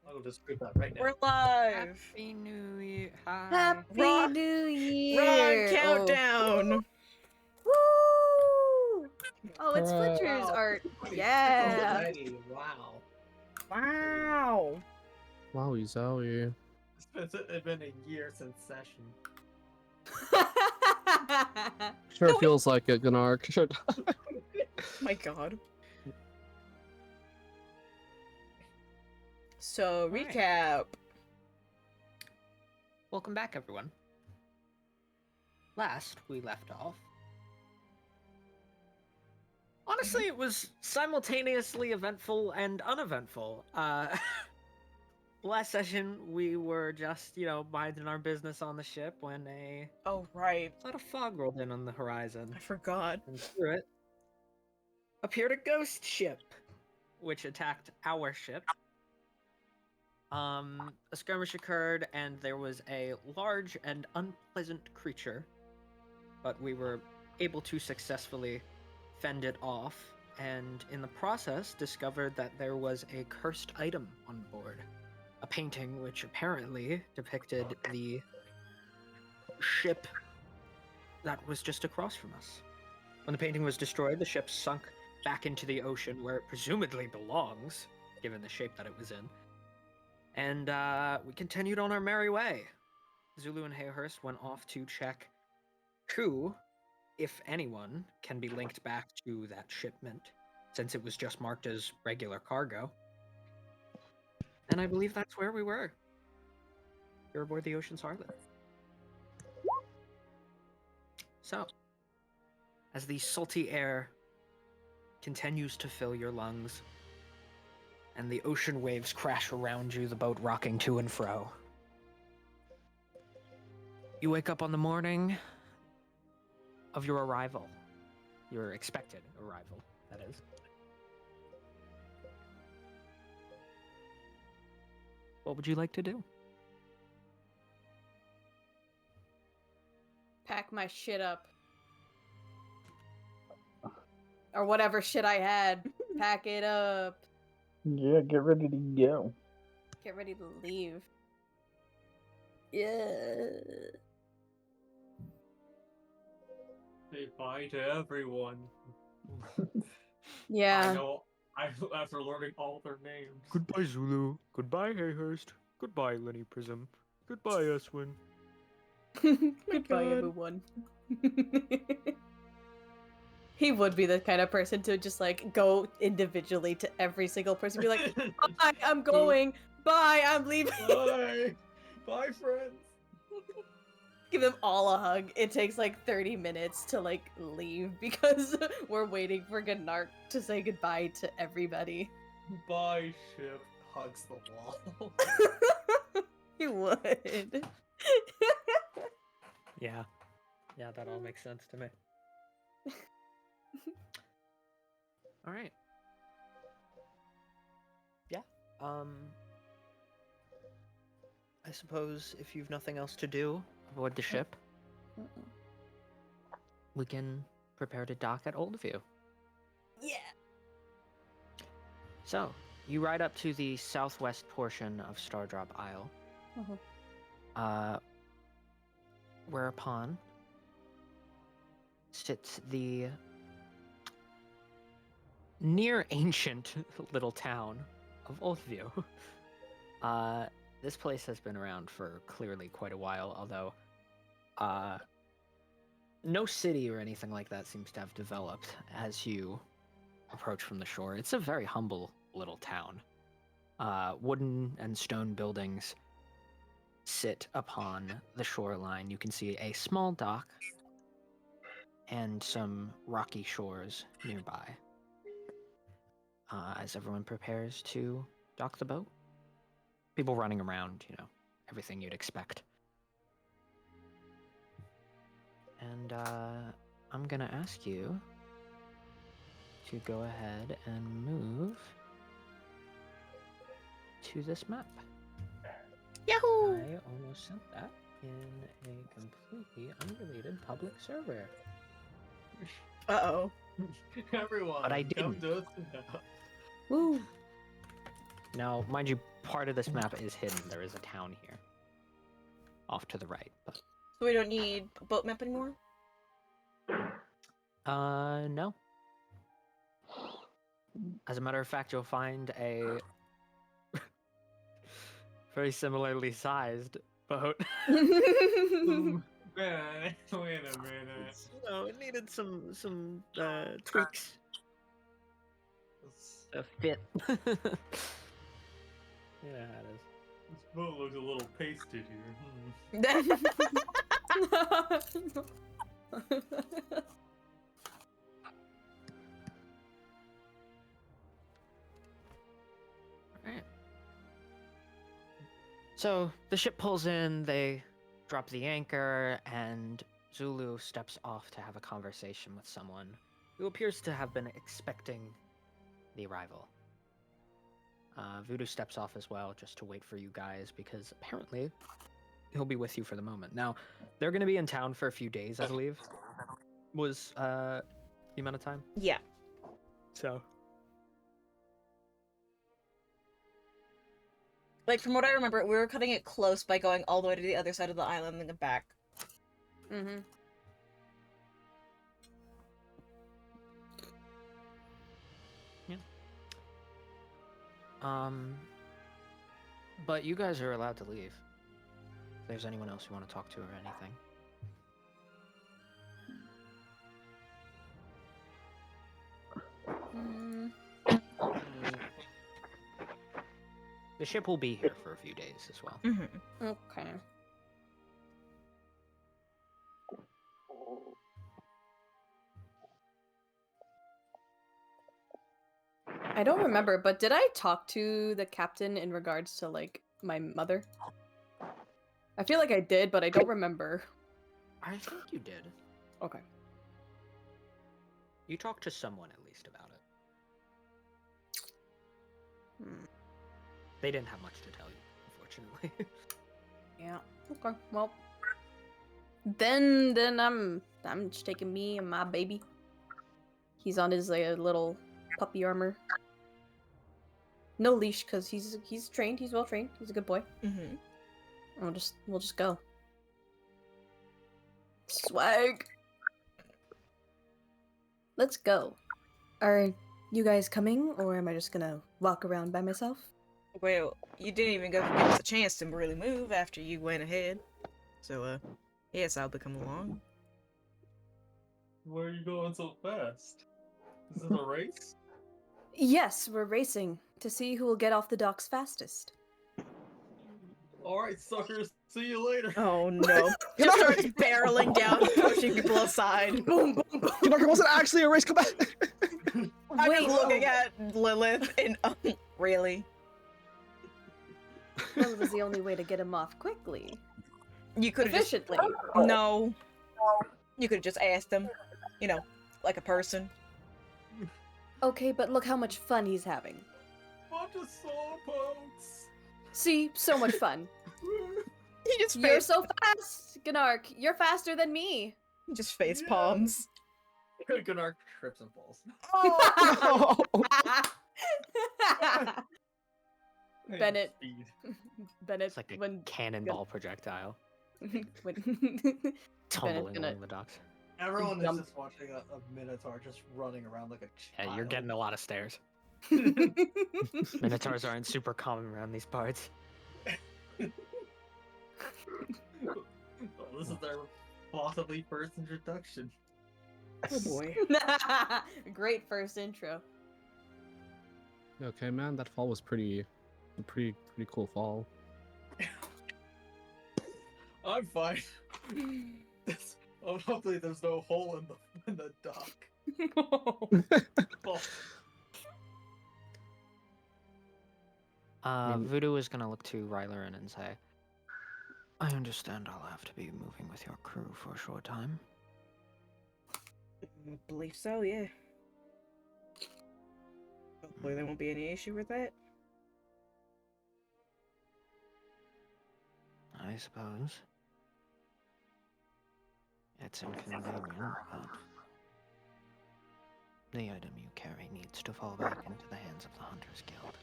I'll just prove that right now. We're live. Happy New Year. Hi. Happy Wrong- New Wrong Year! countdown. Oh. Woo! Oh, it's Hooray. Fletcher's Wow. art. Yeah. Already, wow. Wow. Wowie zowie. It's been a year since session. Sure No, feels like it, Gunnar. Sure. My God. So right. recap. Welcome back, everyone. Last we left off. Honestly, it was simultaneously eventful and uneventful. Last session, we were just, minding our business on the ship when a Oh right, lot of fog rolled in on the horizon. I forgot. And through it appeared a ghost ship, which attacked our ship. A skirmish occurred, and there was a large and unpleasant creature, but we were able to successfully fend it off, and in the process discovered that there was a cursed item on board. A painting which apparently depicted the ship that was just across from us. When the painting was destroyed, the ship sunk back into the ocean where it presumably belongs, given the shape that it was in. And we continued on our merry way. Zulu and Hayhurst went off to check who, if anyone, can be linked back to that shipment, since it was just marked as regular cargo. And I believe that's where we were. Here aboard the Ocean's Harlot. So, as the salty air continues to fill your lungs, and the ocean waves crash around you, the boat rocking to and fro, you wake up on the morning of your arrival. Your expected arrival, that is. What would you like to do? Pack my shit up. Or whatever shit I had. Pack it up. Yeah, get ready to go. Get ready to leave. Yeah. Say bye to everyone. I Yeah. know. After learning all their names. Goodbye, Zulu. Goodbye, Hayhurst. Goodbye, Lenny Prism. Goodbye, Eswin. Goodbye, God. everyone. He would be the kind of person to just like go individually to every single person, be like, "Bye, I'm going. Bye, I'm leaving." Bye. Bye, friends. Give them all a hug. It takes like 30 minutes to like leave because we're waiting for Gnark to say goodbye to everybody. Bye, ship. Hugs the wall. He would. Yeah. Yeah, that all makes sense to me. All right. Yeah. I suppose if you've nothing else to do aboard the ship, we can prepare to dock at Oldview. Yeah. So, you ride up to the southwest portion of Stardrop Isle. Whereupon sits the near ancient little town of Oldview. This place has been around for clearly quite a while, although no city or anything like that seems to have developed as you approach from the shore. It's a very humble little town. Wooden and stone buildings sit upon the shoreline. You can see a small dock and some rocky shores nearby. As everyone prepares to dock the boat. People running around, everything you'd expect. And I'm gonna ask you to go ahead and move to this map. Yahoo! I almost sent that in a completely unrelated public server. Uh-oh. Everyone, But I come didn't. to us now. Woo. Now, mind you, part of this map is hidden. There is a town here. Off to the right, but... So we don't need a boat map anymore? No. As a matter of fact, you'll find a very similarly sized boat. Man, wait a minute. No, it needed some tweaks to fit. Yeah, it is. This boat looks a little pasted here. Alright. So the ship pulls in, they drop the anchor, and Zulu steps off to have a conversation with someone who appears to have been expecting the arrival. Voodoo steps off as well, just to wait for you guys, because apparently he'll be with you for the moment. Now, they're going to be in town for a few days, I believe. Was the amount of time? Yeah. So. Like, from what I remember, we were cutting it close by going all the way to the other side of the island and then back. Mm-hmm. But you guys are allowed to leave. If there's anyone else you want to talk to or anything. The ship will be here for a few days as well. Mm-hmm. Okay. I don't remember, but did I talk to the captain in regards to, like, my mother? I feel like I did, but I don't remember. I think you did. Okay. You talked to someone at least about it. They didn't have much to tell you, unfortunately. Yeah. Okay. Well, then I'm just taking me and my baby. He's on his little puppy armor. No leash, cause he's trained. He's well trained. He's a good boy. Mm-hmm. We'll just go. Swag. Let's go. Are you guys coming, or am I just gonna walk around by myself? Well, you didn't even give us a chance to really move after you went ahead. So, yes, I'll be coming along. Where are you going so fast? Is it a race? Yes, we're racing to see who will get off the docks fastest. Alright, suckers. See you later. Oh no. Just starts barreling down, pushing people aside. Boom, boom, boom. It wasn't actually a race. Come back. I'm just looking at Lilith and, really? Well, it was the only way to get him off quickly. You could have just... Efficiently. No. You could have just asked him, you know, like a person. Okay, but look how much fun he's having. Bunch of sore boats. See? So much fun. He just You're face, so fast, Gnark. You're faster than me. he just face Yeah. palms. Gunnar trips and falls. Oh! Hey, Bennett. speed. Bennett, It's like a when cannonball projectile when tumbling gonna- along the docks. Everyone is Jump. just watching a Minotaur just running around like a Yeah, child. you're getting a lot of stairs. Minotaurs aren't super common around these parts. Well, this is their possibly first introduction. Oh boy. Great first intro. Okay, man, that fall was pretty cool fall. I'm fine. Hopefully there's no hole in the dock. Oh, Voodoo is gonna look to Rylerin and say, I understand I'll have to be moving with your crew for a short time. I believe so, yeah. Hopefully there won't be any issue with that. I suppose. It's inconvenient, but the item you carry needs to fall back into the hands of the Hunters Guild.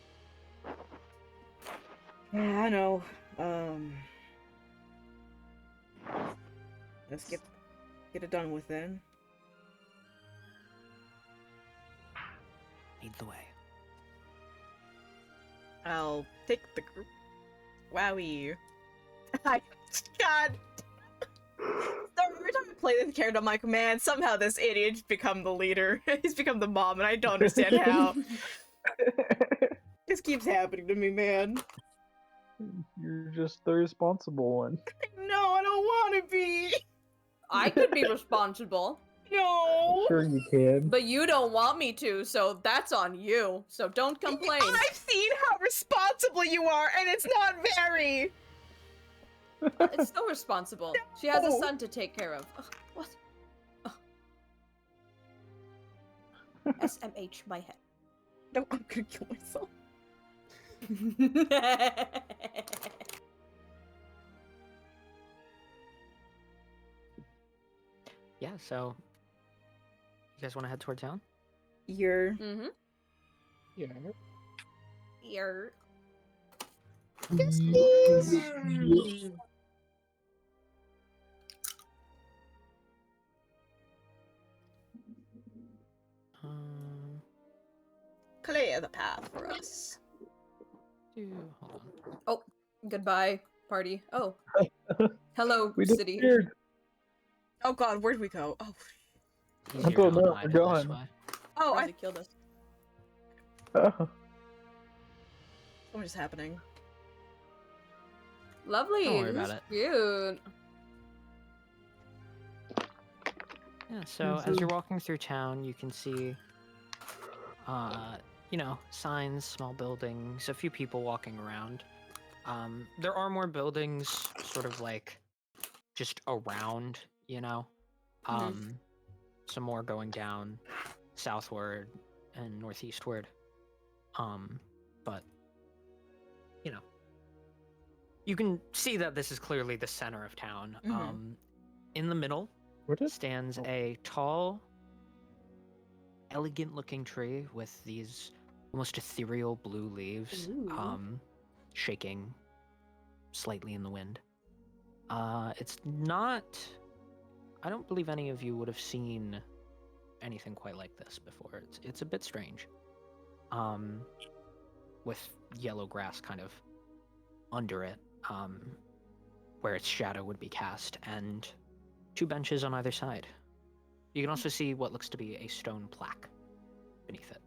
Yeah, I know. Let's get it done with then. Lead the way. I'll take the group. Wowie. God. Every time I play this character, I'm like, man, somehow this idiot's become the leader. He's become the mom, and I don't understand how. This keeps happening to me, man. You're just the responsible one. No, I don't want to be. I could be responsible, No. Sure you can. but you don't want me to, so that's on you. So don't complain. I've seen how responsible you are, and it's not very. It's still responsible. She has a No. son to take care of. Ugh, what? Ugh. SMH, my head. No, I'm gonna kill myself. Yeah, so you guys want to head toward town? You're. Mm-hmm. Yeah. You're... Clear the path for us. Hold on. Goodbye, party. Oh. Hello, We city. disappeared. Oh god, where'd we go? Oh. Easier don't to know, hide we're it this gone. way. Oh, They killed us. Oh. what is happening? Lovely. Don't worry This about is it. cute. Yeah, so as you're walking through town, you can see, you know, signs, small buildings, a few people walking around. There are more buildings sort of like just around, you know. Some more going down southward and northeastward. But you know, you can see that this is clearly the center of town. In the middle Where did stands a tall, elegant-looking tree with these almost ethereal blue leaves, Ooh. shaking slightly in the wind. It's not. I don't believe any of you would have seen anything quite like this before. It's a bit strange. With yellow grass kind of under it, where its shadow would be cast, and 2 benches on either side. You can also see what looks to be a stone plaque beneath it.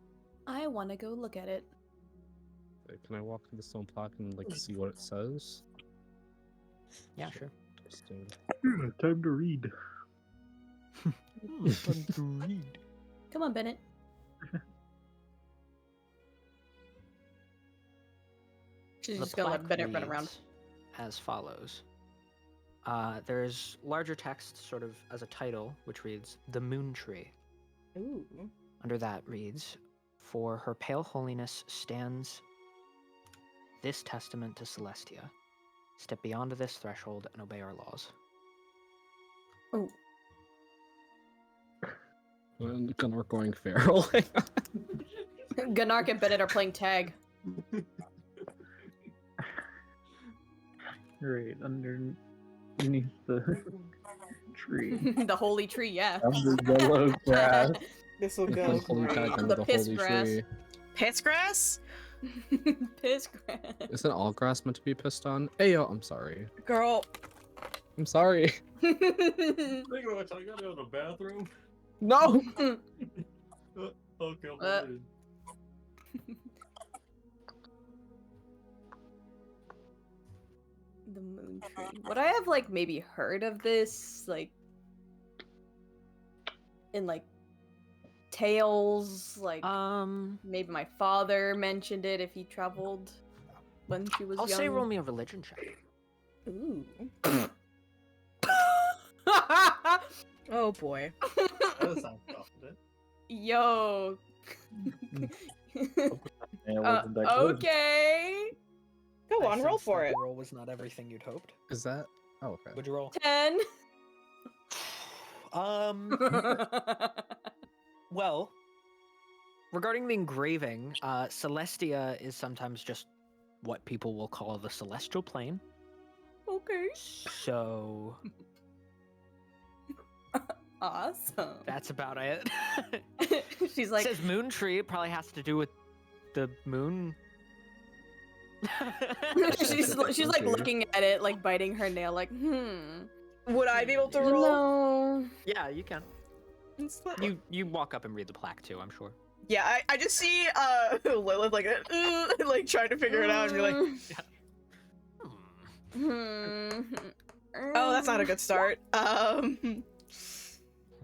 I want to go look at it. Can I walk to the stone plaque and like see what it says? Yeah, sure. Interesting. Time to read. Come on, Bennett. She's The just gonna let plaque Bennett run around. reads as follows. There's larger text, sort of as a title, which reads "The Moon Tree." Ooh. Under that reads, "For her pale holiness stands this testament to Celestia. Step beyond this threshold and obey our laws." Oh. And Gunnar going feral. Gunnar and Bennett are playing tag. Right underneath the tree. The holy tree, yeah. Under yellow grass. This will Put go holy tag great. under The the piss holy grass. tree. Piss grass? Piss grass. Isn't all grass meant to be pissed on? Ayo, I'm sorry. Girl. I'm sorry. Think about it, I gotta go to the bathroom. No! Okay, I'm Uh. ready. The moon tree. Would I have like maybe heard of this like in like tales? Like maybe my father mentioned it if he traveled when she was I'll young. say roll me a religion check. Ooh. Oh boy. That sounds confident. Yo. Yeah, wasn't that good. Okay. Go I on, roll sense for that it. The roll was not everything you'd hoped. Is that? Oh, okay. Would you roll? 10. Well, regarding the engraving, Celestia is sometimes just what people will call the celestial plane. Okay. So Awesome. that's about it. She's It like, says moon tree. It probably has to do with the moon. she's like Okay. looking at it, like biting her nail, like, Would I be able to you roll? know. Yeah, you can. You walk up and read the plaque too, I'm sure. Yeah, I just see Lilith like like trying to figure it out and be like, oh, that's not a good start. I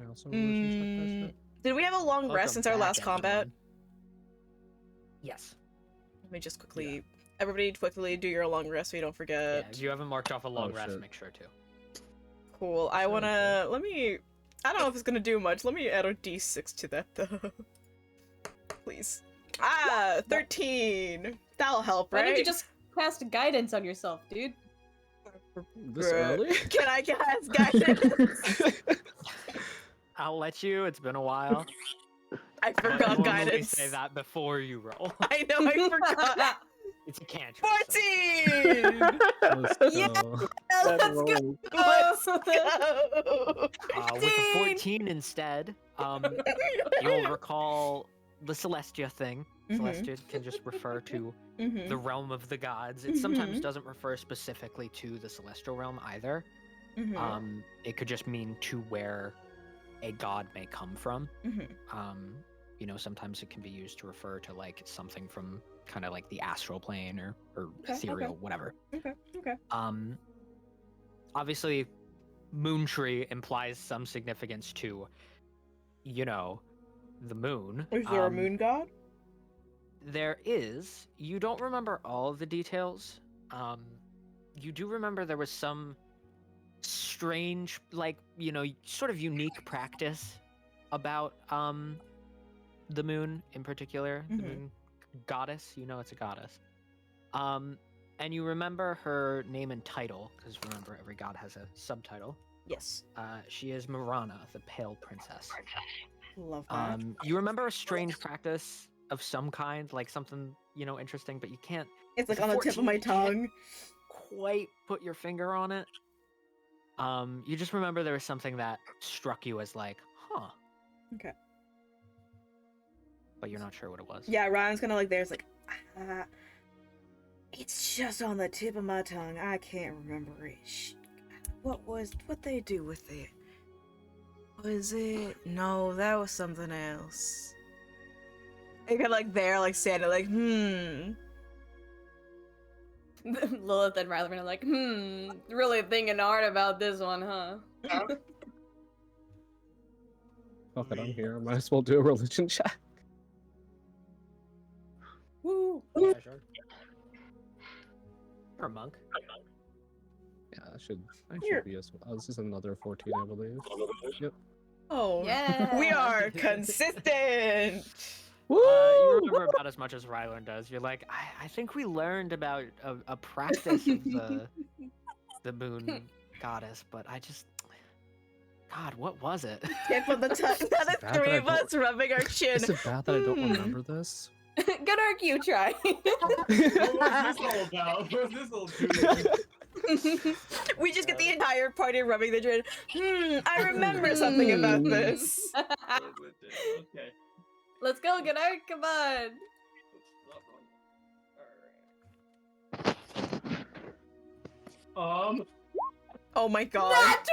also religion check that shit. Did we have a long rest since our last combat? Yes. Let me just quickly, everybody quickly do your long rest so you don't Yeah, forget. if you haven't marked off a long Oh, rest, shit. make sure to. Cool. I Sure, wanna, I don't know if it's gonna do much. Let me add a d6 to that though. Please. 13! That'll help, right? Why don't you just cast guidance on yourself, dude? This Bruh. early? Can I cast guidance? I'll let you. It's been a while. I I forgot normally guidance. say that before you roll. I know, I forgot. It's a cantrip. so- 14! Let's Yeah. go. Let's go. Let's go! With a 14 instead, you'll recall the Celestia thing. Mhm. Celestia can just refer to the realm of the gods. It sometimes doesn't refer specifically to the celestial realm either. It could just mean to where a god may come from. You know, sometimes it can be used to refer to like something from kind of like the astral plane or ethereal, whatever. Okay. Obviously, moon tree implies some significance to, you know, the moon. Is there a moon god? There is. You don't remember all of the details. You do remember there was some strange, like, you know, sort of unique practice about the moon in particular, the moon goddess. You know, it's a goddess. And you remember her name and title, because remember, every god has a subtitle. Yes. She is Marana, the Pale Princess. Love that. You remember a strange practice of some kind, like something, you know, interesting, but you can't It's like it's on the tip of 14, my you can't- tongue. quite put your finger on it. You just remember there was something that struck you as like, huh. Okay. But you're not sure what it was. Yeah, Ryan's gonna like there's like it's just on the tip of my tongue. I can't remember it. What they do with it? Was it? No, that was something else. I got like there, like standing, like Lilith and Rylan are like, really thinking hard about this one, huh? Fuck it, I'm here. Might as well do a religion check. Woo! Yeah, sure. You're a monk. Yeah, I should Here. be as well. This is another 14, I believe. Yep. Oh, Yeah. we are consistent. You remember about as much as Rylan does. You're like, I think we learned about a practice of the moon goddess, but I just, God, what was it? Tip of the tongue. Now the bad that three I of us rubbing our chin. Is it bad that I don't remember this? Good arc, you try. What was this all about? What was this all doing? We just get the entire party rubbing the chin. I remember something about this. Okay. Let's go, good arc, come on. Alright. Oh my god. Not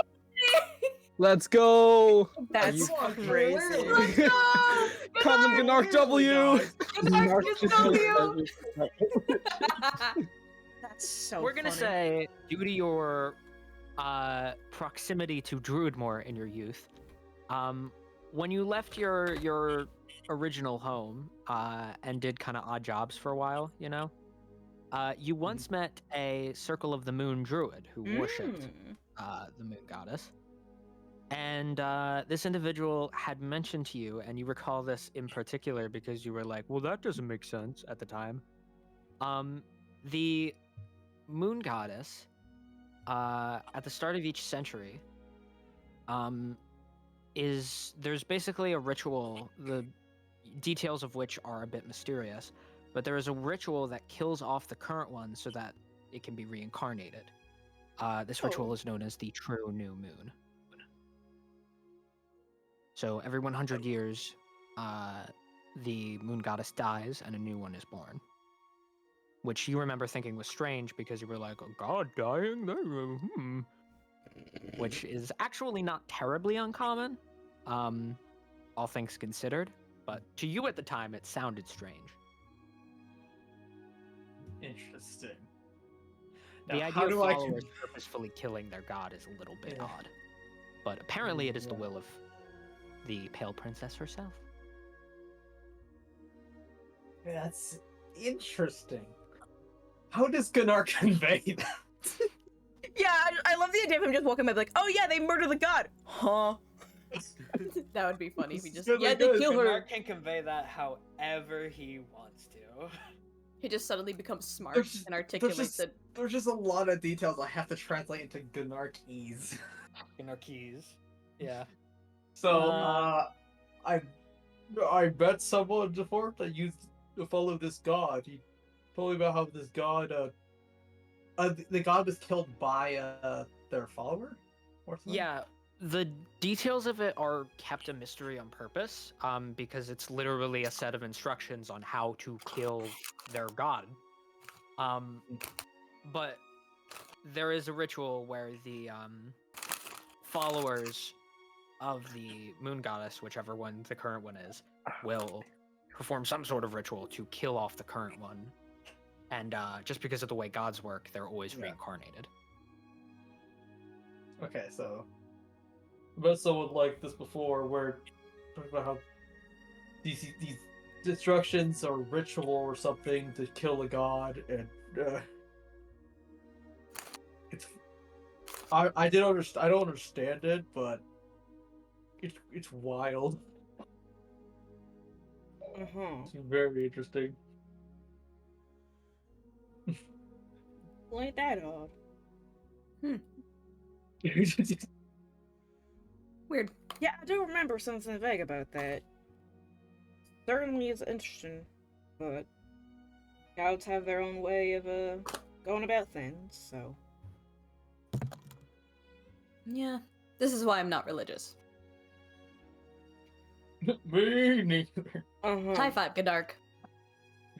Let's go! That's you- crazy. Let's go! Common Gnark W! Good arc, good W! That's so We're gonna funny. say, due to your proximity to Druidmoor in your youth, when you left your original home and did kind of odd jobs for a while, you know, you once met a Circle of the Moon druid who worshipped the moon goddess. And this individual had mentioned to you, and you recall this in particular because you were like, well, that doesn't make sense at the time. The moon goddess, at the start of each century, there's basically a ritual, the details of which are a bit mysterious, but there is a ritual that kills off the current one so that it can be reincarnated. This ritual is known as the True New Moon. So every 100 years, the moon goddess dies and a new one is born. Which you remember thinking was strange because you were like, "A god dying? Which is actually not terribly uncommon, all things considered. But to you at the time, it sounded strange. Interesting. The Now, idea how of do I followers purposefully killing their god is a little bit Yeah. odd. But apparently it is the Yeah. will of the Pale Princess herself. That's interesting. How does Gunnar convey that? Yeah, I love the idea of him just walking by like, oh yeah, they murdered the god. Huh? That would be funny if he just Really they good. kill her. Gunnar can convey that however he wants to. He just suddenly becomes smart There's- and articulates just- it. There's just a lot of details I have to translate into Gunnarkese. Gunnar keys. Yeah. So, I met someone before that used to follow this god. He told me about how this god, the god was killed by their follower, or something. Yeah, the details of it are kept a mystery on purpose, because it's literally a set of instructions on how to kill their god. But there is a ritual where the followers of the moon goddess, whichever one the current one is, will perform some sort of ritual to kill off the current one. And just because of the way gods work, they're always Yeah. reincarnated. Okay, so I met someone like this before, where talking about how these instructions or ritual or something to kill a god, and it's I did understand. I don't understand it, but it's wild. It's very interesting. Ain't that odd? Weird. Yeah, I do remember something vague about that. Certainly is interesting, but gods have their own way of going about things, so. Yeah. This is why I'm not religious. Me neither. High five, Godark.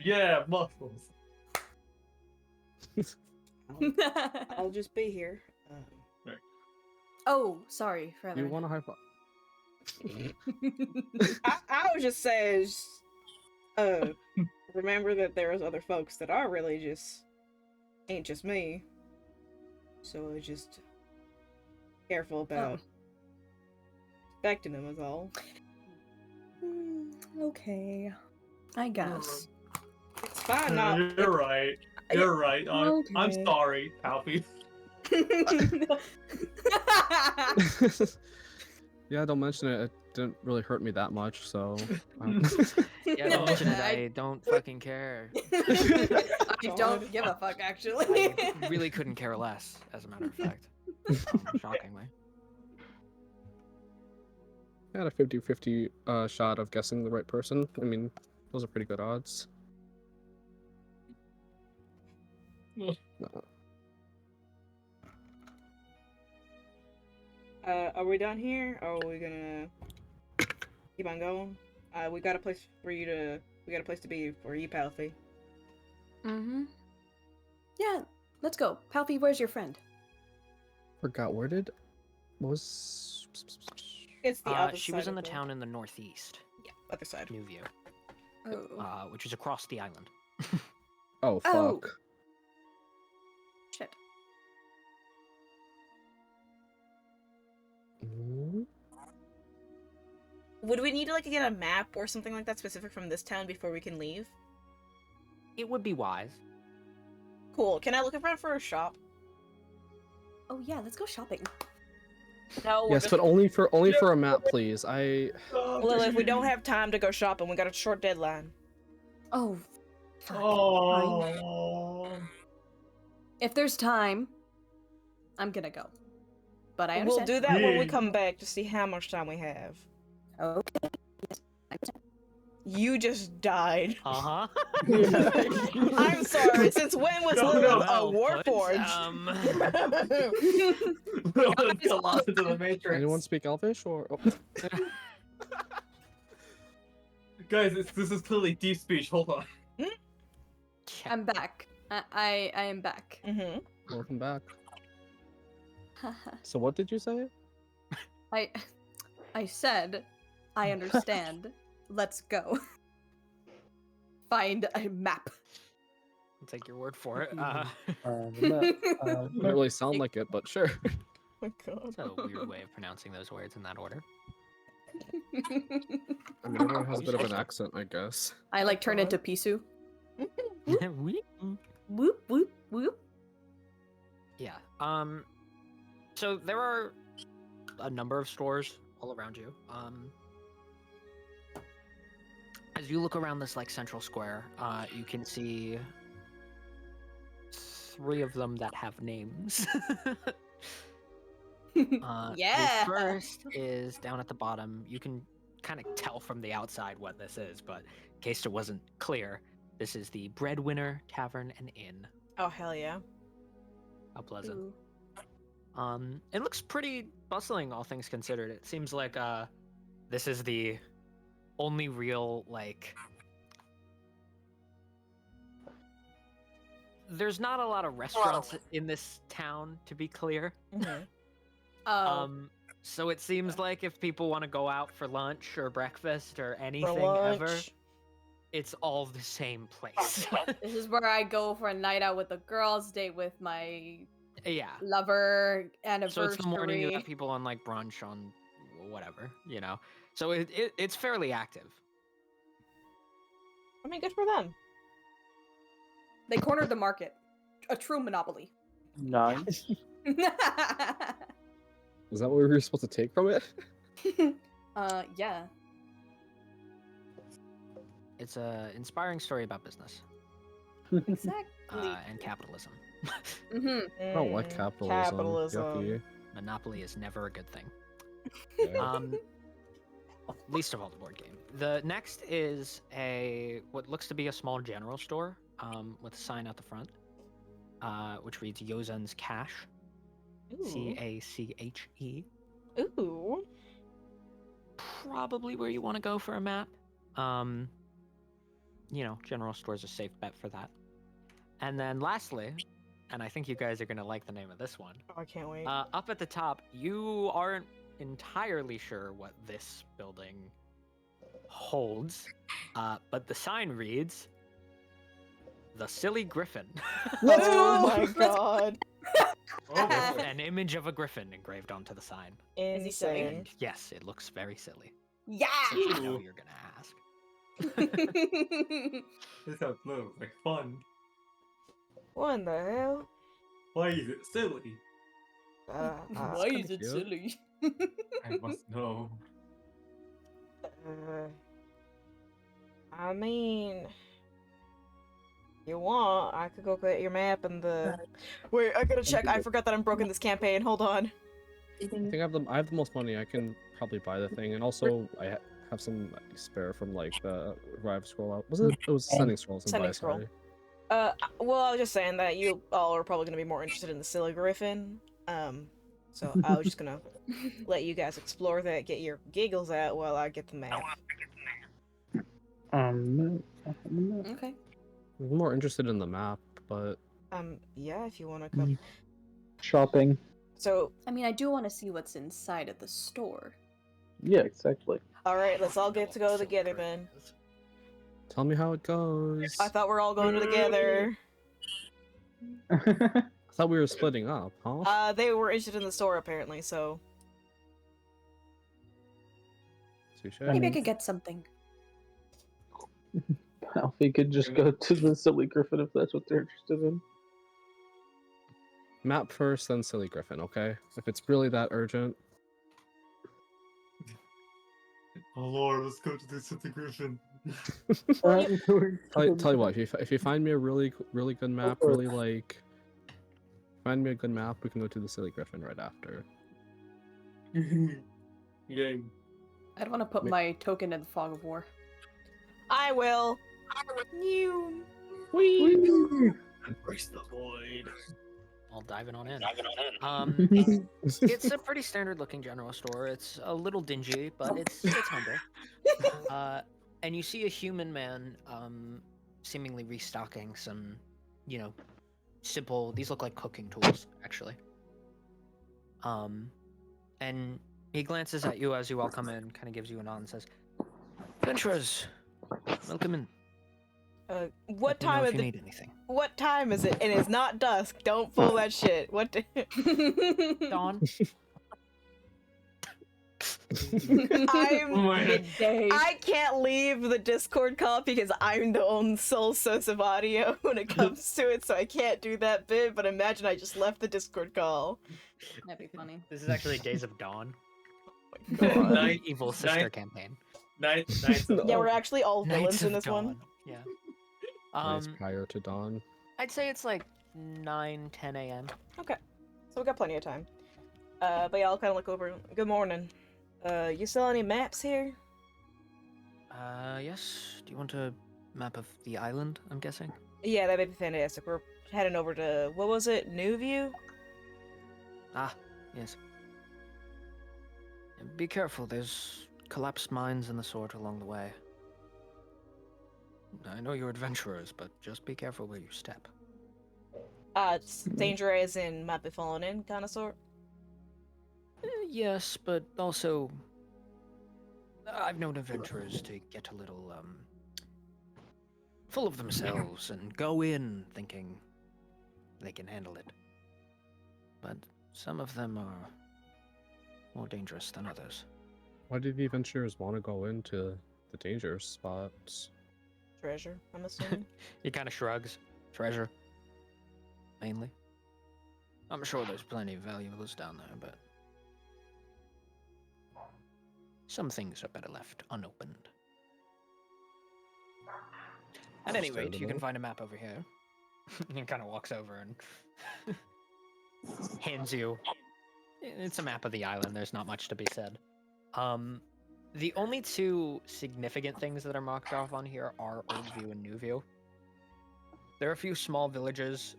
Yeah, muscles. I'll just be here. Oh, sorry for You want a high five? I was just saying, remember that there's other folks that are religious. Ain't just me. So just careful about respecting them is all. Okay. I guess. It's fine not. You're right. You're right. I'm Okay. sorry, Alfie. Yeah, don't mention it. It didn't really hurt me that much, so. Yeah, don't mention it. I don't fucking care. I don't give a fuck, actually. I really couldn't care less, as a matter of fact. Shockingly. I had a 50-50 shot of guessing the right person. I mean, those are pretty good odds. Are we done here? Or are we gonna keep on going? We got a place for you to. We got a place to be for you, Palfy. Mm-hmm. Yeah, let's go. Palpy, where's your friend? Forgot where did. What was. It's the other She side was in of the town in the northeast, Yeah, other side. New View, Oh. which is across the island. Oh, fuck. Oh. Shit. Mm, Would we need to get a map or something like that specific from this town before we can leave? It would be wise. Cool. Can I look around for a shop? Oh yeah, let's go shopping. No. we're Yes, just- but only for a map, please. Lilith, we don't have time to go shopping. We got a short deadline. Oh. Fine. Fine. Oh. If there's time, I'm gonna go. But I We'll understand. do that when we Yeah. come back to see how much time we have. Okay. Yes, I understand. You just died. Uh-huh. I'm sorry, since when was No, Lilith no. a Well put, Let's get lost into the Matrix. Anyone speak Elvish or? Oh. Guys, this is clearly deep speech. Hold on. I'm back. I am back. Mm-hmm. Welcome back. So what did you say? I said, I understand. Let's go. Find a map. I'll take your word for it. Didn't really sound like it, but sure. Oh my god. It's a weird way of pronouncing those words in that order. I mean, everyone has a bit of an accent, I guess. I like turn into Pisu. Whoop whoop whoop. Yeah. So there are a number of stores all around you. As you look around this like central square, you can see 3 of them that have names. Yeah. The first is down at the bottom. You can kind of tell from the outside what this is, but in case it wasn't clear, this is the Breadwinner Tavern and Inn. Oh hell yeah. How pleasant. Ooh. It looks pretty bustling, all things considered. It seems like this is the only real like. There's not a lot of restaurants in this town, to be clear. Mm-hmm. Oh. So it seems like if people want to go out for lunch or breakfast or For anything ever, lunch. it's all the same place. This is where I go for a night out with the girls, date with my Yeah. lover, So anniversary. it's the morning you have people on like brunch on whatever, you know. So it's fairly active. I mean, good for them. They cornered the market. A true monopoly. Nice. Is that what we were supposed to take from it? Yeah. It's a inspiring story about business Exactly. and capitalism. Mm-hmm. I don't like capitalism. Capitalism. Yucky. Monopoly is never a good thing. Yeah. Least of all the board game. The next is what looks to be a small general store with a sign out the front, which reads Yozan's Cache. Cache. Ooh. Probably where you want to go for a map. You know, general store's a safe bet for that. And then lastly, and I think you guys are going to like the name of this one. Oh, I can't wait. Up at the top, you aren't entirely sure what this building holds, but the sign reads, The Silly Griffin. Oh my god. Oh, With boy. an image of a griffin engraved onto the sign. Is he silly? Insane. And yes, it looks very silly. Yeah. Since I know you're going to ask. This sounds like fun. What in the hell? Why is it silly? Why is it cute. silly? I must know. I mean, you want, I could go get your map and the. Wait, I gotta check. I forgot that I'm broke in this campaign. Hold on. I think I have the most money. I can probably buy the thing, and also I have some spare from like the revive scroll out. Was it? It was sending scrolls and Sending buy. scroll. Sorry. Well, I was just saying that you all are probably gonna be more interested in the Silly Griffin. So I was just gonna let you guys explore that, get your giggles out while I get the map. Okay. I'm more interested in the map, but Yeah, if you wanna come. Shopping. So, I mean, I do want to see what's inside of the store. Yeah, exactly. alright, let's all get to go together then. tell me how it goes. I thought we're all going together. I thought we were splitting up, huh? They were interested in the store apparently, so. Touche. Maybe I could get something. Alfie could just go to the Silly Griffin if that's what they're interested in. Map first, then Silly Griffin, okay? If it's really that urgent. Oh lord, let's go to the City Griffin. Tell you what, if you find me a really good map, really like, find me a good map, we can go to the Silly Griffin right after. Yay. I'd want to put my token in the Fog of War. I will. You. Embrace the void. I'll dive it on in. It's a pretty standard-looking general store. It's a little dingy, but it's humble. And you see a human man, seemingly restocking some, you know, simple. These look like cooking tools, actually. And he glances at you as you all come in, kind of gives you a nod, and says, "Adventurers, welcome in. What Let me know time if is you it? need anything." What time is it? And it's not dusk. Don't pull that shit. What? Dawn. I'm. Midday. I can't leave the Discord call because I'm the only sole source of audio when it comes to it, so I can't do that bit. But imagine I just left the Discord call. That'd be funny. This is actually Days of Dawn, God. the evil sister campaign. Knights of Yeah, we're Dawn. actually all villains Knights in of this one. Dawn. Yeah. Nice prior to dawn. I'd say it's like 9-10 a.m. Okay, so we got plenty of time. But yeah, I'll kind of look over. Good morning. You sell any maps here? Yes. Do you want a map of the island, I'm guessing? Yeah, that'd be fantastic. We're heading over to, what was it, Newview? Ah, yes. Be careful, there's collapsed mines and the sort along the way. I know you're adventurers, but just be careful where you step. It's danger as in might be falling in, kind of sort? Yes, but also... I've known adventurers to get a little, full of themselves and go in thinking they can handle it. But some of them are more dangerous than others. Why do the adventurers want to go into the danger spots? Treasure, I'm assuming. He kind of shrugs. Treasure. Mainly. I'm sure there's plenty of valuables down there, but... some things are better left unopened. At any rate, you can find a map over here. He kind of walks over and hands you. It's a map of the island. There's not much to be said. The only two significant things that are marked off on here are Oldview and Newview. There are a few small villages,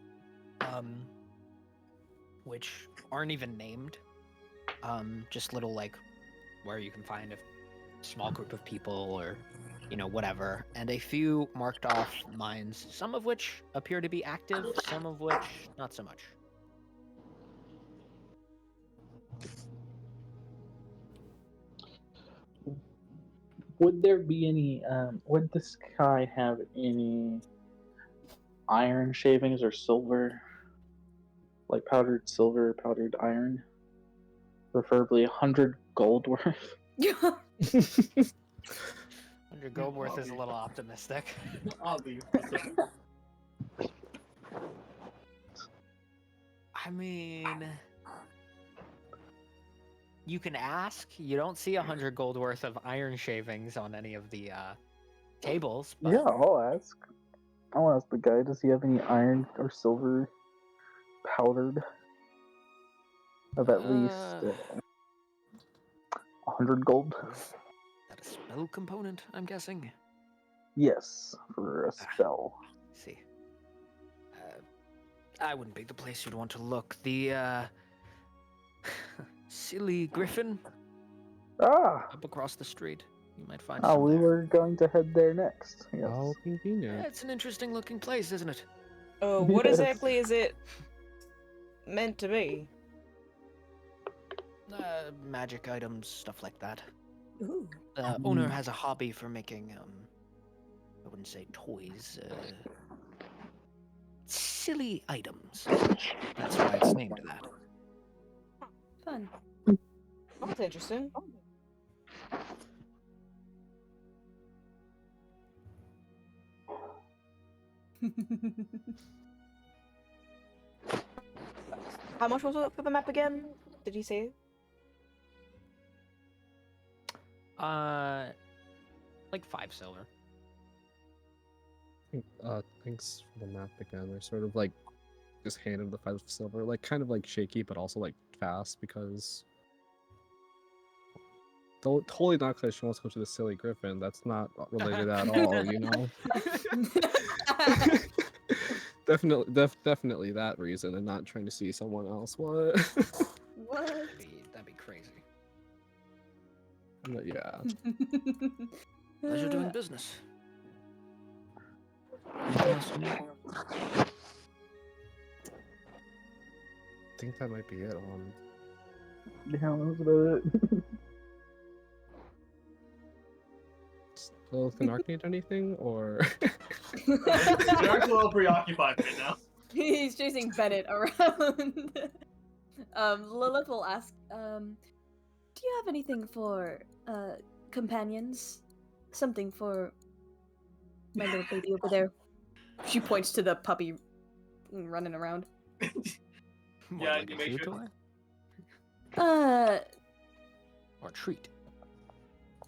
which aren't even named. Just little, like, where you can find a small group of people or, you know, whatever. And a few marked off mines, some of which appear to be active, some of which not so much. Would there be any? Would the sky have any iron shavings or silver, like powdered silver, powdered iron? Preferably 100 gold worth. 100 gold worth is a little optimistic. Oddly. I mean, you can ask. You don't see 100 gold worth of iron shavings on any of the tables. But... yeah, I'll ask. I'll ask the guy. Does he have any iron or silver powdered? Of at least 100 gold. That a spell component, I'm guessing? Yes, for a spell. See. I wouldn't be the place you'd want to look. The, silly griffin Ah! up across the street. You might find Oh, some we there. were going to head there next. Yes. How Yeah, convenient. it's an interesting looking place, isn't it? What Yes. exactly is it meant to be? Magic items, stuff like that. Ooh. The owner has a hobby for making, I wouldn't say toys, silly items. That's why it's named that. Fun. That's interesting. How much was it for the map again? Did he say? Like 5 silver. Thanks for the map again. I sort of like just handed the 5 silver, like kind of like shaky, but also like fast because totally not because she wants to go to the silly griffin. That's not related at all, you know. Definitely that reason, and not trying to see someone else. What? What? That'd be crazy. But yeah. Pleasure doing business. Anything else you need? I think that might be it. Yeah, that's about it. Will Canark need anything, or? Dark's a little preoccupied right now. He's chasing Bennett around. Lilith will ask, do you have anything for companions? Something for my little baby over there. She points to the puppy running around. Yeah, Like you a make food sure- toy? Or a treat?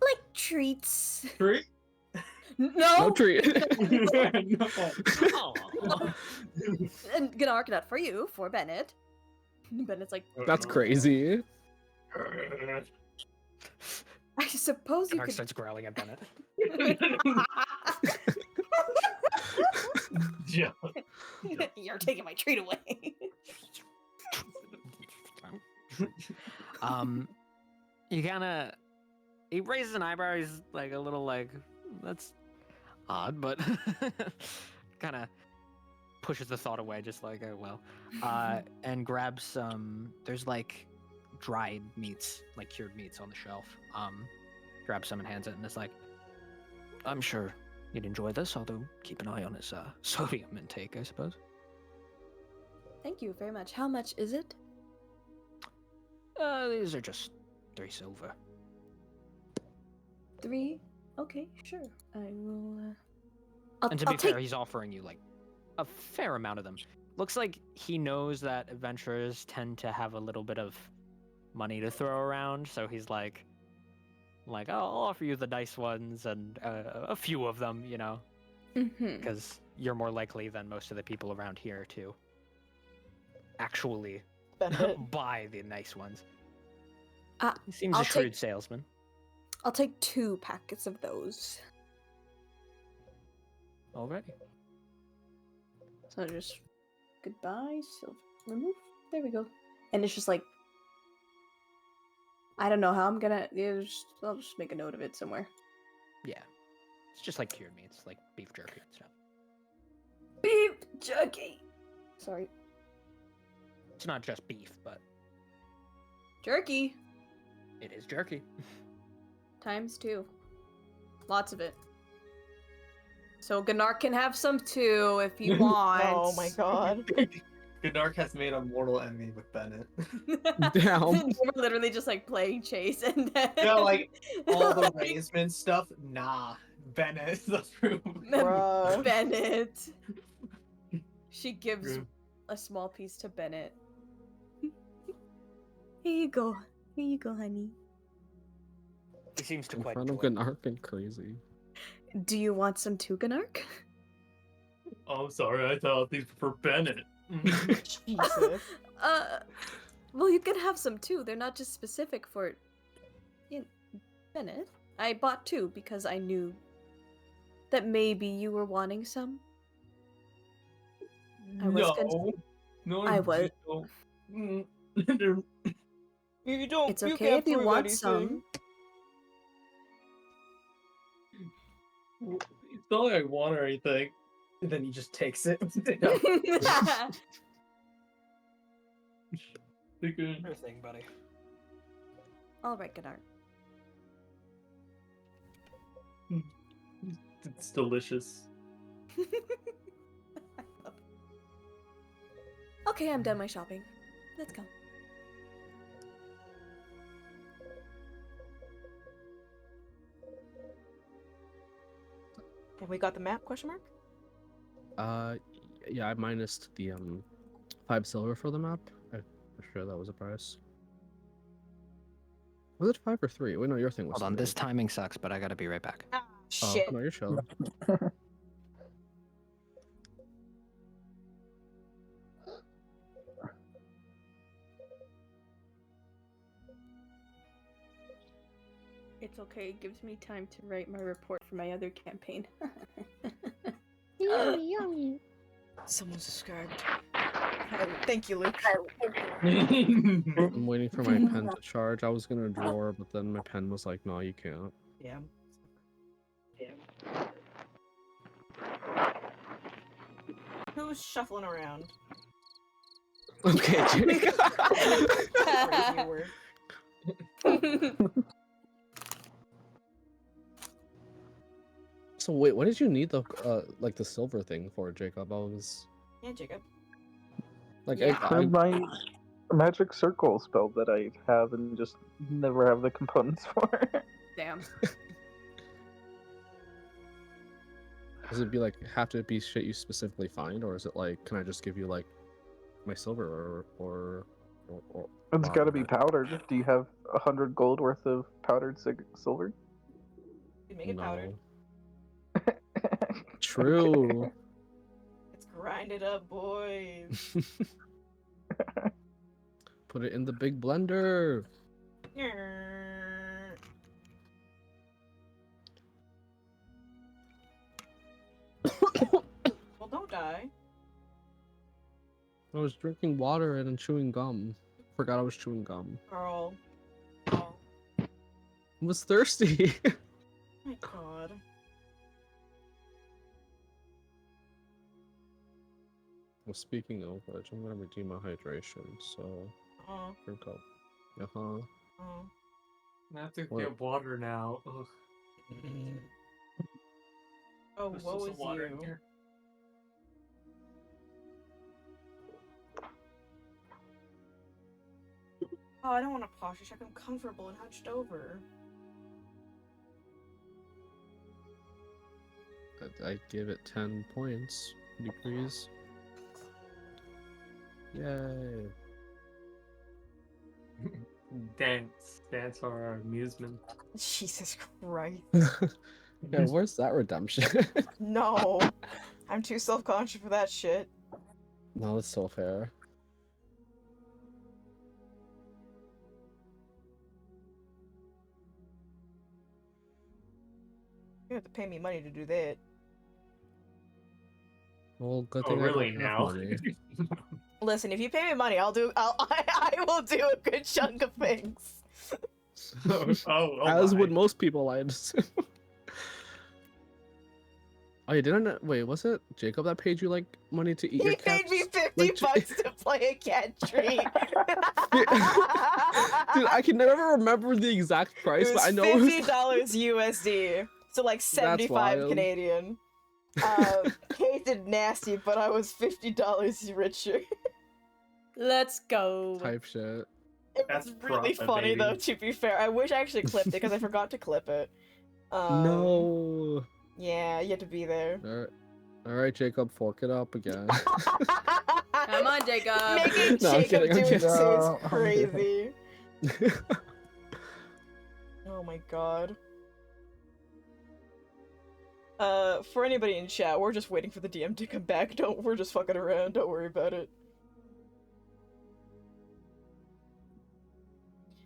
Like treats. Three? No. No treat. No. Oh. And Gnark, not for you, for Bennett. Bennett's like, That's crazy. I suppose you Narc could. starts growling at Bennett. Yeah. You're taking my treat away. He kind of he raises an eyebrow. He's like a little like that's odd, but kind of pushes the thought away, just like oh well, and grabs some. There's like dried meats, like cured meats on the shelf. Grabs some and hands it, and it's like, I'm sure you'd enjoy this. Although keep an eye on its sodium intake, I suppose. Thank you very much. How much is it? These are just 3 silver. 3? Okay, sure. I will. I'll, And to I'll be fair, take. he's offering you like a fair amount of them. Looks like he knows that adventurers tend to have a little bit of money to throw around, so he's like, I'll offer you the nice ones and a few of them, you know, Mhm. because you're more likely than most of the people around here to actually buy the nice ones. He seems I'll a shrewd take- salesman. I'll take 2 packets of those. Already. So just goodbye, silver. Remove. There we go. And it's just like I don't know how I'm gonna. I'll just make a note of it somewhere. Yeah. It's just like cured meats, like beef jerky and stuff. Beef jerky. Sorry, It's not just beef, but jerky it is jerky. times 2. Lots of it. So Gnark can have some too if he wants. Oh my god. Gnark has made a mortal enemy with Bennett. Damn. They were literally just like playing chase and then Yeah, like all the Raisman stuff. Nah, Bennett is the proof. Bruh. Bennett. She gives Yeah. a small piece to Bennett. Here you go. Here you go, honey. He seems to In quite front of enjoy it. Gnark and crazy. Do you want some too, Gnark? Oh, I'm sorry. I thought these were for Bennett. Jesus. Well, you can have some too. They're not just specific for Bennett. I bought 2 because I knew that maybe you were wanting some. I was gonna- No, I was- don't. You don't. It's you okay can't if you prove want anything. some. It's not like I want or anything. And then he just takes it. Sure thing, buddy. All right, Gnark. It's delicious. Okay, I'm done my shopping. Let's go. And we got the map? Question mark. Yeah, I minused the 5 silver for the map. I'm sure that was a price. Was it 5 or 3? Wait, no, your thing was. Hold on, 3. this timing sucks, but I gotta be right back. Ah, Oh, shit. no, you're chill. It's okay. It gives me time to write my report for my other campaign. Someone subscribed. Thank you, Luke. I'm waiting for my pen to charge. I was gonna draw, but then my pen was like, no, you can't. Yeah. Who's shuffling around? Okay, Jake. Crazy word. So wait, what did you need the like the silver thing for, Jacob? I was Yeah, Jacob. like, Yeah. For my magic circle spell that I have and just never have the components for. Damn. does it be like have to be shit you specifically find, or is it like can I just give you like my silver or It's wow, got to be okay. powdered. Do you have 100 gold worth of powdered silver? You make it powdered. No. True. Let's grind it up, boys. Put it in the big blender. Well, don't die. I was drinking water and then chewing gum. Forgot I was chewing gum. Carl. I was thirsty. Oh my god. Well, speaking of which, I'm gonna redeem my hydration, so Oh. drink up. Uh-huh. Oh. I have to What? get water now. Ugh. Oh, There's woe still is some water in you. here. Oh, I don't want to posture check. I'm comfortable and hunched over. I give it 10 points. Would you please? Yay. Dance for our amusement. Jesus Christ. Yeah, where's that redemption? No. I'm too self-conscious for that shit. No, that's so fair. You have to pay me money to do that. Well, good Oh, thing really I don't now? have money. Listen, if you pay me money, I will do a good chunk of things. oh As my. would most people, I'd assume. Oh, you didn't? Wait, was it Jacob that paid you like money to eat He your paid cats? me 50 Like, bucks to play a cat treat. Dude, I can never remember the exact price, It but was I know it was $50 USD. So like 75 wild. Canadian. Kate did nasty, but I was $50 richer. Let's go. type shit. It That's was really profit, funny baby. though, to be fair. I wish I actually clipped it because I forgot to clip it. No. Yeah, you had to be there. All right, Jacob, fork it up again. Come on, Jacob. Making No, I'm Jacob kidding, I'm do it kidding. so is No, I'm crazy. Oh my god. For anybody in chat, we're just waiting for the DM to come back. We're just fucking around. Don't worry about it.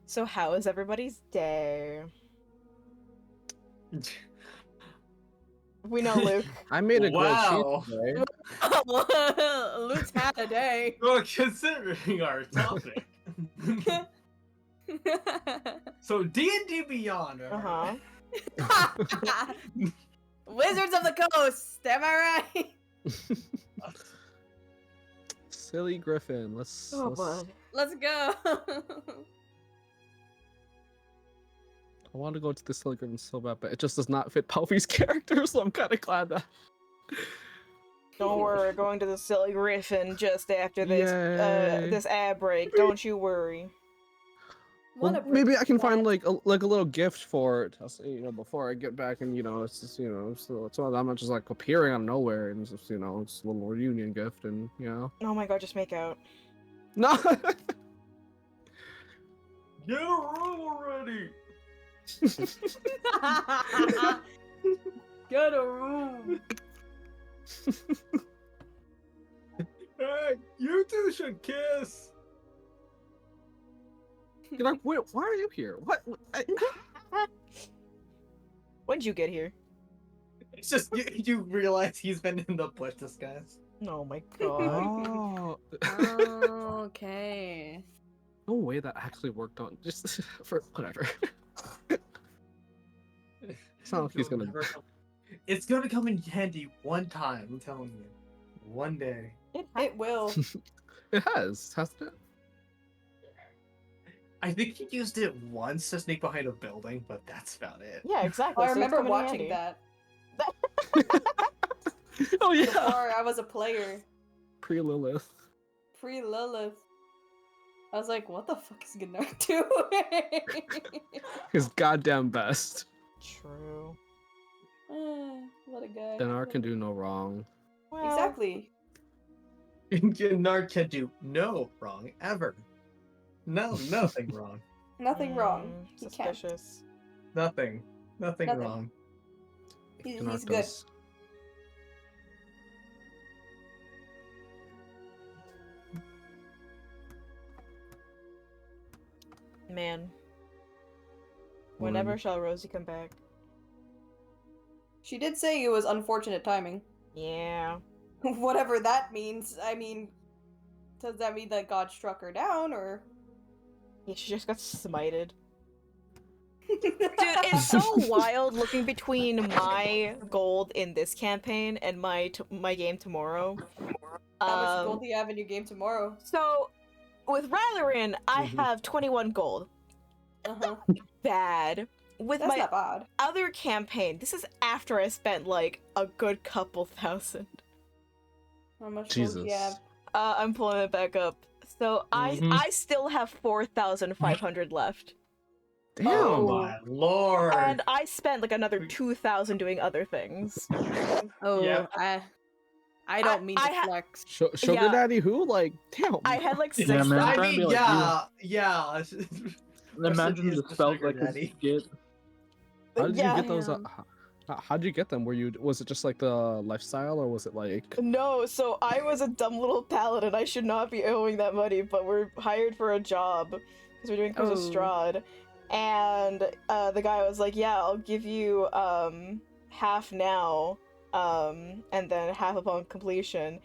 So how is everybody's day? We know Luke. I made a Wow. grilled cheese today. Luke's had a day. Well, considering our topic. So D&D Beyond. Uh-huh. Wizards of the Coast. Am I right? Silly Griffin. Let's. Oh, let's bud. Let's go. I want to go to the Silly Griffin so bad, but it just does not fit Puffy's character, so I'm kind of glad that. Don't worry, we're going to the Silly Griffin just after this Yay. this ad break. Don't you worry. Well, Wanna maybe I can bring find that- like a little gift for it, before I get back, and it's just so it's not that much just like appearing out of nowhere, and it's just it's a little reunion gift, and Oh my god, just make out. no. Get a room already. Get a room. Hey, you two should kiss. You're like, wait, why are you here? What? When'd you get here? It's just you realize he's been in the bush disguise. Oh my god. Oh, Okay. no way that actually worked on just for whatever. It's not like he's gonna. It's gonna come in handy one time. I'm telling you, one day. It will. It hasn't it? I think he used it once to sneak behind a building, but that's about it. Yeah, exactly. I so it's remember coming in watching handy. that Oh yeah. before I was a player. Pre Lilith. Pre Lilith. I was like, what the fuck is Gnark doing? His goddamn best. True. What a guy. Denar can do no wrong. Well, Exactly. Nard can do no wrong ever. No, nothing wrong. Nothing wrong. He can't. Suspicious. Nothing. Nothing Nothing. wrong. He's Denar good. does. Man. Whenever When- shall Rosie come back? She did say it was unfortunate timing. Yeah. Whatever that means. I mean, does that mean that God struck her down, or? Yeah, she just got smited. Dude, it's so wild looking between my gold in this campaign and my game tomorrow. How much gold do you have in your game tomorrow? So, with Rylerin, I Mhm. have 21 gold. Uh-huh. Bad. With That's my not bad. other campaign, this is after I spent like a good couple thousand. How much gold Jesus. do you have? I'm pulling it back up. So Mhm. I still have 4,500 left. Damn. Oh my lord. And I spent like another 2,000 doing other things. Oh, Yep. I don't mean to I flex. Sugar Yeah. daddy who? Like, damn. I had like Yeah, 6,000. man. I trying to be mean, like yeah. Imagine the Rest in peace, spells sugar I could daddy. get. How did Yeah. you get those? Damn. How'd you get them? Was it just like the lifestyle, or was it like? No, so I was a dumb little paladin. I should not be owing that money, but we're hired for a job because we're doing Curse of Oh. Strahd. And the guy was like, "Yeah, I'll give you half now, and then half upon completion."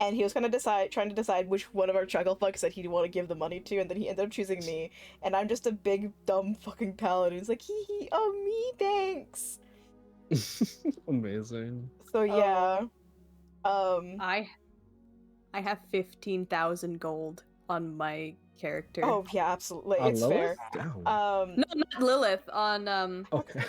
And he was trying to decide which one of our chuckle fucks that he'd want to give the money to, and then he ended up choosing me. And I'm just a big dumb fucking paladin. He's like, "Hee hee, oh me, thanks." Amazing. So yeah, I have 15,000 gold on my character. oh yeah, absolutely, On it's Lilith? fair. Damn. No, not Lilith. On Okay.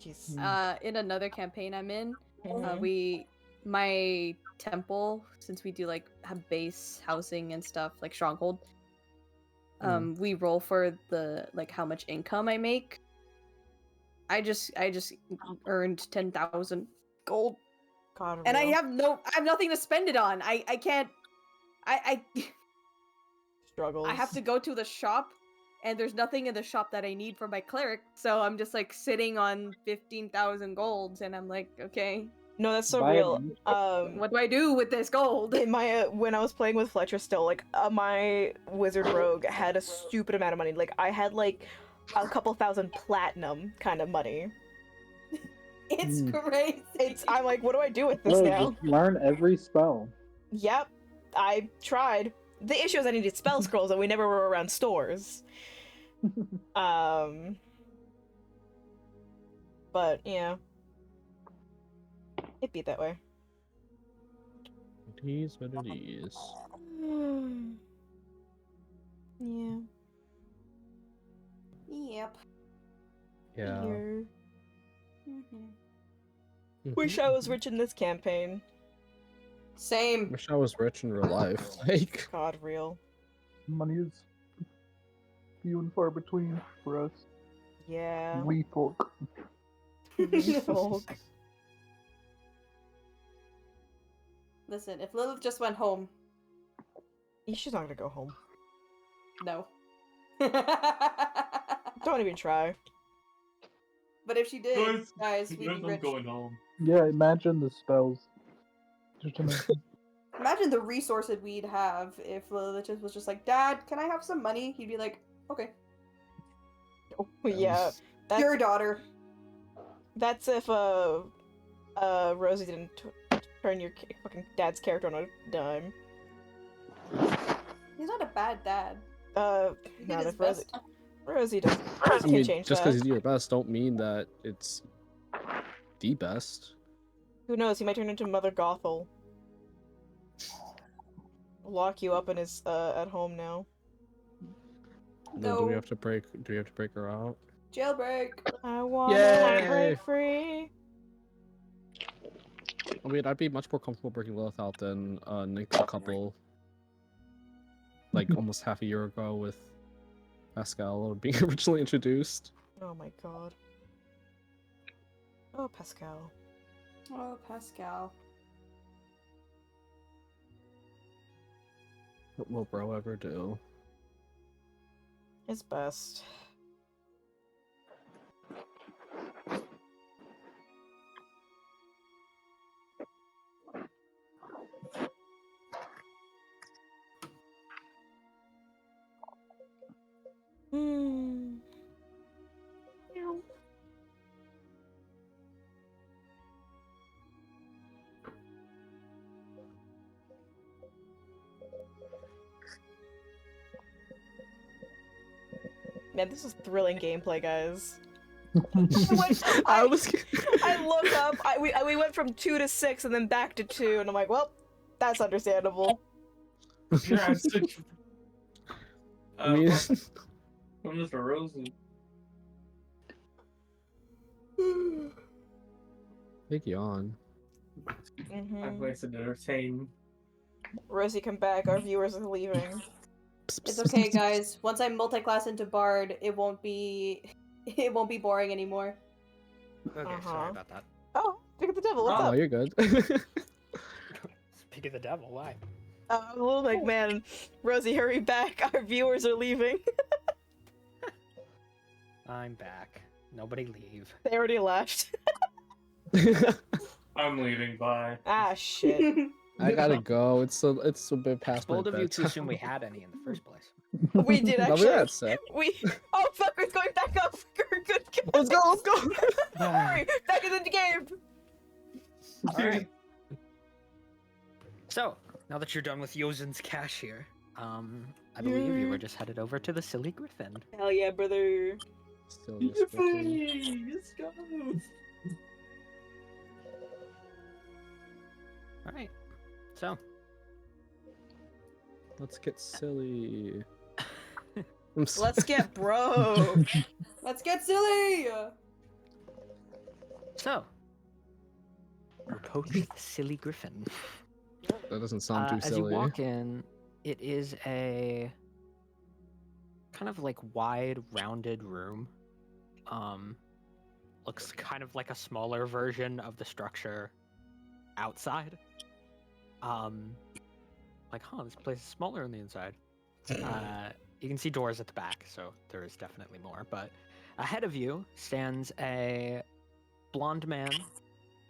Jeez. in another campaign I'm in, Mhm. my temple, since we do like have base housing and stuff like stronghold, we roll for the like how much income I make. I just earned 10,000 gold, God, and I real. have nothing to spend it on. I can't. I Struggles. I have to go to the shop, and there's nothing in the shop that I need for my cleric, so I'm just like sitting on 15,000 golds, and I'm like, okay, No, that's so Buy a real. new- what do I do with this gold? In my when I was playing with Fletcher still, like my wizard rogue had a stupid amount of money. Like I had like a couple thousand platinum kind of money. It's Hmm. crazy. I'm like, what do I do with this No, now? just learn every spell. Yep, I tried. The issue is I needed spell scrolls, and we never were around stores. But yeah, it'd be that way. It is what it is. Yeah. Yep. Yeah. Here. Mhm. Wish I was rich in this campaign. Same. Wish I was rich in real life. Like, God, real. Money is few and far between for us. Yeah. We folk. Folk. Listen, if Lilith just went home, She's not gonna go home. no. Don't even try. But if she did, guys, we'd be I'm rich. going home. Yeah, imagine the spells. Just imagine. Imagine the resources we'd have if Lilith was just like, Dad, can I have some money? He'd be like, okay. Yeah. That's, Your daughter. that's if Rosie didn't turn your fucking dad's character on a dime. He's not a bad dad. He did Not his if Rosie. best. Rosie does. I Rosie mean, can't change just that. because he's your best, don't mean that it's the best. Who knows? He might turn into Mother Gothel. Lock you up in his at home now. Then do we have to break? Do we have to break her out? Jailbreak. I wanna Yay! break free. I mean, I'd be much more comfortable breaking Lilith out than Nick's couple, like almost half a year ago with Pascal being originally introduced. Oh my god. Oh, Pascal. Oh, Pascal. What will bro ever do? His best. Hmm. Man, this is thrilling gameplay, guys. I was. I look up. We went from 2 to 6 and then back to 2, and I'm like, well, that's understandable. Yeah, I'm such... I mean, I'm just a Rosie. big yawn. I'm nice and entertained. Rosie, come back. Our viewers are leaving. It's okay, guys. Once I multi-class into Bard, it won't be boring anymore. Okay, sorry about that. Oh, speak of the devil. What's Oh, up? you're good. Speak of the devil, why? A little like, man, Rosie, hurry back. Our viewers are leaving. I'm back. Nobody leave. They already left. I'm leaving. Bye. Ah, shit. I gotta go. It's a bit past my Bold of you to bedtime. assume we had any in the first place. We did No, actually. we're at set. Oh, fuck, it's going back up. We're good. Let's go. Let's go. Hurry, back in the game. Alright. So, now that you're done with Yozen's cash here, I believe you were just headed over to the Silly Griffin. Hell yeah, brother. Still respecting. Yippee! Let's go. Alright. So, Let's get silly. I'm so- Let's get broke. Let's get silly! so. Approach the Silly Griffin. That doesn't sound too As you silly. walk in, it is a kind of like wide, rounded room. Looks kind of like a smaller version of the structure outside. Like, this place is smaller on the inside. You can see doors at the back, so there is definitely more. But ahead of you stands a blonde man,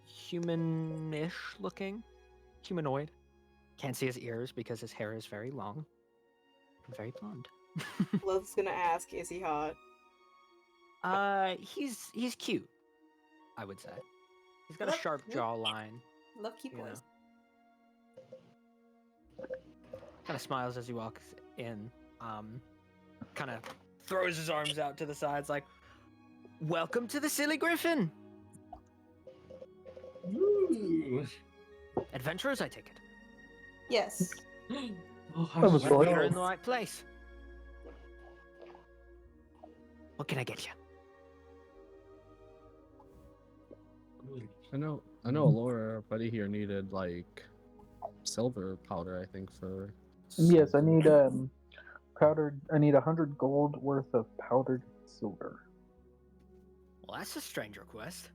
human-ish looking, humanoid. Can't see his ears because his hair is very long and very blonde. Love's gonna ask, is he hot? He's cute, I would say. He's got a Love sharp cute. jawline. Love cute You know. boys. Kind of smiles as he walks in. Kind of throws his arms out to the sides like, "Welcome to the Silly Griffin! Ooh. Adventurers, I take it. Yes. Oh, That was Well, fun. you're in the right place. What can I get you?" I know Laura, buddy here needed like silver powder, I think, for. Yes, I need powdered. I need 100 gold worth of powdered silver. Well, that's a strange request.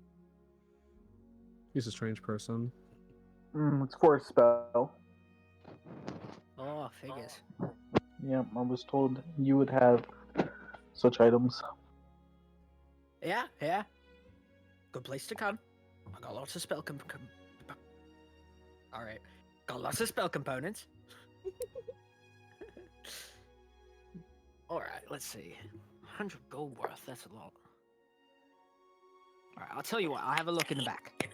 He's a strange person. It's for a spell. Oh, figures. Yeah, I was told you would have such items. Yeah. Good place to come. I got lots of spell Alright. Got lots of spell components. Alright, let's see. 100 gold worth, that's a lot. Alright, I'll tell you what, I'll have a look in the back.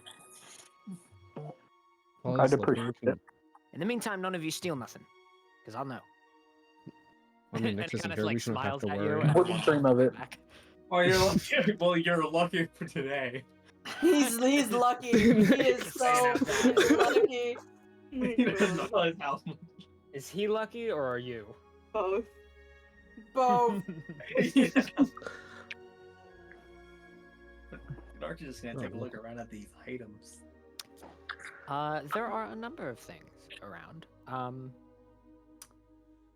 While I'd he's looking, appreciate we can- In the meantime, none of you steal nothing. Because I'll know. I mean, And Nick isn't kind of here. like We shouldn't have smiles to at you worry. and Wouldn't walks dream of it. back. Oh, you're lucky. Well, you're lucky for today. He's lucky. He is so lucky. He doesn't realize how much. Is he lucky or are you? Both. Both. Archie's just gonna take a look around at these items. There are a number of things around.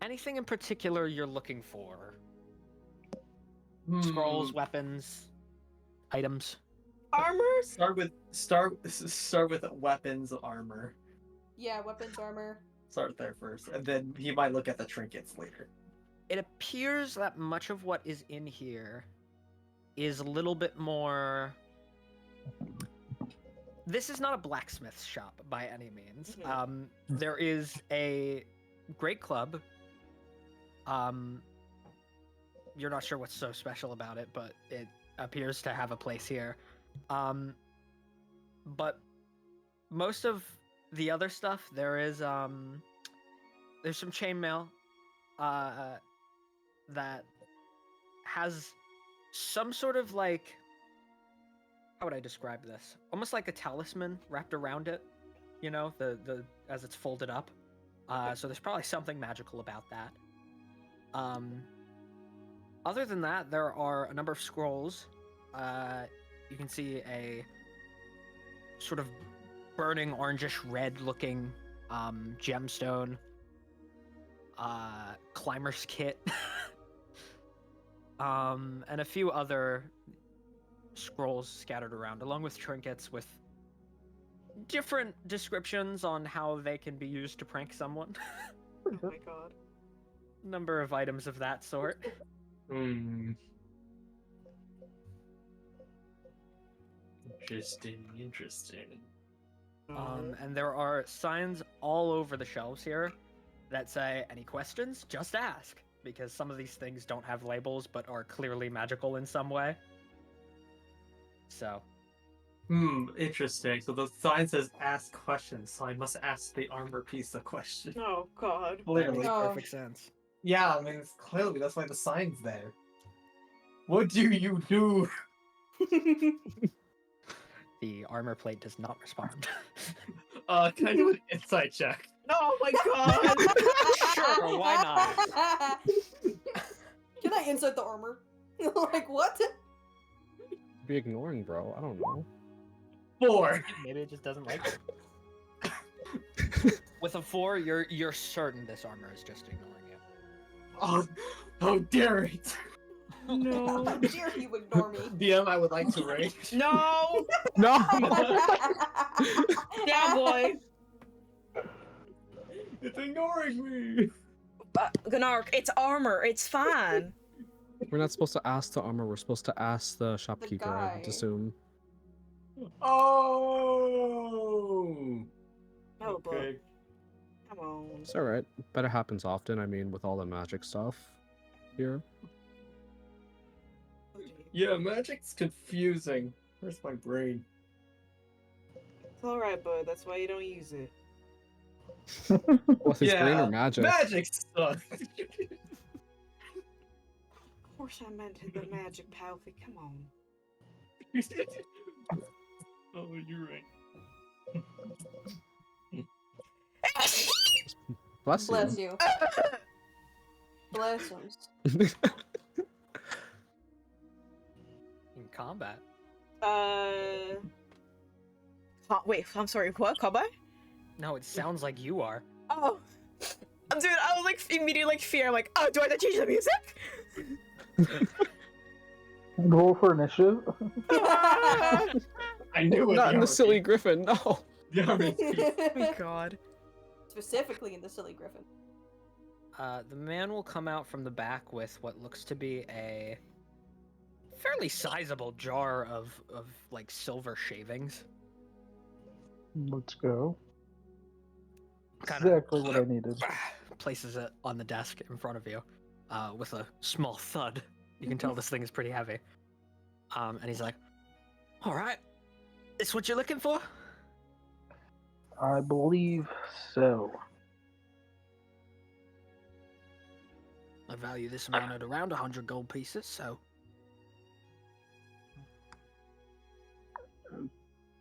Anything in particular you're looking for? Scrolls, weapons, items. Armor? Start with weapons, armor. Yeah, weapons, armor. Start there first, and then he might look at the trinkets later. It appears that much of what is in here is a little bit more. This is not a blacksmith shop by any means. There is a great club. You're not sure what's so special about it, but it appears to have a place here. But most of the other stuff, there's some chainmail that has some sort of like, how would I describe this? Almost like a talisman wrapped around it, you know, the as it's folded up. So there's probably something magical about that. Other than that, there are a number of scrolls. You can see a sort of burning orangish red looking gemstone, climber's kit, and a few other scrolls scattered around, along with trinkets with different descriptions on how they can be used to prank someone. Oh my god. Number of items of that sort. Interesting. And there are signs all over the shelves here that say, any questions? Just ask. Because some of these things don't have labels, but are clearly magical in some way. So. Interesting. So the sign says ask questions, so I must ask the armor piece a question. Oh god. That Clearly. makes Oh. perfect sense. Yeah, I mean, it's clearly, that's why the sign's there. What do you do? The armor plate does not respond. Can I do an insight check? Oh my god. Sure, why not? Can I insert the armor? Like, what? Be ignoring, bro. I don't know. 4. Maybe it just doesn't like it. With a 4, you're certain this armor is just ignoring you. Oh, how dare it! No. How dare you ignore me? DM, I would like to rage. No. No! Yeah, boy. It's ignoring me! Gnark, it's armor. It's fine. We're not supposed to ask the armor, we're supposed to ask the shopkeeper, I would guy. assume. Oh! Oh, boy. Okay. Come on. It's alright. Bet it happens often, I mean, with all the magic stuff here. Yeah, magic's confusing. Where's my brain? It's alright, bud. That's why you don't use it. With his brain or magic? Magic sucks! Of course I meant the magic, Palfy. Come on. Oh, you're right. Bless you. Bless you. Blessings. In combat. Wait, I'm sorry, what? Combat? No, it sounds like you are. Oh. Dude, I was like immediately like fear. I'm like, oh, do I have to change the music? Roll for initiative. I knew it. Not in the Yarmy. silly griffin, no! Yarmy. Oh my god. Specifically in the silly griffin. The man will come out from the back with what looks to be a fairly sizable jar of like silver shavings. Let's go. Kinda Exactly what I needed. places it on the desk in front of you, with a small thud. You can tell this thing is pretty heavy. And he's like, All right. This what you're looking for? I believe so. I value this amount at around 100 gold pieces, so...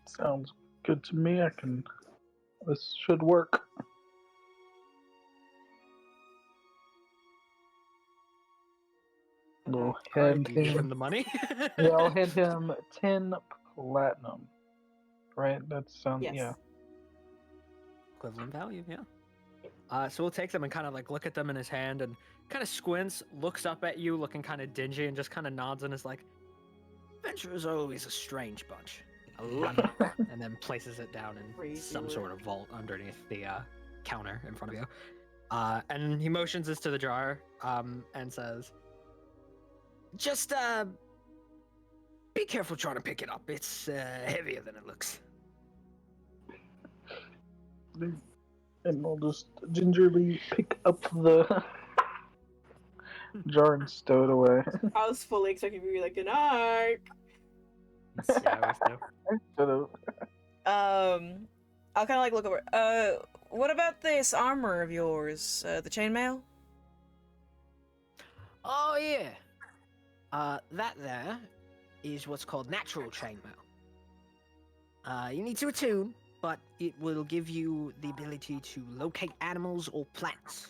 Sounds good to me. This should work. We'll hand Do you give him him. the money? Yeah, I'll hand him 10 platinum. Right? That sounds. Yes. Yeah. Equivalent value, yeah. So we'll take them and kind of like look at them in his hand and kind of squints, looks up at you looking kind of dingy and just kind of nods and is like, adventurers are always a strange bunch. And then places it down in Crazy some word. sort of vault underneath the counter in front of you. And he motions this to the jar and says, just be careful trying to pick it up. It's heavier than it looks. And we'll just gingerly pick up the jar and stow it away. I was fully expecting you to be like, good night. Yeah, Should've. I'll kind of like look over. What about this armor of yours? The chainmail? Oh yeah. That there is what's called natural chainmail. You need to attune, but it will give you the ability to locate animals or plants.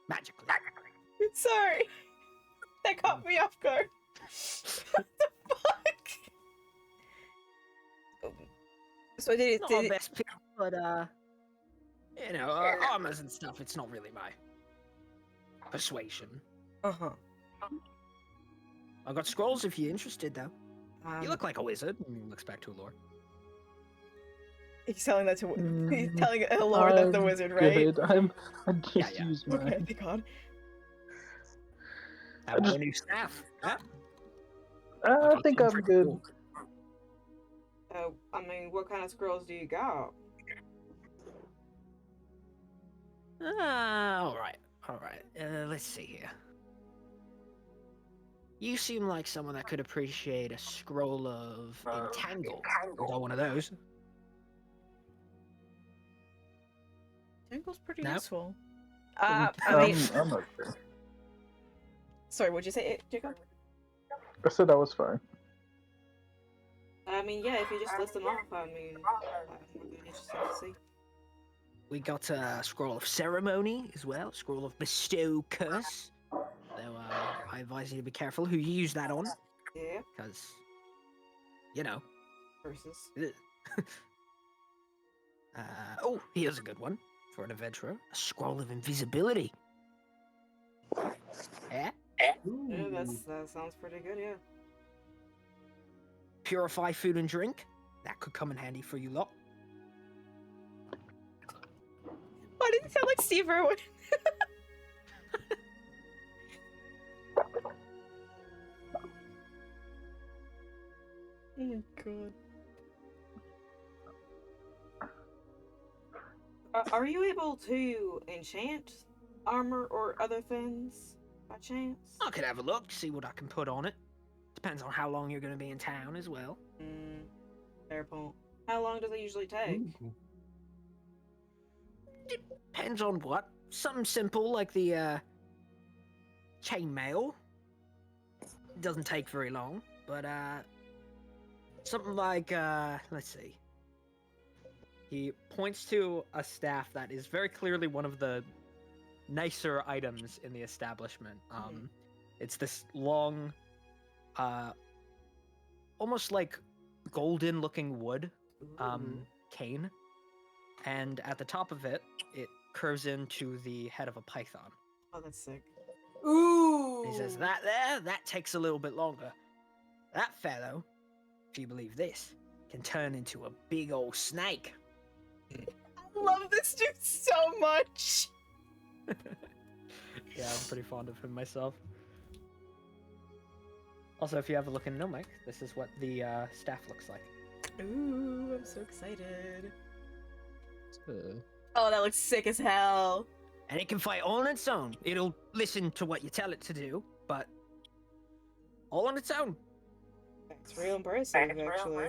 Magically. Sorry. That caught me off guard. What the fuck? So did Not our it best pick, but you know, armors and stuff, it's not really my persuasion. uh-huh. I got scrolls if you're interested, though. Um, You look like a wizard. And he looks back to Allure. he's telling that to he's telling Lord that's the I'm wizard, right? Good. I just Yeah. used Okay, mine. thank God. How about a new staff? Huh? I think I'm Pretty good. cool. I mean, what kind of scrolls do you got? All right. Let's see here. You seem like someone that could appreciate a scroll of entangle. Got one of those. Tangle's pretty No. useful. I mean, I'm okay. sorry, what'd you say, Jacob? I said I was fine. I mean, yeah, if you just list them off, I mean, I'm really interested to see. We got a scroll of ceremony as well. Scroll of bestow curse. Though I advise you to be careful who you use that on, Yeah, because you know. versus. Oh, here's a good one for an adventurer. A scroll of invisibility. Yeah. Yeah, that sounds pretty good, yeah. Purify food and drink. That could come in handy for you lot. Why did it sound like Steve Irwin? Oh god. Are you able to enchant armor or other things by chance? I could have a look, see what I can put on it. Depends on how long you're going to be in town as well. Fair point. How long does it usually take? Depends on what. Something simple like the chainmail. Doesn't take very long, but something like let's see. He points to a staff that is very clearly one of the nicer items in the establishment. It's this long, almost like golden-looking wood cane, and at the top of it, it curves into the head of a python. Oh, that's sick. Ooh! He says, that there, that takes a little bit longer. That fellow, if you believe this, can turn into a big old snake. I love this dude so much! Yeah, I'm pretty fond of him myself. Also, if you have a look in Nomic, this is what the staff looks like. Ooh, I'm so excited. Oh, that looks sick as hell. And it can fight on its own. It'll listen to what you tell it to do, but all on its own. That's real impressive, actually.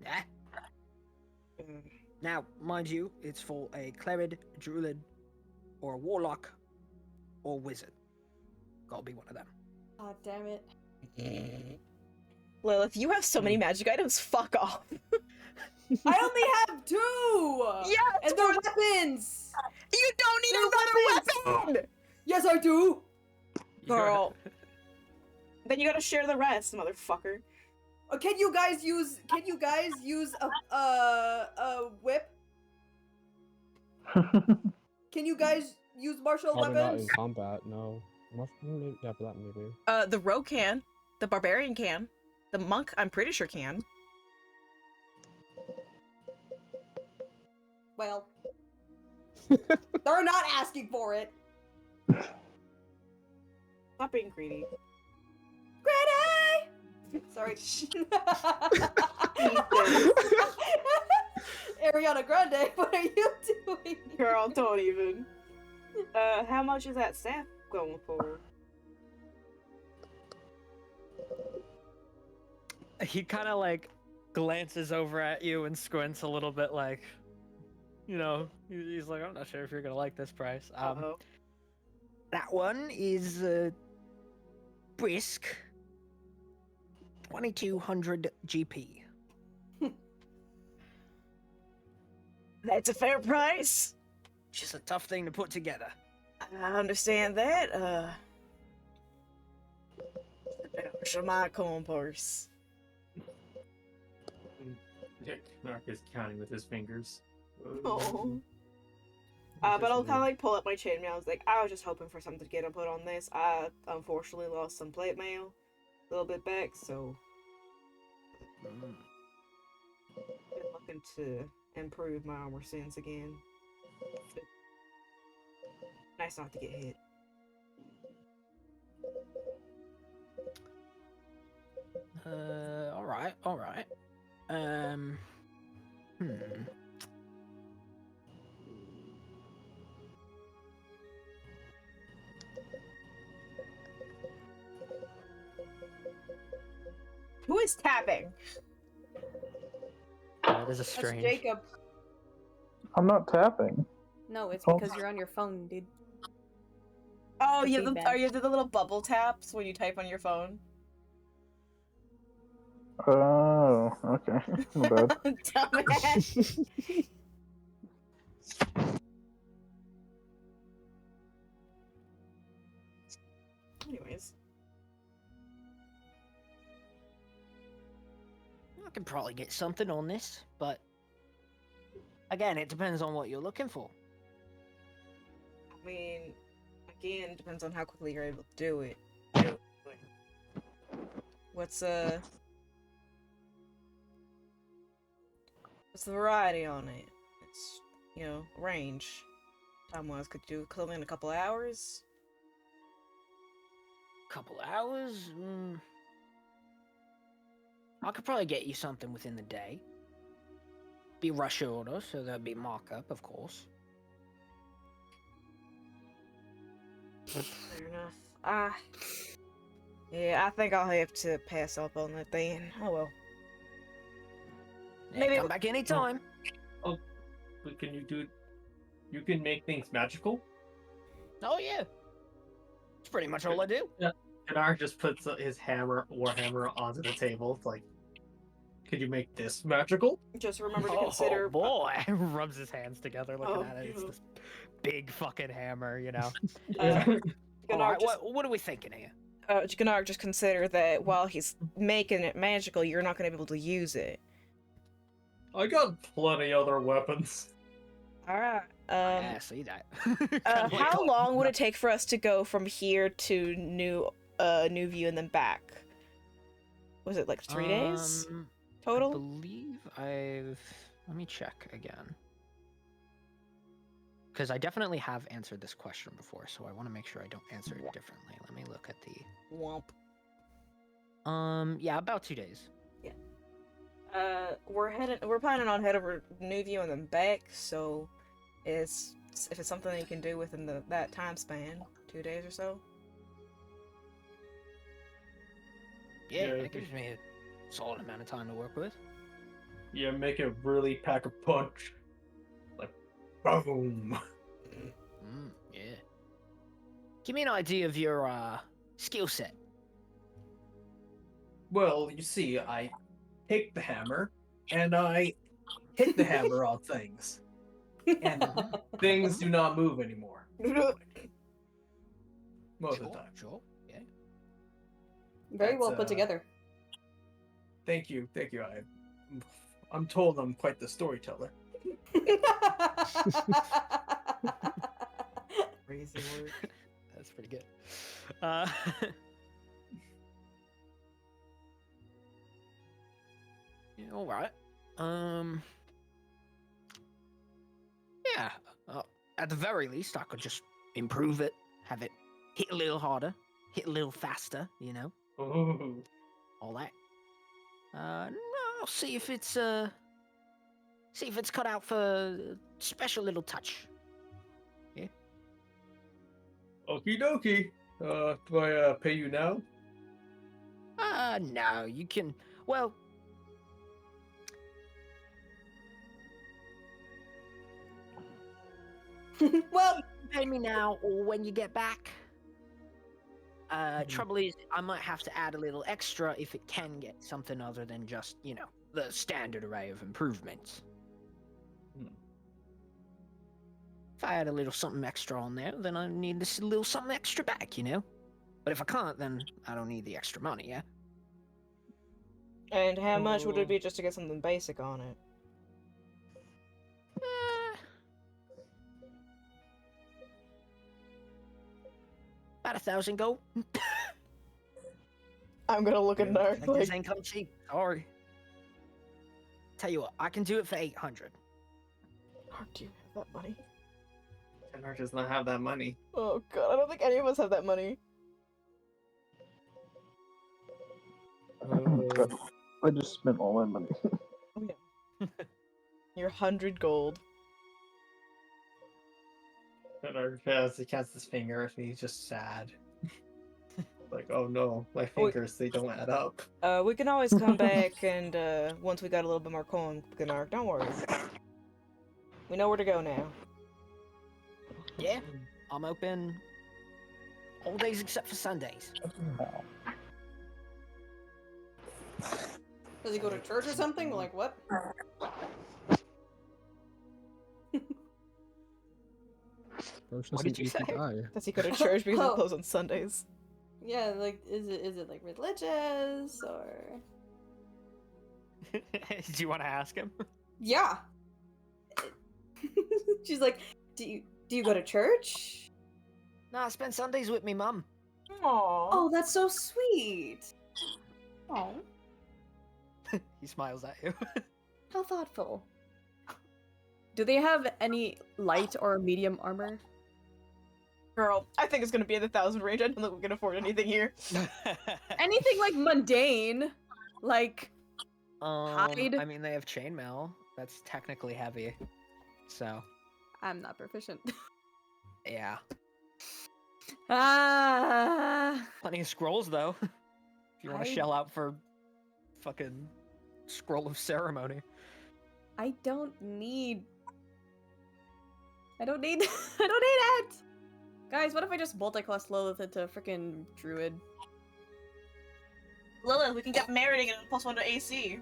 Yeah. Mm. Now, mind you, it's for a cleric, druid, or a warlock, or wizard. Gotta be one of them. God damn it. Lilith, you have so many magic items. Fuck off. I only have 2! Yeah, And they're weapons! You don't need They're another weapon! Yes, I do! Girl. Then you gotta share the rest, motherfucker. Can you guys use a whip? Can you guys use martial Probably not in weapons? combat, no. Yeah, for that maybe. The rogue can. The barbarian can. The monk, I'm pretty sure can. Well, they're not asking for it. Stop being greedy. Granny! Sorry. Ariana Grande, what are you doing? Girl, don't even. How much is that staff going for? He kind of like glances over at you and squints a little bit, like, you know, he's like, I'm not sure if you're gonna like this price. Uh-oh. That one is brisk, 2200 GP. That's a fair price. Just a tough thing to put together. I understand that. Show my corn purse. Mark is counting with his fingers. Oh. But I'll kind of like pull up my chainmail. I was like, I was just hoping for something to get input on this. I unfortunately lost some plate mail a little bit back, so been looking to improve my armor sense again. Nice not to get hit. All right. Who is tapping? That is a That's strange. Jacob. I'm not tapping. No, it's Oh. because you're on your phone, dude. Oh, The you have feedback. are you the little bubble taps when you type on your phone? Oh, okay. My bad. Dumbass. Anyways. I can probably get something on this, but again, it depends on what you're looking for. I mean, again, it depends on how quickly you're able to do it. What's the variety on it? It's, you know, range. Time-wise, could you do clothing in a couple hours? Couple hours? I could probably get you something within the day. Be rush order, so there'd be markup, of course. Fair enough. Yeah, I think I'll have to pass up on that then. Oh well. Yeah, Maybe- come back anytime. But can you do? You can make things magical. Oh yeah, that's pretty much all I do. Kanar just puts his warhammer onto the table. It's like, could you make this magical? Just remember to consider. Oh boy, rubs his hands together looking Oh, at it. It's yeah. this big fucking hammer, you know. Janark, Alright, just, what are we thinking here? Janark, just consider that while he's making it magical, you're not going to be able to use it. I got plenty other weapons. All right. Yeah, see that. How long would it take for us to go from here to New View and then back? Was it like 3 days I total? believe let me check again. Because I definitely have answered this question before, so I want to make sure I don't answer it differently. Let me look at the Womp. yeah, about 2 days. We're planning on head over New View and then back, so if it's something you can do within that time span, 2 days or so. Yeah, Yeah. that gives me a solid amount of time to work with. Yeah, make it really pack a punch. Like, boom. Yeah. Give me an idea of your skill set. Well, you see, I take the hammer and I hit the hammer on things, and things do not move anymore most of the time. Sure. Yeah. Very well That's, put together. Thank you. I'm told I'm quite the storyteller. Crazy word. That's pretty good. Uh, yeah, all right. Yeah. At the very least, I could just improve it, have it hit a little harder, hit a little faster. Ooh. All that. No, I'll see if it's cut out for a special little touch. Okie dokie. Do I pay you now? No, you can. Well, Well, pay me now or when you get back. Trouble is, I might have to add a little extra if it can get something other than just, the standard array of improvements. If I add a little something extra on there, then I need this little something extra back, But if I can't, then I don't need the extra money, yeah? And how much would it be just to get something basic on it? About 1,000 gold. I'm gonna look at Narc This like, ain't come cheap. Sorry. Tell you what, I can do it for 800. Narc, do you have that money? Tenor does not have that money. Oh god, I don't think any of us have that money. I just spent all my money. Your 100 gold. Tenor he counts his fingers and he's just sad. Like, oh no, my fingers, they don't add up. We can always come back and, once we got a little bit more coin, Narc, don't worry. We know where to go now. Yeah, I'm open all days except for Sundays. does he go to church or something? Like what? First What doesn't did you eat to say? die. Does he go to church because Oh. it closed on Sundays? Yeah, like is it like religious or? Do you want to ask him? Yeah. She's like, do you go to church? No, I spend Sundays with me mum. Aww. Oh, that's so sweet. Oh, He smiles at you. how thoughtful. Do they have any light or medium armor? Girl, I think it's gonna be in the 1,000 range. I don't think we can afford anything here. Anything like mundane, like hide? I mean, they have chainmail. That's technically heavy. So, I'm not proficient. yeah. Ah, Plenty of scrolls, though. If you want to I- shell out for fucking scroll of ceremony. I don't need. I don't need it. Guys, what if I just multiclass Lilith into a freaking druid? Lilith, we can get married and get a +1 to AC.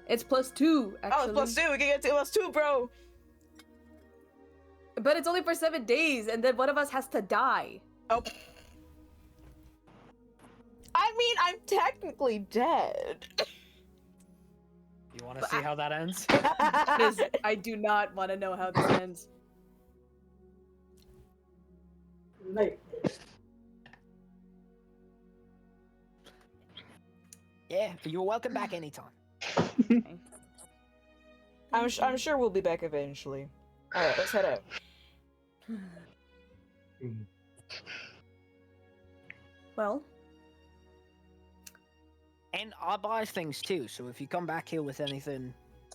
It's +2, actually. Oh, it's +2. We can get to +2, bro. But it's only for 7 days, and then one of us has to die. Oh. I mean, I'm technically dead. You want to But see how that ends? Because I do not want to know how this ends. Yeah, you're welcome back anytime. I'm sure we'll be back eventually. Alright, let's head out. Well, And I buy things too, so if you come back here with anything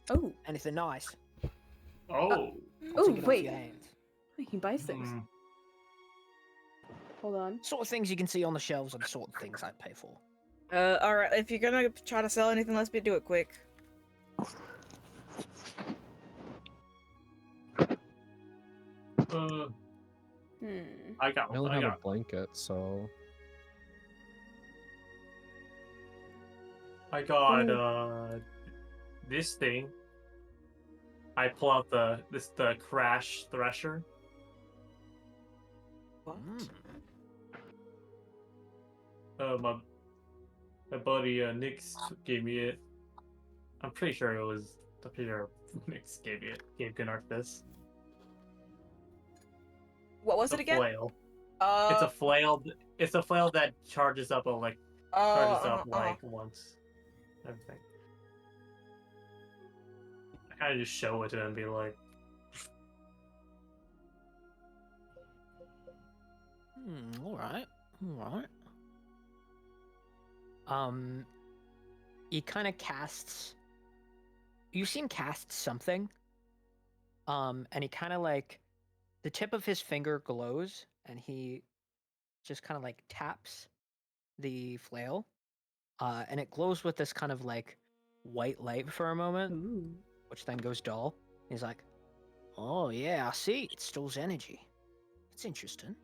oh, nice, Oh. I'll oh, take it off wait. your hands. He buys things. Mm. Hold on. Sort of things you can see on the shelves are the sort of things I'd pay for. Alright, if you're gonna try to sell anything, let's do it quick. Uh, Hmm. I got. I only I have a got. blanket, so I got. Ooh. This thing. I pull out the crash thresher. What? My buddy Nick's gave me it. I'm pretty sure it was. I'm pretty sure Nick's gave me it. Gave Gunnar this. What was It's it a again? flail. It's a flail. It's a flail that charges up once. Everything. I kind of just show it to him and be like, All right. All right. He kind of casts. You see him cast something. And he kind of like, the tip of his finger glows, and he just kind of like taps the flail, and it glows with this kind of like white light for a moment, Ooh. which then goes dull. He's like, "Oh yeah, I see. It stores energy. It's interesting.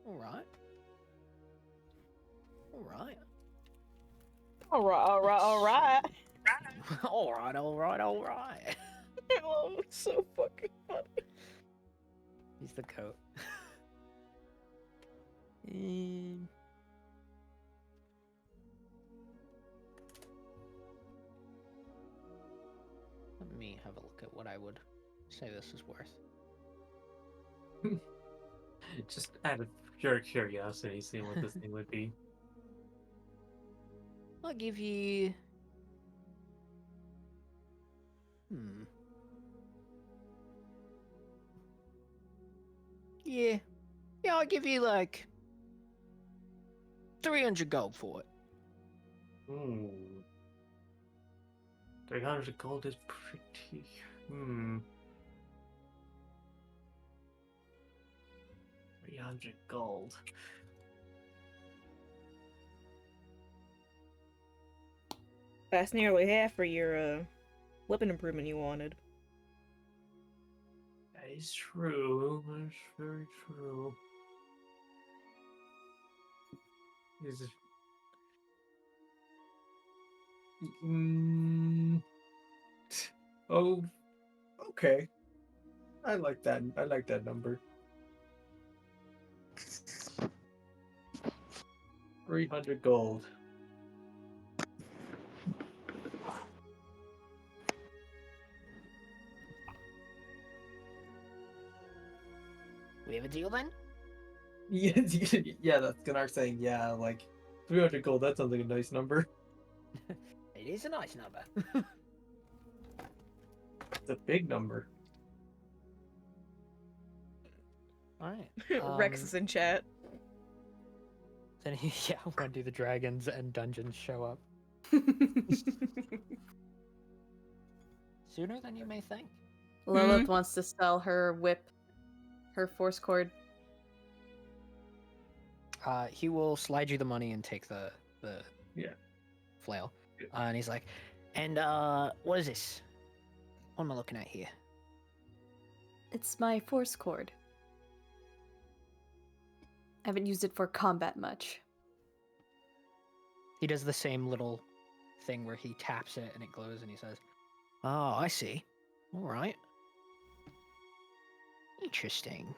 All right. All right. Alright, alright, alright. all right. All right. All right." Oh, it's so fucking funny. He's the coat. Let me have a look at what I would say this is worth. just out of pure curiosity, seeing what this thing would be. I'll give you. Yeah. Yeah, I'll give you like 300 gold for it. 300 gold is pretty. 300 gold. That's nearly half for your weapon improvement you wanted. That is true. That's very true. Is it... Oh, okay. I like that. I like that number. 300 gold. We have a deal then? Yeah, yeah, that's Gunnar saying, yeah, like 300 gold. That sounds like a nice number. It is a nice number. It's a big number. Alright. Rex is in chat. Then yeah, when do the dragons and dungeons show up? Sooner than you may think. Lilith wants to sell her whip, her force cord. He will slide you the money and take the flail. And he's like, and what is this? What am I looking at here? It's my force cord. I haven't used it for combat much. He does the same little thing where he taps it and it glows and he says, "Oh, I see. All right. Interesting.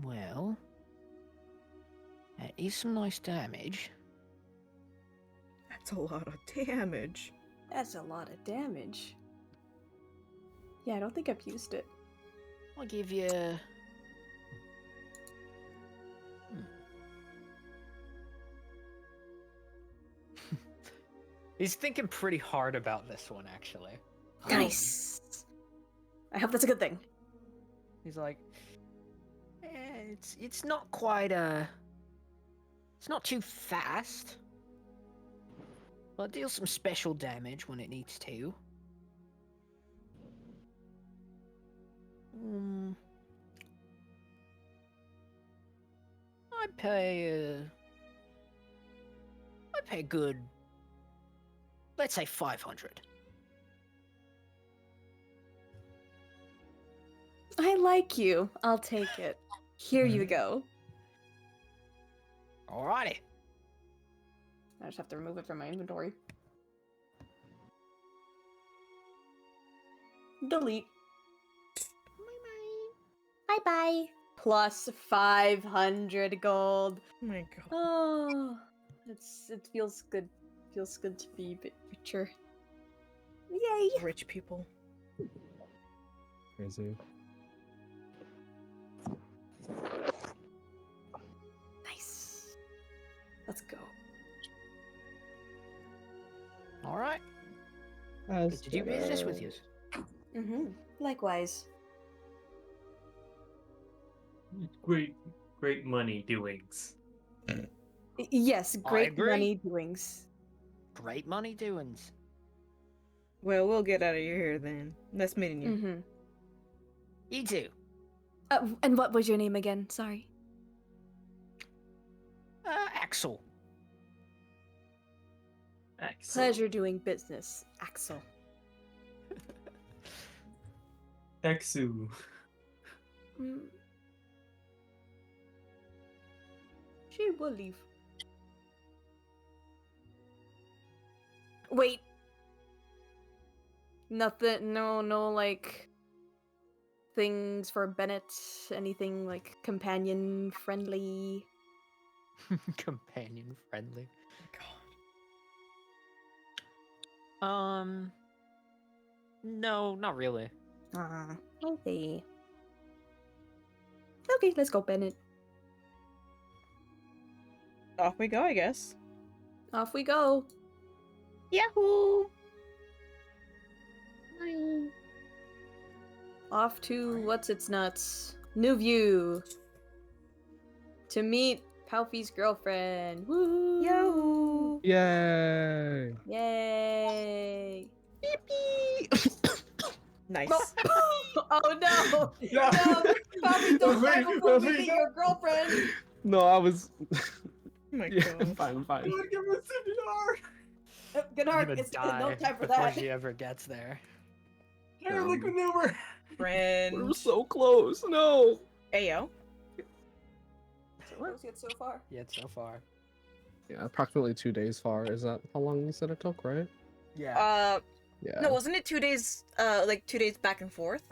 Well, that is some nice damage." That's a lot of damage. That's a lot of damage. Yeah, I don't think I've used it. I'll give you... He's thinking pretty hard about this one, actually. Nice. I hope that's a good thing. He's like, it's not quite it's not too fast, but it deals some special damage when it needs to. I'd pay pay good. Let's say 500. I like you. I'll take it. Here you go. Alrighty. I just have to remove it from my inventory. Delete. Bye bye. Plus 500 gold. Oh my god. Oh, it feels good. Feels good to be a bit richer. Yay! Rich people. Crazy. Nice. Let's go. Alright. Good to do business with you. Mm-hmm. Likewise. Great money doings. Yes, great agree. money doings. Great money doings. Well, we'll get out of here then. Nice meeting you. Mm-hmm. You too. And what was your name again? Sorry. Axel. Excellent. Pleasure doing business, Axel. Exu. Mm. She will leave. Wait. Nothing. No. Like things for Bennett. Anything like companion friendly. Companion friendly. God. No, not really. Okay. Okay, let's go, Bennett. Off we go, I guess. Off we go. Yahoo! Off to what's its nuts? New View. To meet Palfy's girlfriend. Woo! Yo! Yay! Yay! Nice. Oh no! Yeah. No! Palfy, don't Wait, cry before we wait, meet no. your girlfriend! No, I was. Oh my Yeah, god. fine. Don't give us CPR. Good I'm heart, gonna it's die no time for before that. she ever gets there. Heimlich maneuver. Friend. We were so close. No. Ayo. So yet so far. Yet so far. Yeah, approximately 2 days far. Is that how long you said it took? Right? Yeah. Yeah. No, wasn't it 2 days, like 2 days back and forth?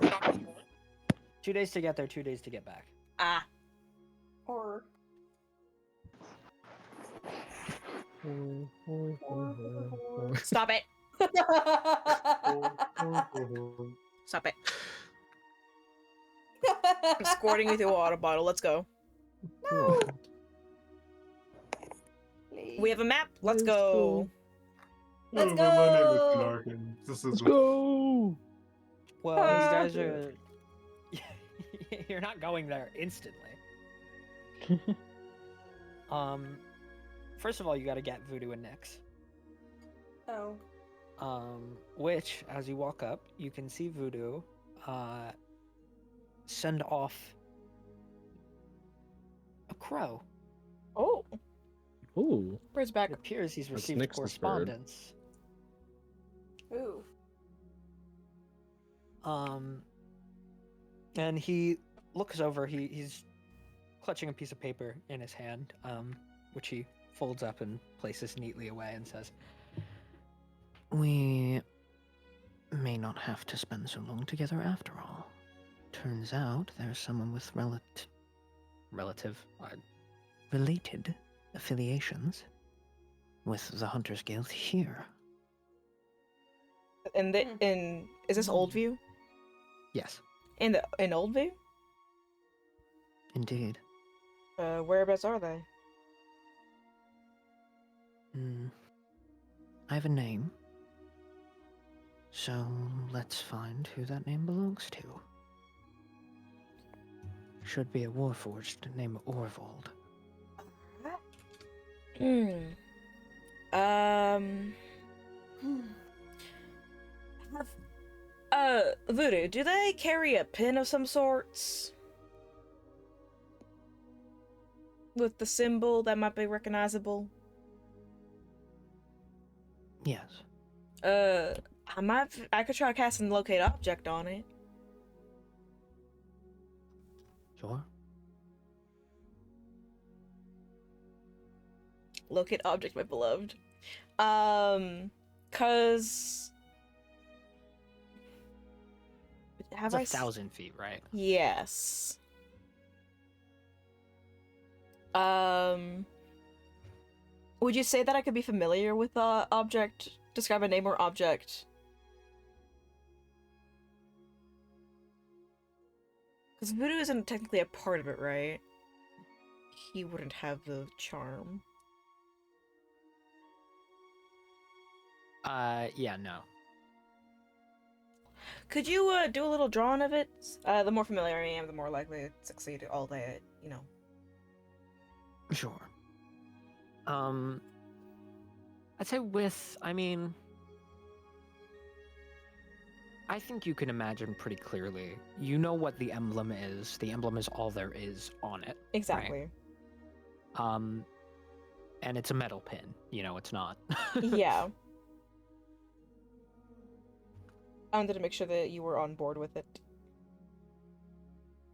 2 days to get there, 2 days to get back. Ah. Horror. Stop it. Stop it. I'm squirting with your water bottle. Let's go. No. We have a map. Let's go. Let's My name is go! Narkin. This is Let's go. Well, you guys are. You're not going there instantly. First of all, you got to get Voodoo and Nyx. Oh. Which, as you walk up, you can see Voodoo send off a crow. Oh. Ooh. Bird's back. It appears he's That's received Nyx's bird. correspondence. Ooh. And he looks over. He's clutching a piece of paper in his hand, which he folds up and places neatly away, and says, "We may not have to spend so long together after all. Turns out there's someone with related affiliations with the Hunters Guild here." And is this Oldview? Yes, In Oldview? indeed. Whereabouts are they? I have a name. So let's find who that name belongs to. Should be a warforged named Orvold. Voodoo, do they carry a pin of some sorts? With the symbol that might be recognizable? Yes. I could try casting locate object on it. Sure. Locate object, my beloved. Cause have It's I 1,000 feet, right? Yes. Would you say that I could be familiar with the object? Describe a name or object. Because voodoo isn't technically a part of it, right? He wouldn't have the charm. Yeah, no. Could you do a little drawing of it? The more familiar I am, the more likely to succeed. All that, you know. Sure. I'd say I think you can imagine pretty clearly. You know what the emblem is. The emblem is all there is on it. Exactly. Right? And it's a metal pin. You know, it's not. Yeah. I wanted to make sure that you were on board with it.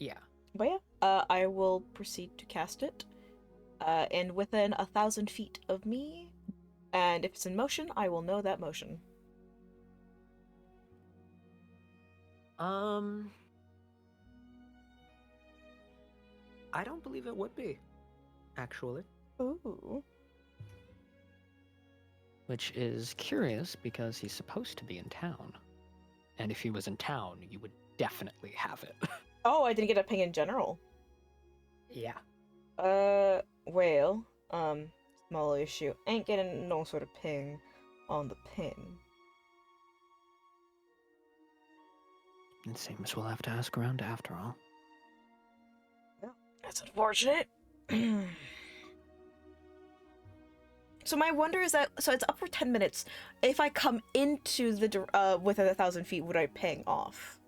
Yeah. But yeah, I will proceed to cast it. And within 1,000 feet of me, and if it's in motion, I will know that motion. I don't believe it would be, actually. Ooh. Which is curious because he's supposed to be in town. And if he was in town, you would definitely have it. Oh, I didn't get a ping in general. Yeah. Well, small issue. Ain't getting no sort of ping on the pin. It seems we'll have to ask around after all. That's unfortunate. So my wonder is that, so it's up for 10 minutes. If I come into the, within 1,000 feet, would I ping off?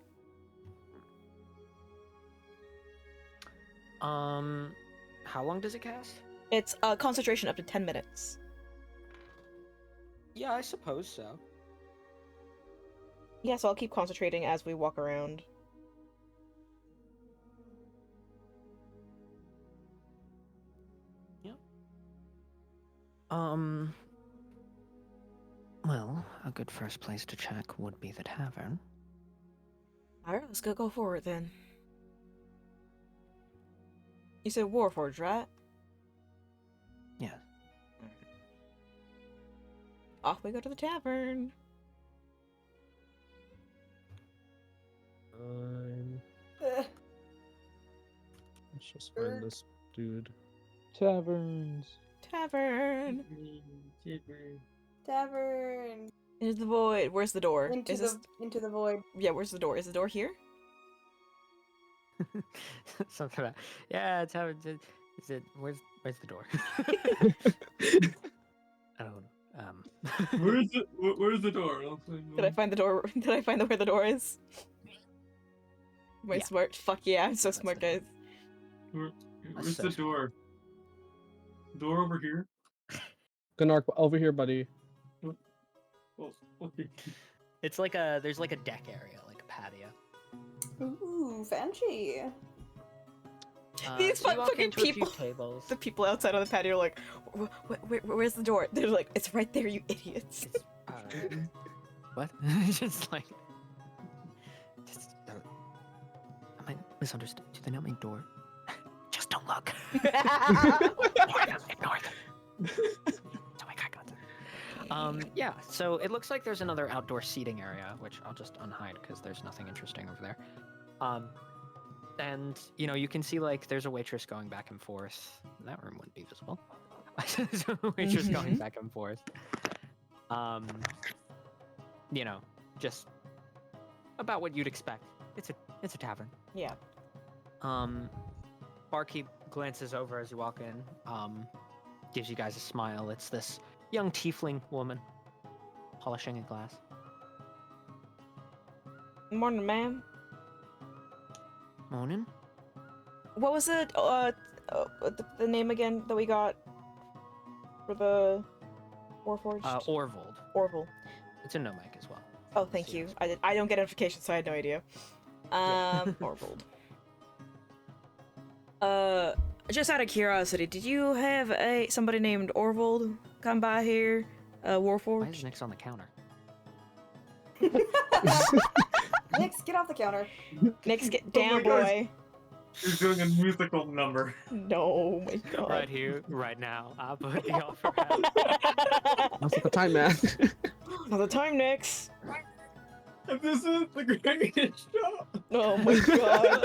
How long does it cast? It's concentration up to 10 minutes. Yeah, I suppose so. Yeah, so I'll keep concentrating as we walk around. Yep. Well, a good first place to check would be the tavern. Alright, let's go forward then. You said Warforged, right? Yes. Off we go to the tavern. Let's just find this dude. Taverns. Tavern. Tavern. Into the void. Where's the door? Into the void. Yeah, where's the door? Is the door here? Something about it's how is it where's the door? I don't Where's the door? Did I find the door? Did I find where the door is? Am I Yeah. smart? Fuck yeah, I'm so That's smart, it. guys. Where's the door? Door over here? Gunark, over here, buddy. Oh, okay. It's like there's like a deck area, like a patio. Ooh, fancy. These So you walk fucking into a few people. tables. The people outside on the patio are like, where's the door? They're like, it's right there, you idiots. It's, what? Just like am I misunderstood? Do they not make door? Just don't look. Ignore them. Oh my god. Yeah, so it looks like there's another outdoor seating area, which I'll just unhide because there's nothing interesting over there. And you can see like there's a waitress going back and forth. That room wouldn't be visible. There's a waitress going back and forth. Just about what you'd expect. It's a tavern. Yeah. Barkeep glances over as you walk in, gives you guys a smile. It's this young tiefling woman polishing a glass. Morning, ma'am. Morning. What was it? The name again that we got for the Warforged? Orvold. Orville. It's a Nomike as well. Oh, thank you. I don't get notifications, so I had no idea. Yeah. Orvold. Just out of curiosity, did you have somebody named Orvold come by here? Why is Warforged? Nick's on the counter? Nix, get off the counter. Nix, get Oh down, my gosh. boy. You're doing a musical number. No, my god. Right here, right now. I put the offer out. That's like a time, man. Another time, Nix. And this is the greatest show. Oh my god.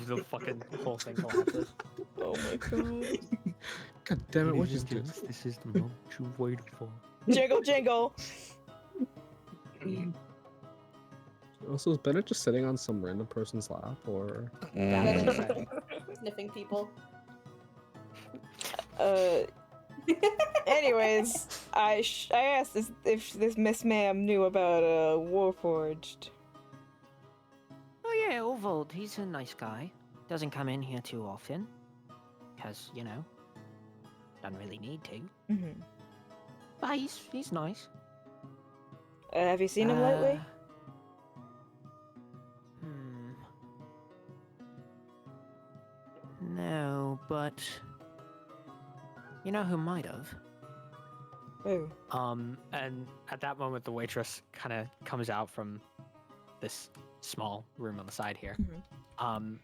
The fucking whole thing collapses. Oh my god. God damn it! What is this? This is the moment you waited for. Jingle, jingle. Also, is Bennett just sitting on some random person's lap, or? Sniffing people. Anyways, I asked if this Miss Ma'am knew about Warforged. Oh yeah, Orvold, he's a nice guy. Doesn't come in here too often. Because, you know, doesn't really need to. Mm-hmm. But he's nice. Have you seen him lately? No, but you know who might have? Who? And at that moment, the waitress kind of comes out from this small room on the side here. Mhm.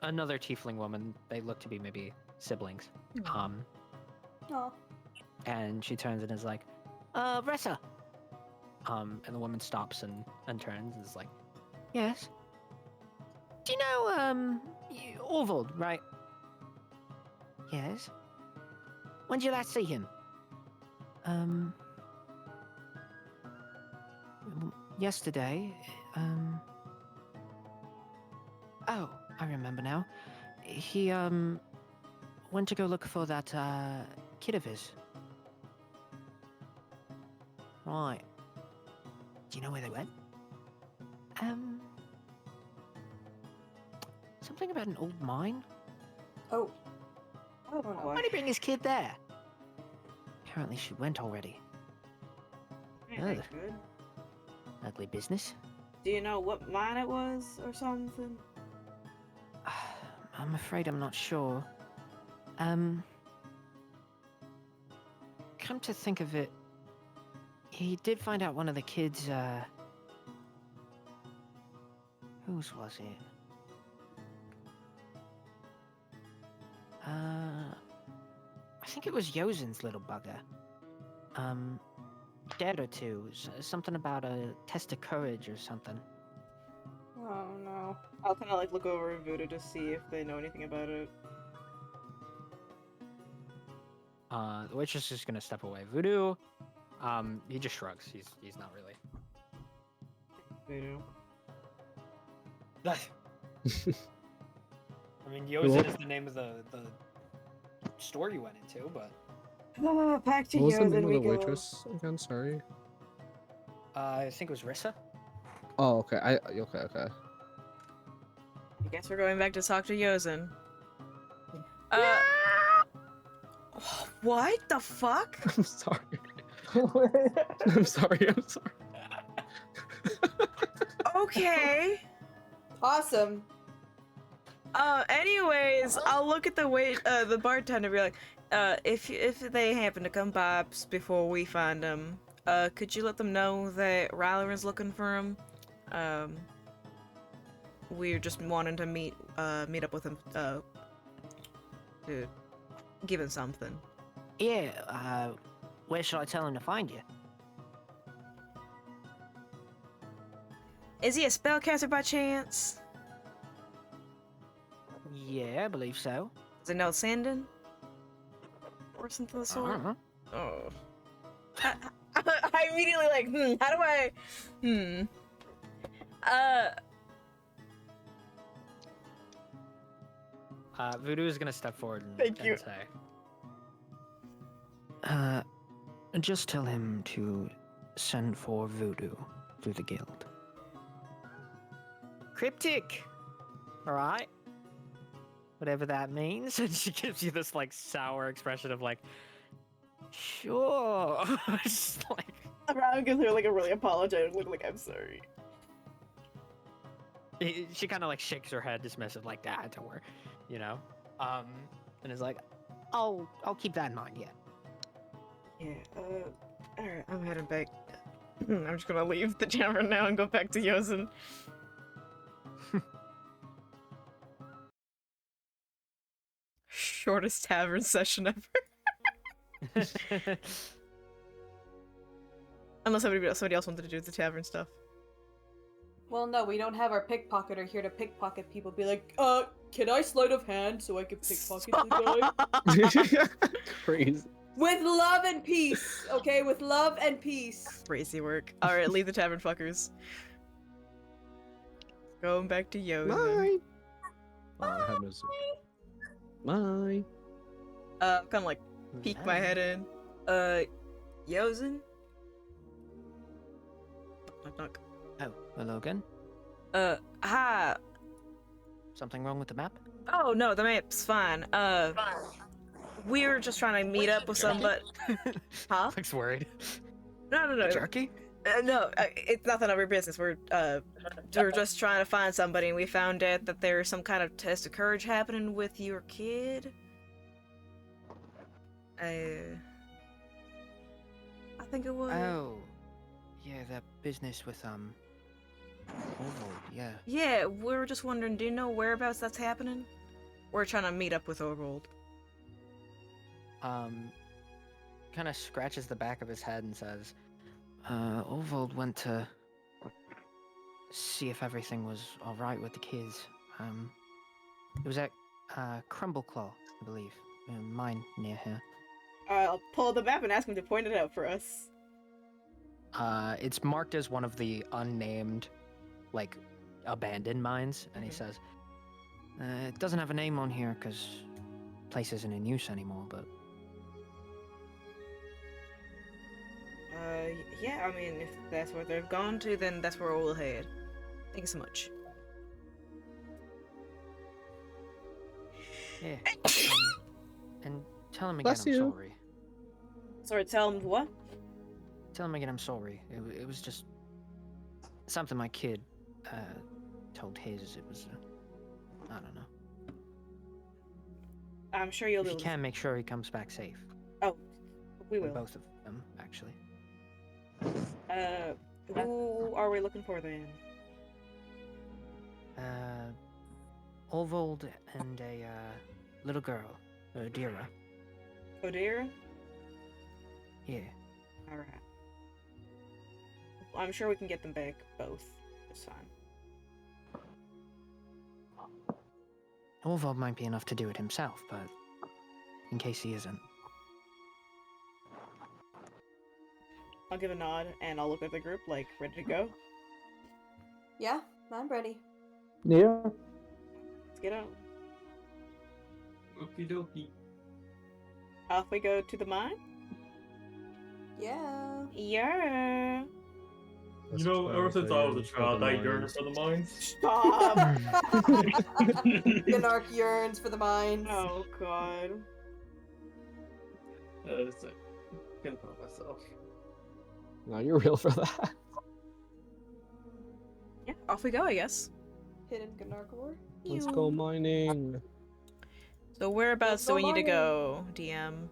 Another tiefling woman. They look to be maybe siblings. Aw. Aw. And she turns and is like, Ressa. And the woman stops and turns and is like, yes. Do you know, Orvold, right? Yes. When did you last see him? Yesterday. Oh, I remember now. He, went to go look for that, kid of his. Right. Do you know where they went? Something about an old mine? Oh. Oh no. boy. Why did he bring his kid there? Apparently she went already. Ugh. Good. Ugly business. Do you know what mine it was or something? I'm afraid I'm not sure. Come to think of it, he did find out one of the kids, whose was it? I think it was Yozen's little bugger. Dead or two. Something about a test of courage or something. Oh no. I'll kind of like look over at Voodoo to see if they know anything about it. The waitress is gonna step away. Voodoo, he just shrugs. He's not really. Voodoo. I mean, Yozen is the name of the store you went into, but Back to What was the Yozen name of we the go. waitress again? Sorry. I think it was Rissa. Oh, okay. Okay. I guess we're going back to talk to Yozen. What the fuck? I'm sorry. I'm sorry. Okay. Awesome. Anyways, I'll look at the bartender and be like, if they happen to come by before we find them, could you let them know that Ryler is looking for him? We're just wanting to meet up with him, to give him something. Yeah, where should I tell him to find you? Is he a spellcaster by chance? Yeah, I believe so. Does it know Sandon? Or something of the sort? Uh-huh. Oh. I immediately like, how do I... Voodoo is gonna step forward and, Thank you. and say, just tell him to send for Voodoo through the guild. Cryptic! Alright? whatever that means. And she gives you this like sour expression of like, sure. Just like, Around gives her like a really apologetic look, like I'm sorry. she kind of like shakes her head dismissive, like, don't worry, you know. And is like, I'll keep that in mind. Yeah. Yeah. All right. I'm heading back. I'm just gonna leave the tavern now and go back to Yosen. Shortest tavern session ever. Unless somebody else wanted to do the tavern stuff. Well, no, we don't have our pickpocketer here to pickpocket people. Be like, can I sleight of hand so I can pickpocket the guy? Crazy. With love and peace, okay? With love and peace. Crazy work. Alright, leave the tavern, fuckers. Going back to Yosen. Bye. Oh, I have no switch. Bye. Kind of like peek my head in. Yosen? Knock, knock. Oh, hello again. Hi. Something wrong with the map? Oh, no, the map's fine. We were just trying to meet up with somebody. Huh? Looks worried. No. Jerky? No, it's nothing of your business. We're just trying to find somebody, and we found out that there's some kind of test of courage happening with your kid. I think it was. Oh. Yeah, that business with, Oldview, yeah. Yeah, we were just wondering, do you know whereabouts that's happening? We're trying to meet up with Oldview. Kind of scratches the back of his head and says, Oldview went to see if everything was alright with the kids. It was at, Crumbleclaw, I believe. Mine near here. I'll pull the map and ask him to point it out for us. It's marked as one of the unnamed, like, abandoned mines, and he says, it doesn't have a name on here because the place isn't in use anymore, but... Yeah, I mean, if that's where they've gone to, then that's where we'll head. Thank you so much. Yeah. And tell him again Bless I'm you. sorry. Sorry, tell him what? Tell him again I'm sorry. It was just something my kid told his. It was, I don't know. I'm sure you'll If be you able to... can, make sure he comes back safe. Oh, we Or will. both of them, actually. Who are we looking for then? Oldview and a little girl, Dira. Odira? Yeah. Alright. I'm sure we can get them back both. It's fine. Oldview might be enough to do it himself, but in case he isn't. I'll give a nod and I'll look at the group like ready to go. Yeah, I'm ready. Yeah. Let's get out. Okie dokie. Off we go to the mine? Yeah. Yeah. You know, ever since I was a child, I yearned for the mines. Stop! Gnark yearns for the mines. Oh god. It's like, I can put myself. No, you're real for that. Yeah, off we go, I guess. Hidden Gnark lore. Let's go mining. So whereabouts Let's do go we need to mining. go, DM?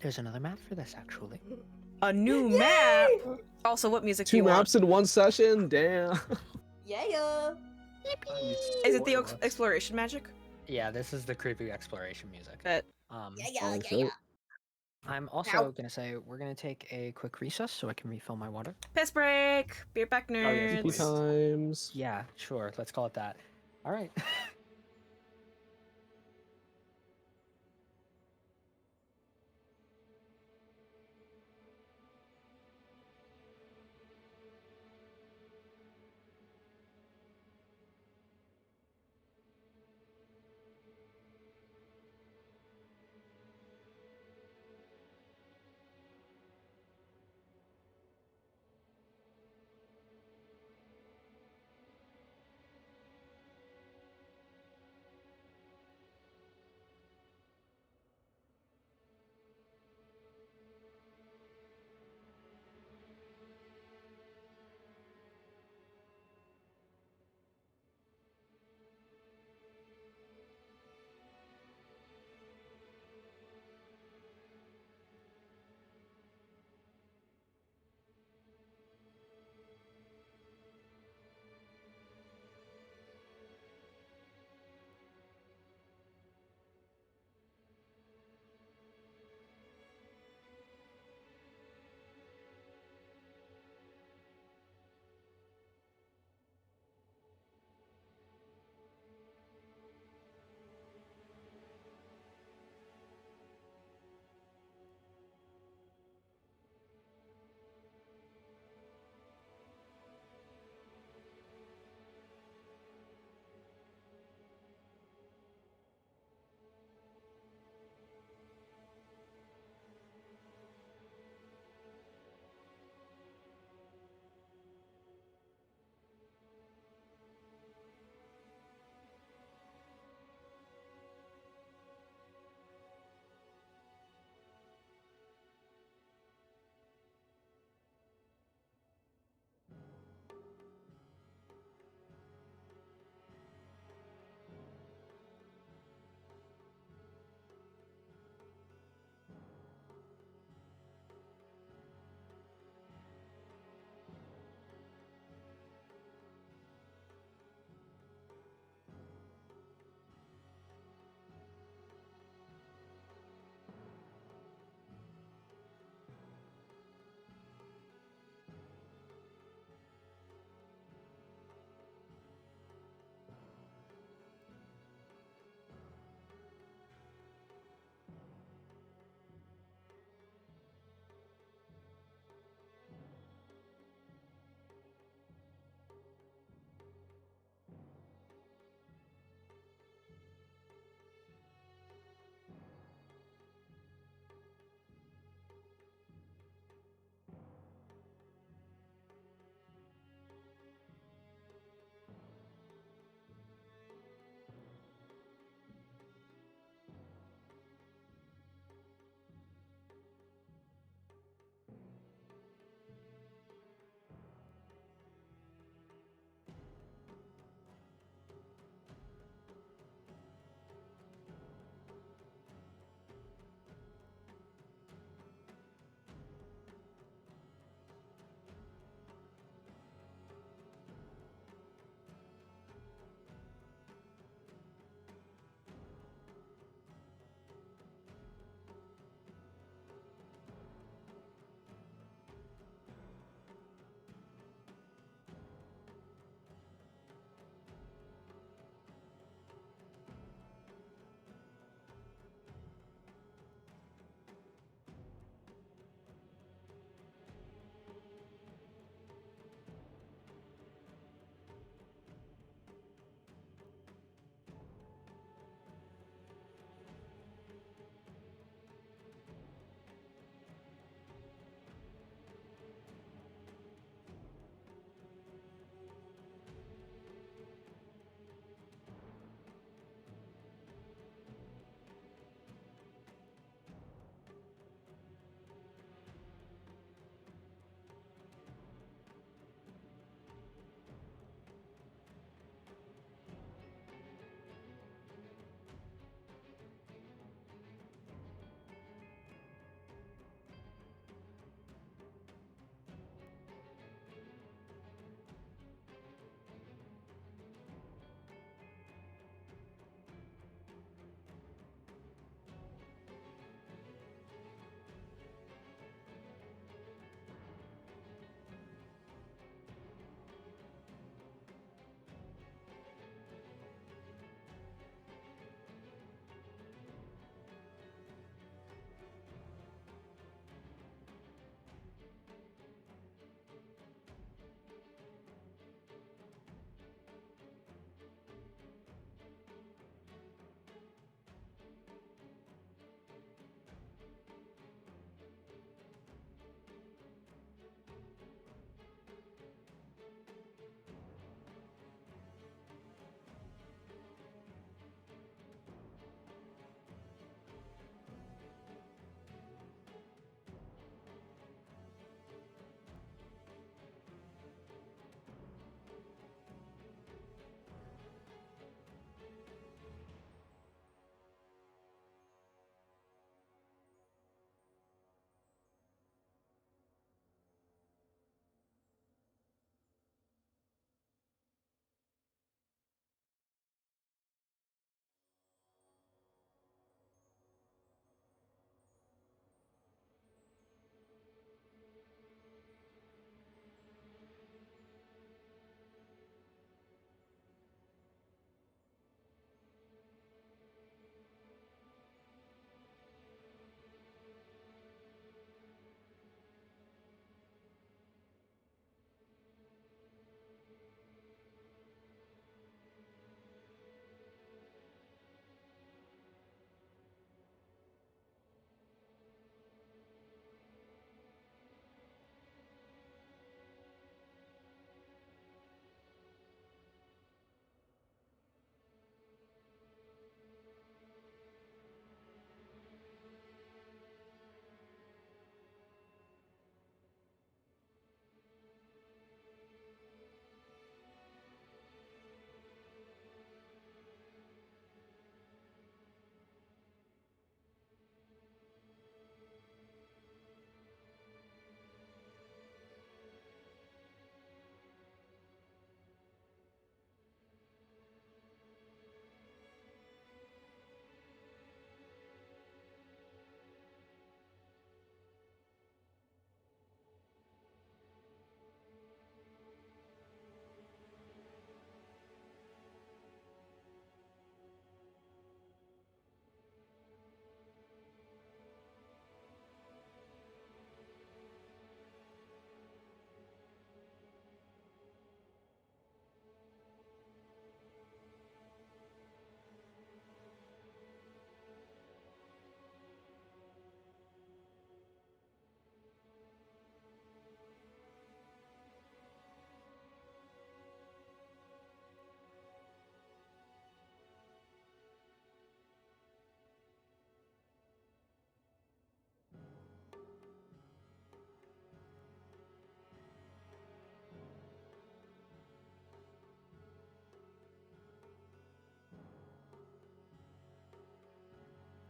There's another map for this, actually. A new Yay! map! Also, what music do Two you want? maps in one session? Damn. Yeah. Is it the exploration magic? Yeah, this is the creepy exploration music. That Oh, shit. I'm also gonna say we're gonna take a quick recess so I can refill my water. piss break! Be right back, yes, nerds. Happy times. Yeah, sure. Let's call it that. All right.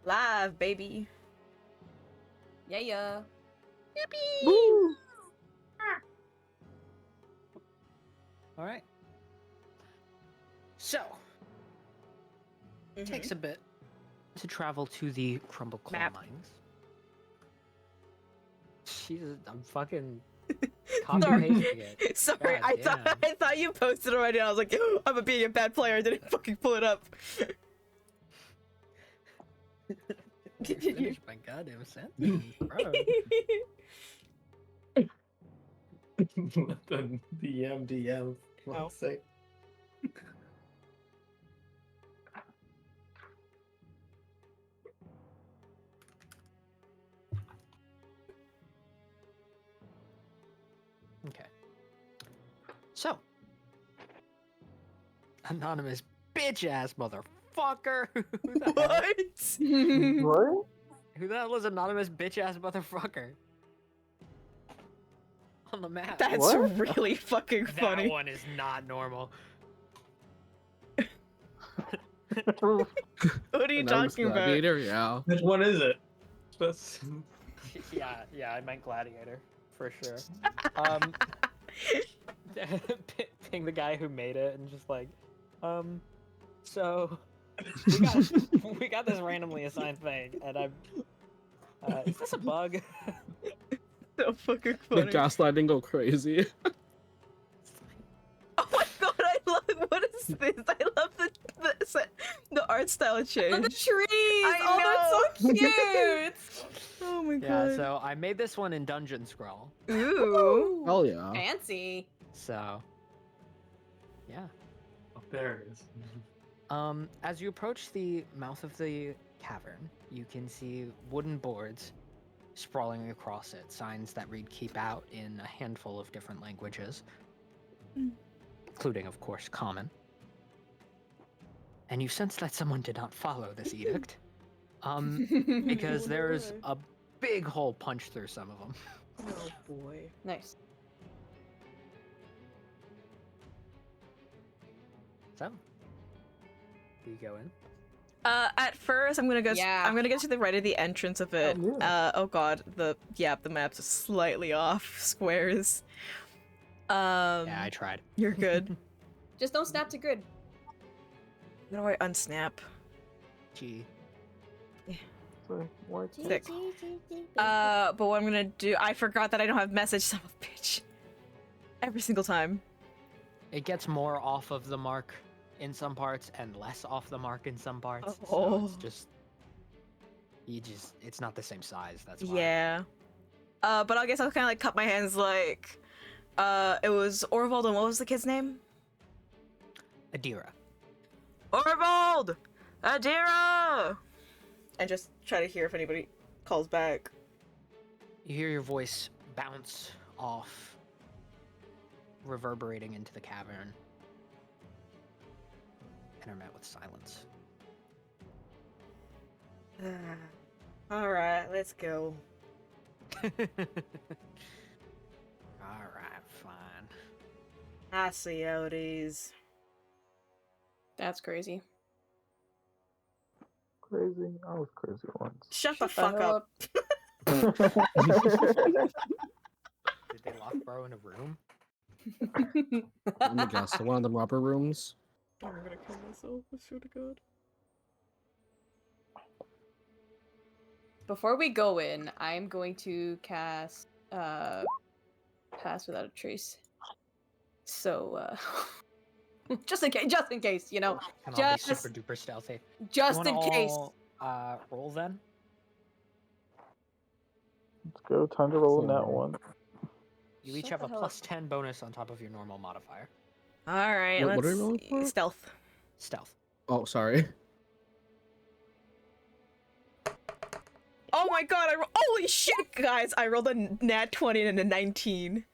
Live, baby. Yeah. Woo! All right. So, Mhm. takes a bit to travel to the Crumble Claw Map. Mines. Jesus, I'm fucking copy Sorry. pasting it. Sorry, God damn. I thought you posted already. And I was like, I'm being a bad player. I didn't fucking pull it up. Finish my goddamn sentence, bro. the DM. Oh. Say. Okay. So, anonymous bitch ass motherfucker. Who the hell? What? What? Who the hell is anonymous bitch ass motherfucker? On the map. That's What? really fucking That funny. one is not normal. What are you Anonymous talking about? Gladiator, yeah. Which one is it? That's... yeah, I meant gladiator for sure. Ping the guy who made it and just like, so we got this randomly assigned thing, and I'm. Is this a bug? So fucking The funny. gaslighting go crazy. Oh my god, I love what is this? I love the art style Oh, change. the trees! I Oh, that's so cute! Oh my god. Yeah, so I made this one in Dungeon Scroll. Ooh. Hell yeah. Fancy. So, yeah. Oh, there it is. As you approach the mouth of the cavern, you can see wooden boards sprawling across it, signs that read "Keep Out" in a handful of different languages, including, of course, Common. And you sense that someone did not follow this edict, because there's a big hole punched through some of them. Oh boy. Nice. So, do you go in? At first, I'm gonna go. Yeah. I'm gonna go to the right of the entrance of it. yeah. Oh god, the maps are slightly off squares. Yeah, I tried. You're good. Just don't snap to grid. How do I unsnap? Gee. So, what? Sick. But what I'm gonna do, I forgot that I don't have message, son of a bitch. Every single time. It gets more off of the mark in some parts and less off the mark in some parts. So Oh. it's just it's not the same size, that's why. Yeah. But I guess I'll kind of like cut my hands like, it was Orvald and what was the kid's name? Adira. Orvald! Adira! And just try to hear if anybody calls back. You hear your voice bounce off, reverberating into the cavern, and are met with silence. Alright, let's go. Alright, fine. I see how it is. That's crazy. Crazy. I was crazy once. Shut the fuck hell up. Did they lock Bro in a room? Let me guess. So one of them rubber rooms. I'm gonna kill myself, I swear to god. Before we go in, I'm going to cast Pass Without a Trace. So just in case, you know. Can all Just- be super duper stealthy. Just You in wanna case. all, roll then. Let's go. Time to roll in that So- one. You each Shut have the a hell up. plus 10 bonus on top of your normal modifier. Alright, What are let's we rolling see. for? Stealth. Stealth. Oh, sorry. Oh my god, holy shit, guys! I rolled a nat 20 and a 19.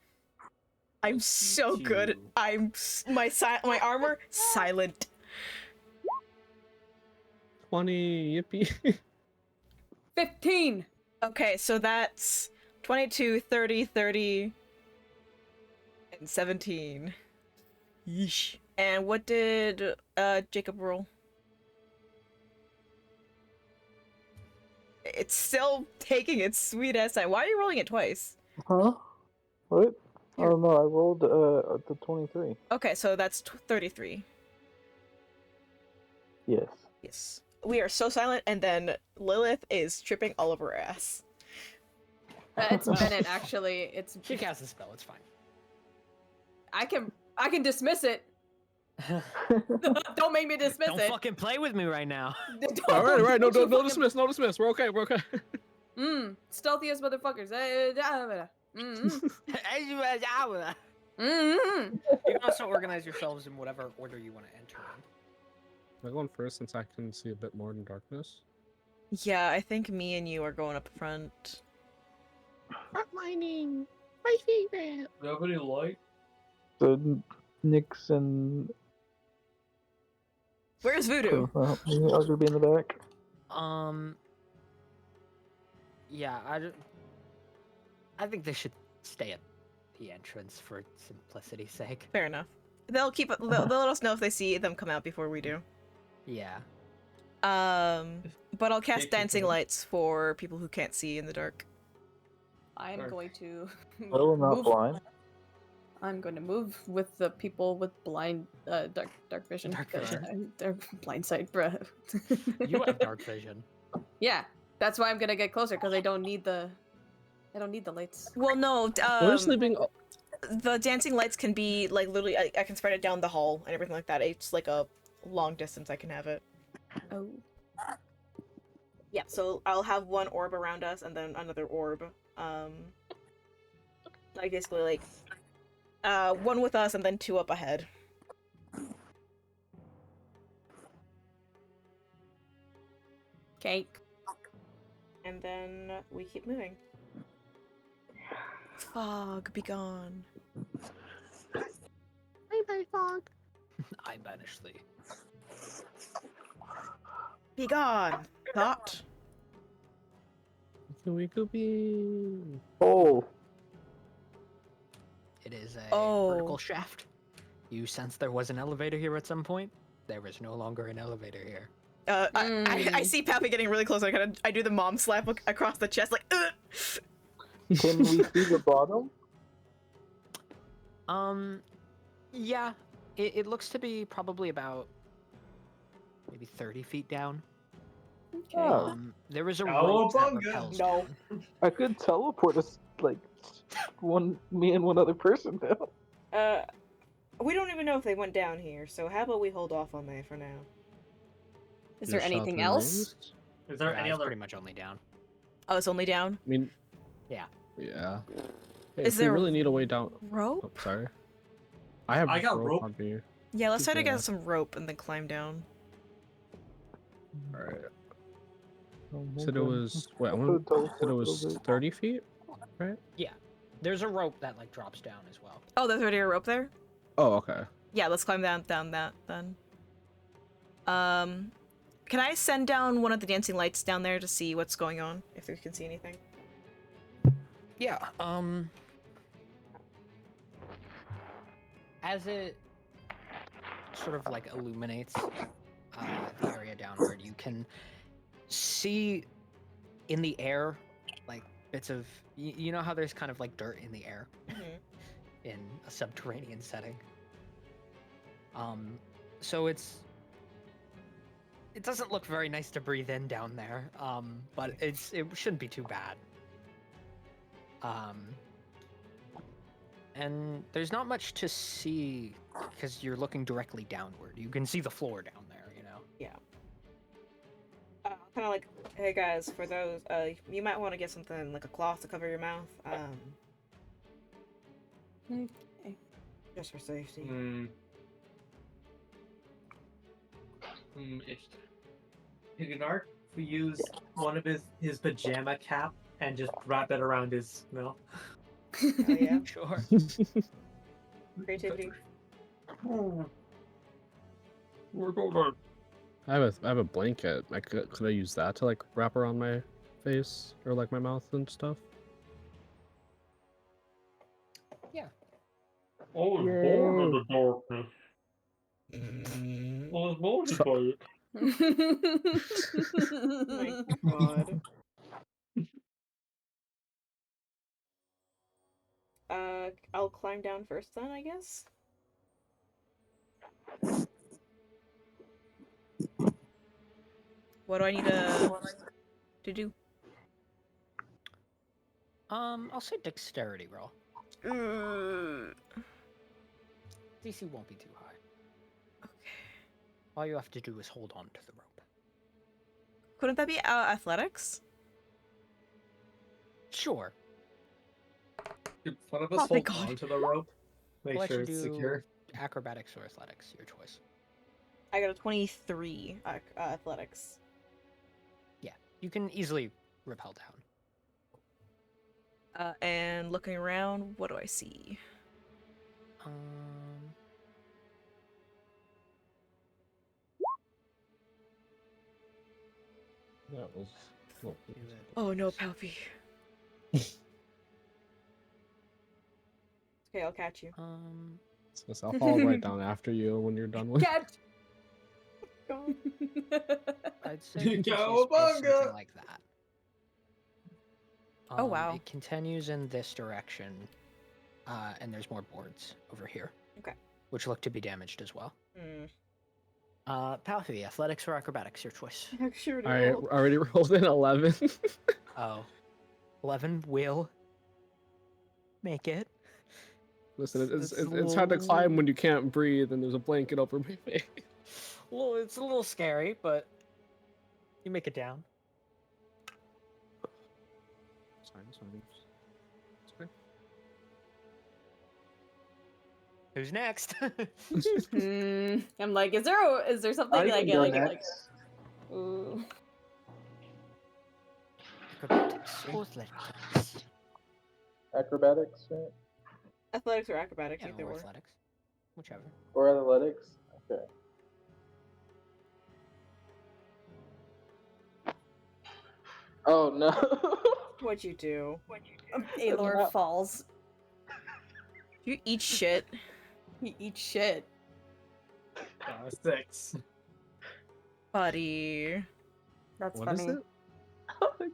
I'm so good. My armor silent. 20, yippee. 15. Okay, so that's 22, 30, 30, and 17. Yeesh. And what did Jacob roll? it's still taking its sweet ass time. Why are you rolling it twice? Huh? What? Here. Oh no, I rolled the 23. Okay, so that's 33. Yes. Yes. We are so silent, and then Lilith is tripping all over her ass. It's Bennett, actually. It's She cast a spell. It's fine. I can dismiss it. Don't make me dismiss Don't it. fucking play with me right now. All right. No, Don't you no fucking- dismiss. No dismiss. We're okay. We're okay. Stealthiest motherfuckers. You can also organize yourselves in whatever order you want to enter in. I'm going first since I can see a bit more in darkness. Yeah, I think me and you are going up front. Frontlining, my favorite. Do you have any light? So Nyx and Where's Voodoo? I'll be in the back. Yeah, I think they should stay at the entrance for simplicity's sake. Fair enough. They'll let us know if they see them come out before we do. Yeah. But I'll cast Take dancing control. lights for people who can't see in the dark. I am going to I will not move. blind. I'm going to move with the people with blind dark vision. Dark because vision. They're blind sight, bruh. You have dark vision. Yeah, that's why I'm gonna get closer because I don't need the lights. Well, no. We're just leaving. The dancing lights can be like literally. I can spread it down the hall and everything like that. It's like a long distance. I can have it. Oh. Yeah. So I'll have one orb around us and then another orb. Like basically like one with us and then two up ahead. Cake. And then we keep moving. Fog, be gone. Bye, fog. I banish thee. Be gone. Thought. We could be. Oh, It is a Oh. vertical shaft. You sense there was an elevator here at some point. There is no longer an elevator here. I see Pappy getting really close. I do the mom slap across the chest, like. Ugh! can we see the bottom? Yeah. It looks to be probably about maybe 30 feet down. Okay. Oh. There is a Cowabunga! rope that repels No. down. I could teleport us like me and one other person now. We don't even know if they went down here, so how about we hold off on that for now? Is there anything else? Is there Yeah, any it's other? pretty much only down. Oh, it's only down? I mean. Yeah. Yeah. Hey, Is if we there really need a way down. Rope? Oh, sorry. I have I got rope rope. on me. Yeah, let's try to Yeah. get some rope and then climb down. All right. Oh, Said it was. Wait, I I'll want. teleport Said it was over. 30 feet, right? There's a rope that like drops down as well. Oh, there's already a rope there? Oh, okay. Yeah, let's climb down that then. Can I send down one of the dancing lights down there to see what's going on? If we can see anything? Yeah. As it sort of like illuminates the area downward, you can see in the air like bits of you know how there's kind of like dirt in the air in a subterranean setting. So it doesn't look very nice to breathe in down there, but it shouldn't be too bad. And there's not much to see because you're looking directly downward. You can see the floor down there, you know? Yeah. Kind of like, hey guys, for those, you might want to get something like a cloth to cover your mouth. Okay. Just for safety. If Hignark, we use one of his pajama cap and just wrap it around his mouth. Oh yeah, Sure. creativity. We're going. I have a blanket. Could I use that to like wrap around my face or like my mouth and stuff? Oh, it's born in the darkness. Oh, it's born by it. My God. I'll climb down first then, I guess. What do I need to do? I'll say dexterity roll. DC won't be too high. Okay. All you have to do is hold on to the rope. Couldn't that be athletics? Sure. Could one of Oh, us thank hold God. on to the rope? Make I'll let sure you it's do secure. acrobatics or athletics, your choice. I got a 23 athletics. Yeah, you can easily rappel down. And looking around, what do I see? That was. Well, Oh no, Palpy. Okay, I'll catch you. I'll fall right down after you when you're done with. Catch. I'd say you can see a space Cowabunga! something like that. Oh, wow. It continues in this direction, and there's more boards over here. Okay. Which look to be damaged as well. Hmm. Palpy, athletics or acrobatics, your choice. Sure do. I already rolled an 11. Oh. 11 will make it. Listen, It's it's hard to little- climb when you can't breathe and there's a blanket over my face. Well, it's a little scary, but you make it down. Sorry. Who's next? I'm like, is there something I that I can get go like next. ooh. Acrobatics or athletics? Acrobatics, right? Athletics or acrobatics, Yeah, either or or. athletics. Whichever. Or athletics? Okay. Oh no. What'd you do? Aelor No. falls. You eat shit. He eats shit. 6. Buddy. That's What is funny. it?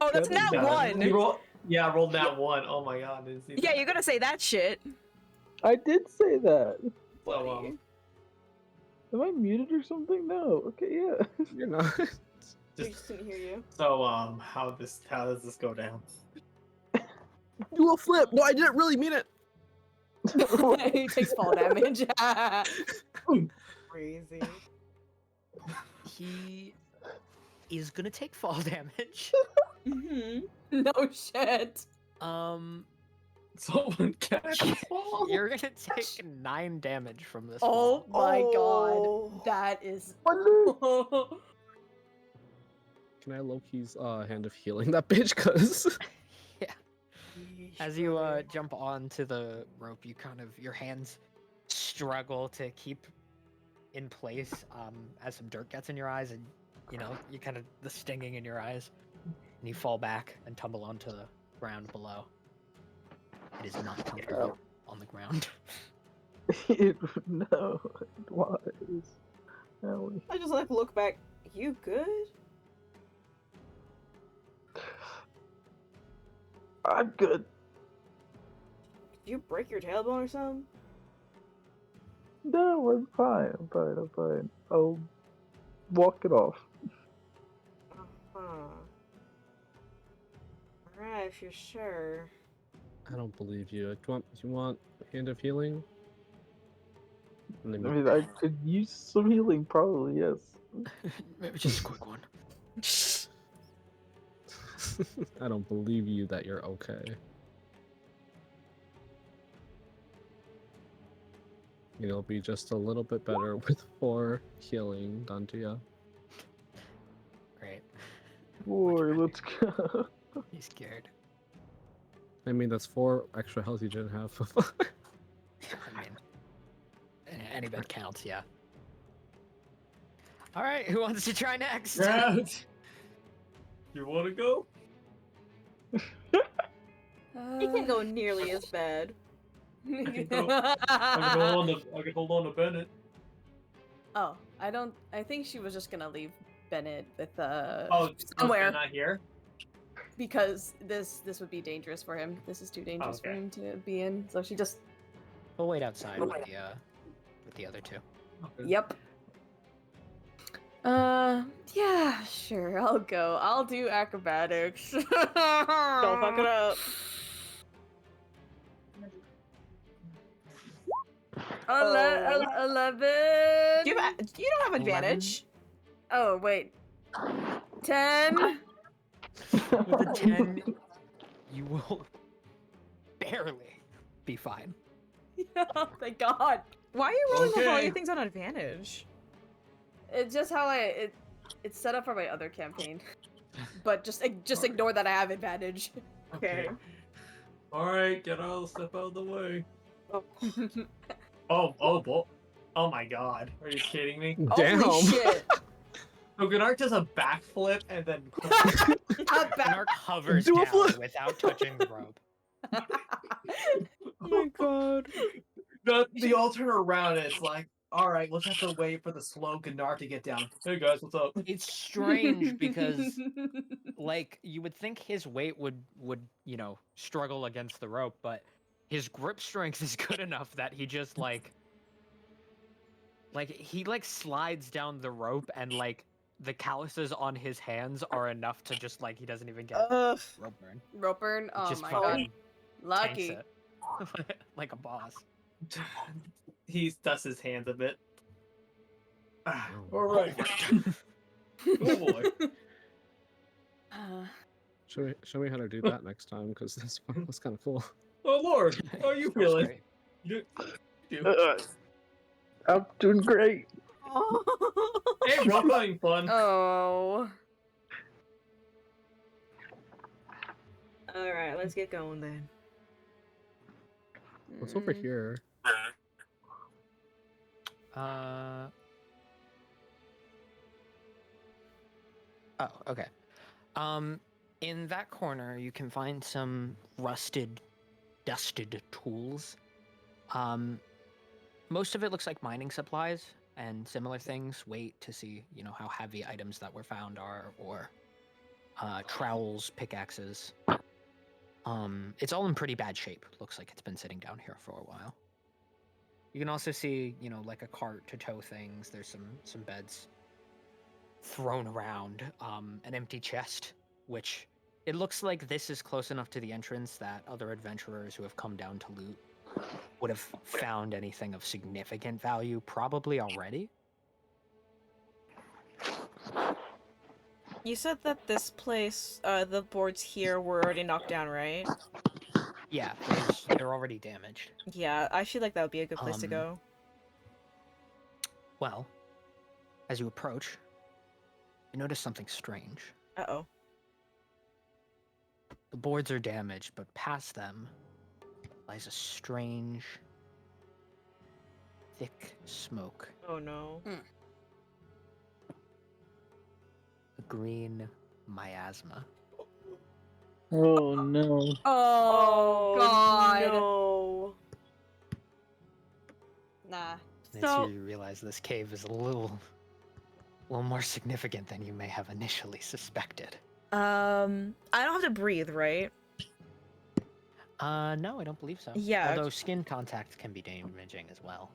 Oh, that's Kevin, not Yeah, one. you roll, yeah, I rolled that 1. Oh my god, didn't see Yeah, that. you're gonna say that shit. I did say that. So, Buddy. Am I muted or something? No. Okay, yeah. You're not. We just, just didn't hear you. so how does this go down? Do a flip. No, I didn't really mean it. He takes fall damage. Crazy. He is gonna take fall damage. Mm-hmm. No shit. Someone catch the ball. You're gonna take 9 damage from this Oh fall. my Oh. god. That is Can I Loki's hand of healing that bitch? Cause As you jump onto the rope, you kind of your hands struggle to keep in place as some dirt gets in your eyes, and you know you kind of the stinging in your eyes, and you fall back and tumble onto the ground below. It is not comfortable on the ground. No, it was. Ellie. I just like look back. You good? I'm good. Did you break your tailbone or something? No, I'm fine. I'm fine. I'm fine. I'll walk it off. Uh-huh. Alright, if you're sure. I don't believe you. Do you want hand of healing? I mean, I could use some healing, probably, yes. Maybe just a quick one. I don't believe you that you're okay. It'll be just a little bit better with 4 healing done to you. Great. Boy, let's go. He's scared. I mean, that's 4 extra health you didn't have. I mean, any bit counts, yeah. All right, who wants to try next? Grant, you want to go? It can go nearly as bad. I can hold on to Bennett. Oh, I think she was just gonna leave Bennett with Oh, somewhere. not here. because this would be dangerous for him. This is too dangerous for Okay. him to be in. So she just, We'll wait outside with the other two. Okay. yep. Yeah, sure, I'll go. I'll do acrobatics. Don't fuck it up. Oh. 11. You don't have advantage. Oh wait. 10. With a 10, you will barely be fine. Oh, thank God. Why are you rolling with all Okay. your things on advantage? It's just how it's set up for my other campaign. But just ignore that I have advantage. Okay. Alright, get out, step out of the way. Oh my god. Are you kidding me? Damn. Holy shit. So Gunnar does a backflip and then Narc hovers Do a down flip. without touching the rope. Oh my god. they all turn around and it's like, alright, we'll just have to wait for the slow Gunnar to get down. Hey guys, what's up? It's strange because, like, you would think his weight would struggle against the rope, but his grip strength is good enough that he just like he slides down the rope and like the calluses on his hands are enough to just like he doesn't even get Ugh. rope burn. Rope burn? Oh Just my fucking God. tanks Lucky. it. Like a boss. He dusts his hands a bit. Alright. Oh boy. Show me how to do that next time, because this one was kind of cool. Oh lord, how are you That was feeling? great. You do- I'm doing great. Hey, rope having fun. Oh. Alright, let's get going then. What's over Mm. here? Oh, okay. In that corner, you can find some rusted, dusted tools. Most of it looks like mining supplies and similar things. Wait to see, how heavy items that were found are, or trowels, pickaxes. It's all in pretty bad shape. Looks like it's been sitting down here for a while. You can also see, like a cart to tow things. There's some beds thrown around, an empty chest, which it looks like this is close enough to the entrance that other adventurers who have come down to loot would have found anything of significant value probably already. You said that this place, the boards here were already knocked down, right? Yeah, they're already damaged. Yeah, I feel like that would be a good place to go. Well, as you approach, you notice something strange. Uh-oh. The boards are damaged, but past them lies a strange, thick smoke. Oh no. A green miasma. Oh no. Oh, God. No. Nah. And So- you realize this cave is a little more significant than you may have initially suspected. I don't have to breathe, right? No, I don't believe so. Yeah. Although skin contact can be damaging as well.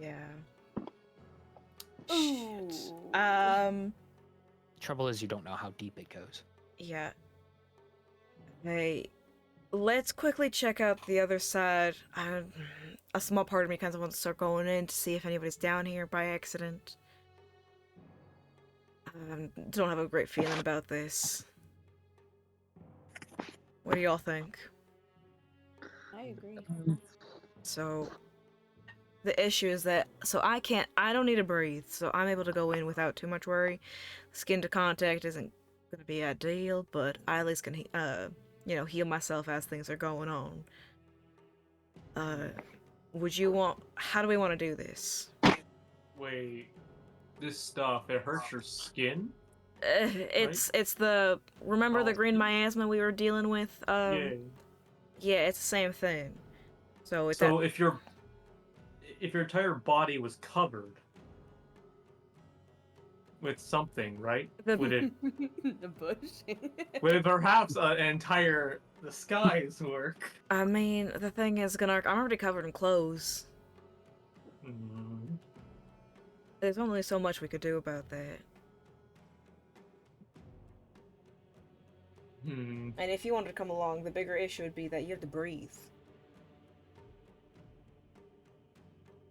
Yeah. Ooh. Trouble is you don't know how deep it goes. Yeah. Hey, let's quickly check out the other side. A small part of me kind of wants to start going in to see if anybody's down here by accident. Don't have a great feeling about this. What do y'all think? I agree. So, the issue is that, I don't need to breathe, so I'm able to go in without too much worry. Skin to contact isn't gonna be ideal, but I at least can, heal myself as things are going on. How do we want to do this? Wait, this stuff, it hurts your skin? It's remember the green miasma we were dealing with? Yeah. Yeah, it's the same thing. So it's So if your entire body was covered, with something, right? The- Would it? The bush. Would perhaps an entire the skies work? I mean, the thing is, Gunnar, I'm already covered in clothes. Hmm. There's only so much we could do about that. Hmm. And if you wanted to come along, the bigger issue would be that you have to breathe.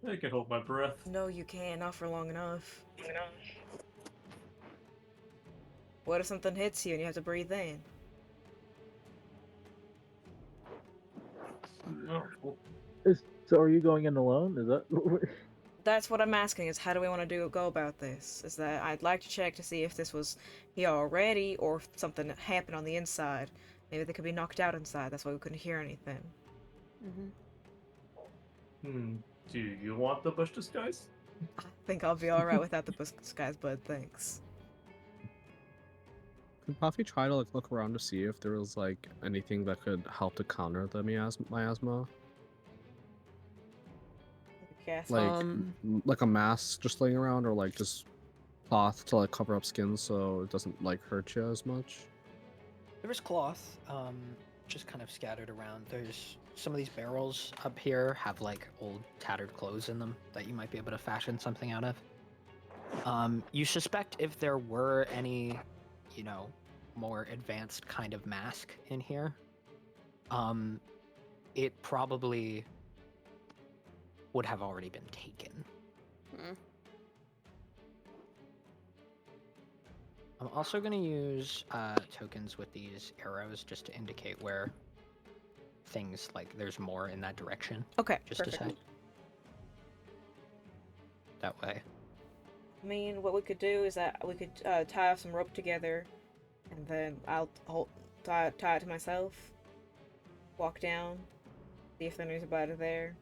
I can hold my breath. No, you can't. Not for long enough. What if something hits you and you have to breathe in? No. So are you going in alone? Is that? That's what I'm asking, is how do we want to go about this? Is that I'd like to check to see if this was here already, or if something happened on the inside. Maybe they could be knocked out inside, that's why we couldn't hear anything. Hmm. Do you want the bush disguise? I think I'll be alright without the disguise, bud, thanks. Could Puffy try to like look around to see if there was like anything that could help to counter the miasma? Yes. Like like a mask just laying around, or like just cloth to like cover up skin so it doesn't like hurt you as much. There is cloth, just kind of scattered around. There's some of these barrels up here have like old tattered clothes in them that you might be able to fashion something out of. You suspect if there were any, you know, more advanced kind of mask in here, it probably would have already been taken. I'm also going to use tokens with these arrows just to indicate where things like there's more in that direction. Okay, Just perfect. to say. That way. I mean, what we could do is that we could tie some rope together, and then I'll tie it to myself, walk down, see if there's anybody there.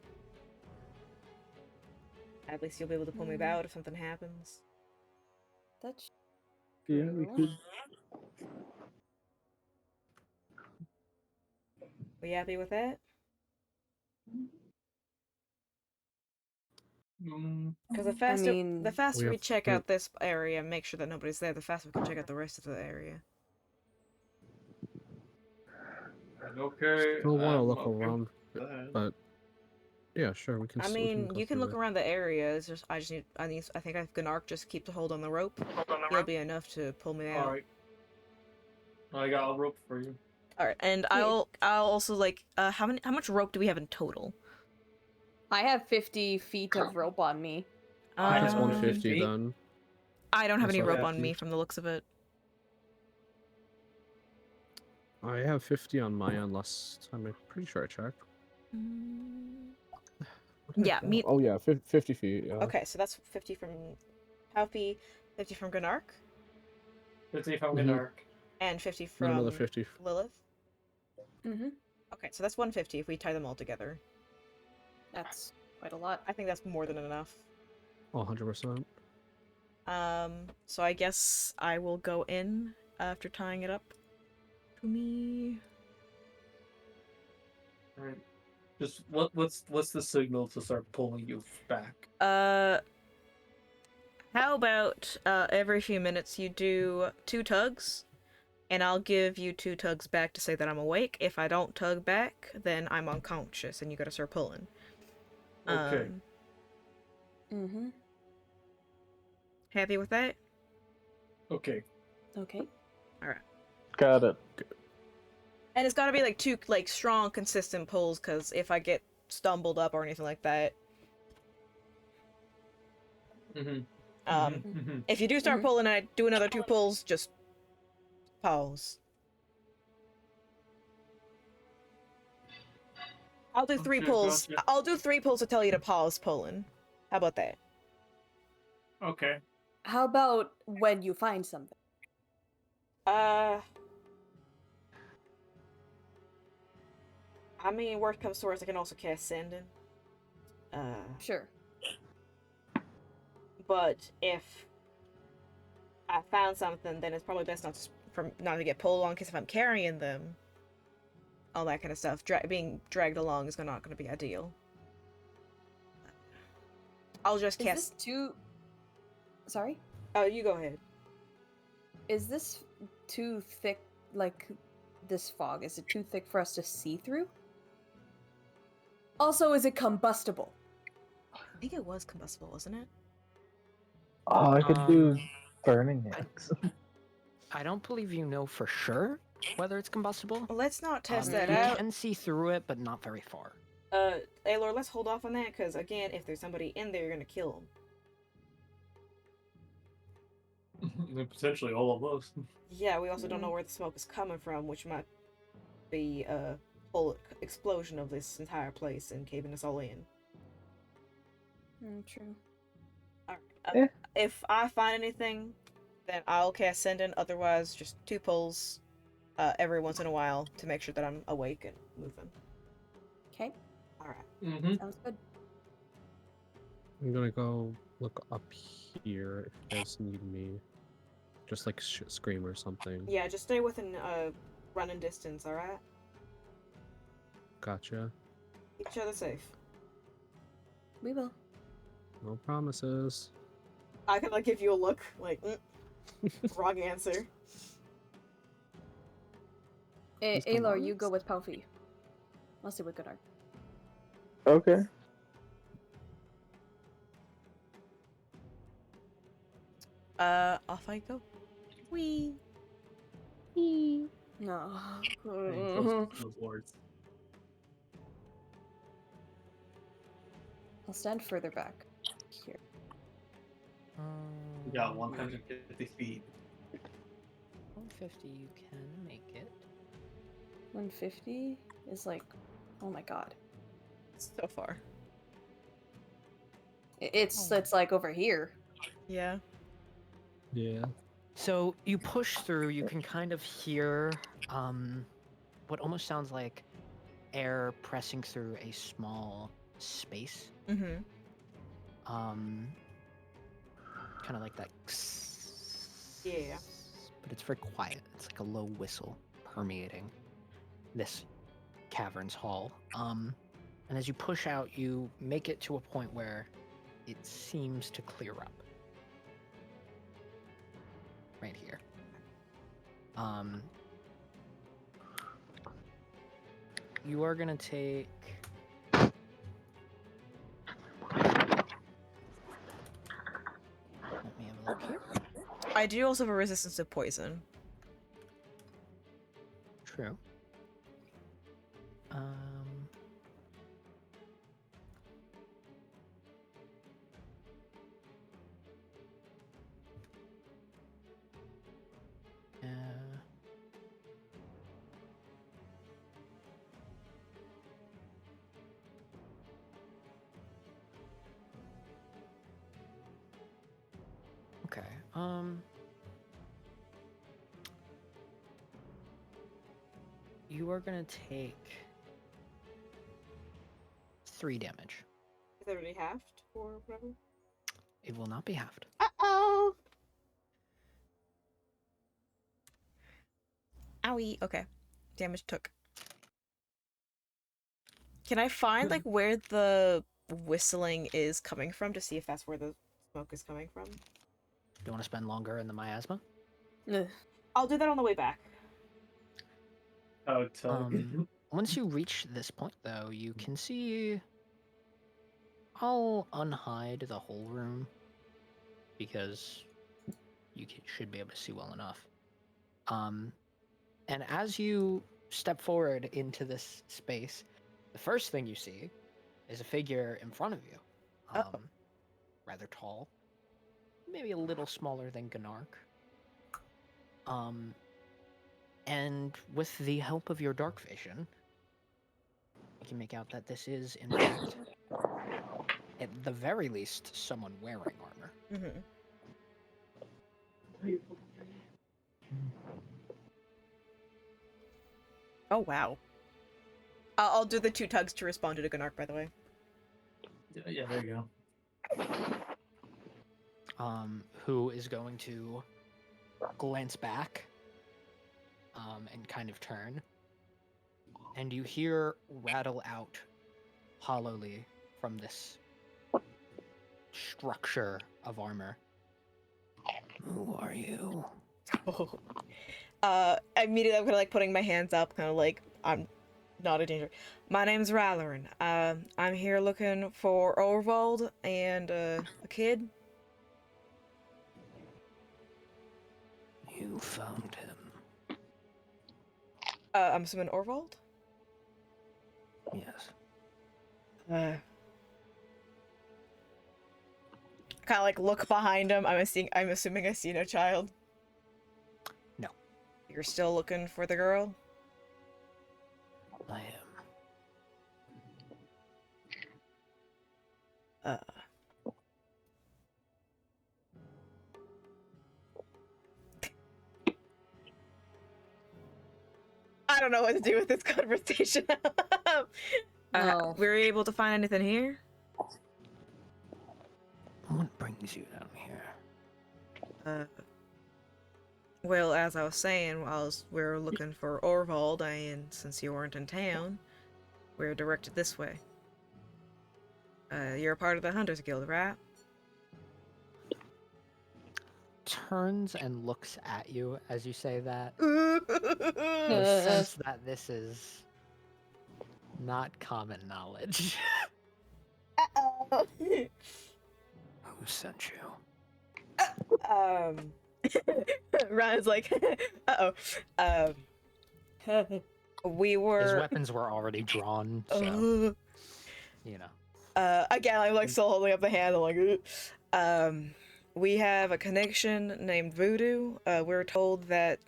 At least you'll be able to pull me out if something happens. That's Yeah, we true. could. Are you happy with that? Because the faster, mean, the faster We we have check to- out this area, make sure that nobody's there, the faster we can check out the rest of the area. Okay. Still want to look okay with around, that. but yeah, sure, we can. I we mean, go you can through look it. around the area. It's just, I think I have Gnark just keep the hold on the rope. He'll be enough to pull me out. Alright. I got a rope for you. All right, and Okay. I'll also like how much rope do we have in total? I have 50 feet of rope on me. I That's have 150 feet. then. I don't have any Also rope have on me 50. from the looks of it. I have 50 on my end last time. I'm pretty sure I checked. What did I Yeah, go? me. Oh yeah, 50 feet. Yeah. Okay, so that's 50 from Palpy, 50 from Gnark, 50 from Mhm. Gnark. and 50 Then from another 50. Lilith. Mm-hmm. Okay, so that's 150 if we tie them all together. That's quite a lot. I think that's more than enough. Oh, 100%. So I guess I will go in after tying it up to me. Alright. Just what's the signal to start pulling you back? How about every few minutes you do 2 tugs, and I'll give you 2 tugs back to say that I'm awake. If I don't tug back, then I'm unconscious, and you gotta start pulling. Okay. Mm-hmm. Happy with that? Okay. Okay. Got it. And it's gotta be like 2 like strong, consistent pulls, because if I get stumbled up or anything like that, Mm-hmm. if you do start Mhm. pulling and I do another 2 pulls, just pause. I'll do 3 Okay, pulls. gotcha. I'll do 3 pulls to tell you to pause pulling. How about that? Okay. How about when you find something? I mean, worst comes to worst, I can also cast Sending. Sure. But if I found something, then it's probably best not to get pulled along, because if I'm carrying them, all that kind of stuff, being dragged along is not going to be ideal. I'll just Is cast. this too... Sorry? Oh, you go ahead. Is this too thick, like this fog? Is it too thick for us to see through? Also, is it combustible? I think it was combustible, wasn't it? Oh, I could do Um, burning I- eggs. I don't believe you know for sure whether it's combustible. Well, let's not test You that out. can see through it, but not very far. Aelor, let's hold off on that, because again, if there's somebody in there, you're gonna kill them. Potentially all of us. Yeah, we also don't know where the smoke is coming from, which might be a whole explosion of this entire place and caving us all in. True. Alright. Eh. If I find anything, then I'll cast Send In. Otherwise, just 2 pulls every once in a while to make sure that I'm awake and moving. Okay, Alright. Mm-hmm. sounds good. I'm gonna go look up here if you guys need me. Just like scream or something. Yeah, just stay within running distance, alright? Gotcha. Keep each other safe. We will. No promises. I can like give you a look, like, wrong answer. He's Aelor, you compromised? go with Palfi. I'll stay with Goddard. Okay. Off I go. Wee. No. Those words. I'll stand further back. Here. We got 150 feet. 150, you can make it. 150 is like, oh my god. So far. It's like over here. Yeah. Yeah. So you push through, you can kind of hear what almost sounds like air pressing through a small space. Mm-hmm. Kind of like that. Yeah. But it's very quiet. It's like a low whistle permeating this cavern's hall. And as you push out, you make it to a point where it seems to clear up. Right here. You are gonna take. Let me have a look here. I do also have a resistance to poison. True. Okay. You are gonna take 3 damage. Is that already halved or whatever? It will not be halved. Uh-oh! Owie. Okay. Damage took. Can I find, like, where the whistling is coming from to see if that's where the smoke is coming from? Do you want to spend longer in the miasma? Ugh. I'll do that on the way back. Oh, tug. Once you reach this point, though, you can see. I'll unhide the whole room because you should be able to see well enough. And as you step forward into this space, the first thing you see is a figure in front of you. Rather tall, maybe a little smaller than Gnark. And with the help of your dark vision, you can make out that this is, in fact, at the very least, someone wearing armor. Mm-hmm. Oh, wow. I'll do the 2 tugs to respond to the Gnark, by the way. Yeah, there you go. Who is going to glance back and kind of turn. And you hear rattle out hollowly from this structure of armor. Who are you? Immediately I'm kind of like putting my hands up, kind of like I'm not a danger. My name's Rylerin. I'm here looking for Orvald and a kid. You found him. I'm assuming Orvald? Yes. Kind of like look behind him. I'm assuming I see no child. No. You're still looking for the girl? I am. I don't know what to do with this conversation. No. Were you able to find anything here? What brings you down here? Well, as I was saying, we were looking for Orvald, and since you weren't in town, we were directed this way. You're a part of the Hunters Guild, right? Turns and looks at you as you say that. Uh, You sense that this is not common knowledge. Uh-oh. Who sent you? Ryan's like, uh-oh. We were... His weapons were already drawn, so, you know. Again, I'm like still holding up the hand. I'm like, we have a connection named Voodoo. We're told that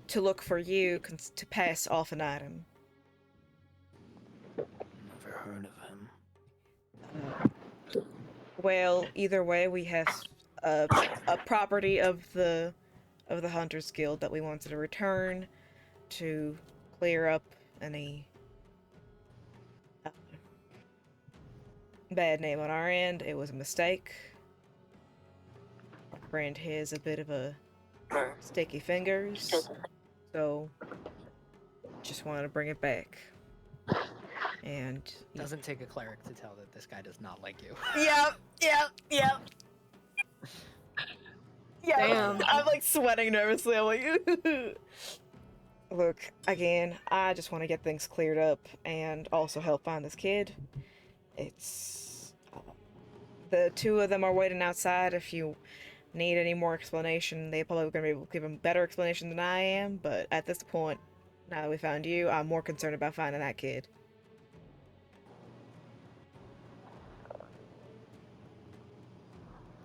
to look for you to pass off an item. Never heard of him. Well, either way, we have a property of the Hunters Guild that we wanted to return to clear up any bad name on our end. It was a mistake. Our friend has a bit of a sticky fingers, so just wanted to bring it back. And Doesn't take a cleric to tell that this guy does not like you. Yep. Damn. I'm like sweating nervously. I'm like, look, again, I just want to get things cleared up and also help find this kid. It's the two of them are waiting outside. If you need any more explanation, they're probably gonna be able to give a better explanation than I am. But at this point, now that we found you, I'm more concerned about finding that kid.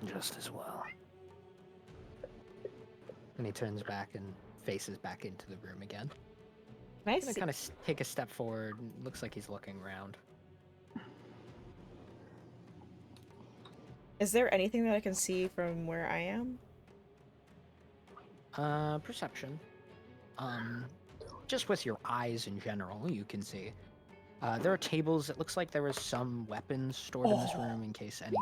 Just as well. And he turns back and faces back into the room again. Can I Gonna see? kind of take a step forward. Looks like he's looking around. Is there anything that I can see from where I am? Perception. Just with your eyes in general, you can see. There are tables. It looks like there was some weapons stored in this room in case any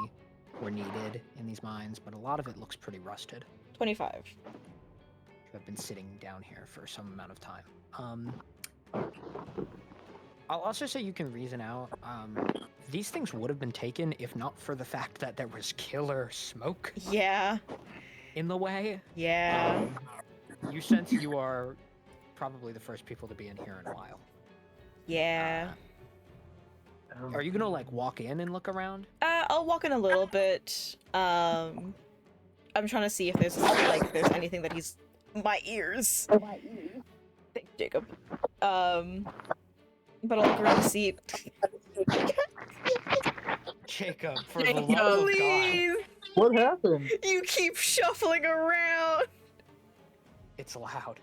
were needed in these mines, but a lot of it looks pretty rusted. 25. I've been sitting down here for some amount of time. I'll also say you can reason out. These things would have been taken if not for the fact that there was killer smoke Yeah. in the way. Yeah. You sense you are probably the first people to be in here in a while. Yeah. Are you gonna like walk in and look around? I'll walk in a little bit. I'm trying to see if there's there's anything that he's my ears. Thank Jacob. But I'll look around to see. Jacob, for the Jacob. love of God. Please, What happened? you keep shuffling around. It's loud.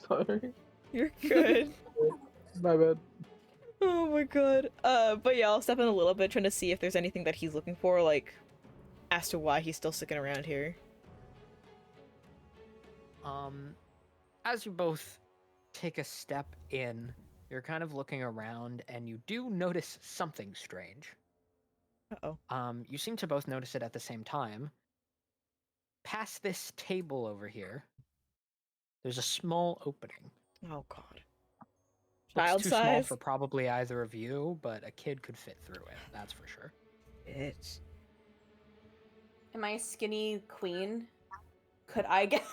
Sorry. You're good. My bad. Oh my god. But yeah, I'll step in a little bit, trying to see if there's anything that he's looking for, like, as to why he's still sticking around here. As you both take a step in, you're kind of looking around and you do notice something strange. Uh-oh. You seem to both notice it at the same time. Past this table over here, there's a small opening. Oh god. Looks Child too small size? for probably either of you, but a kid could fit through it, that's for sure. Bitch. Am I a skinny queen? Could I get?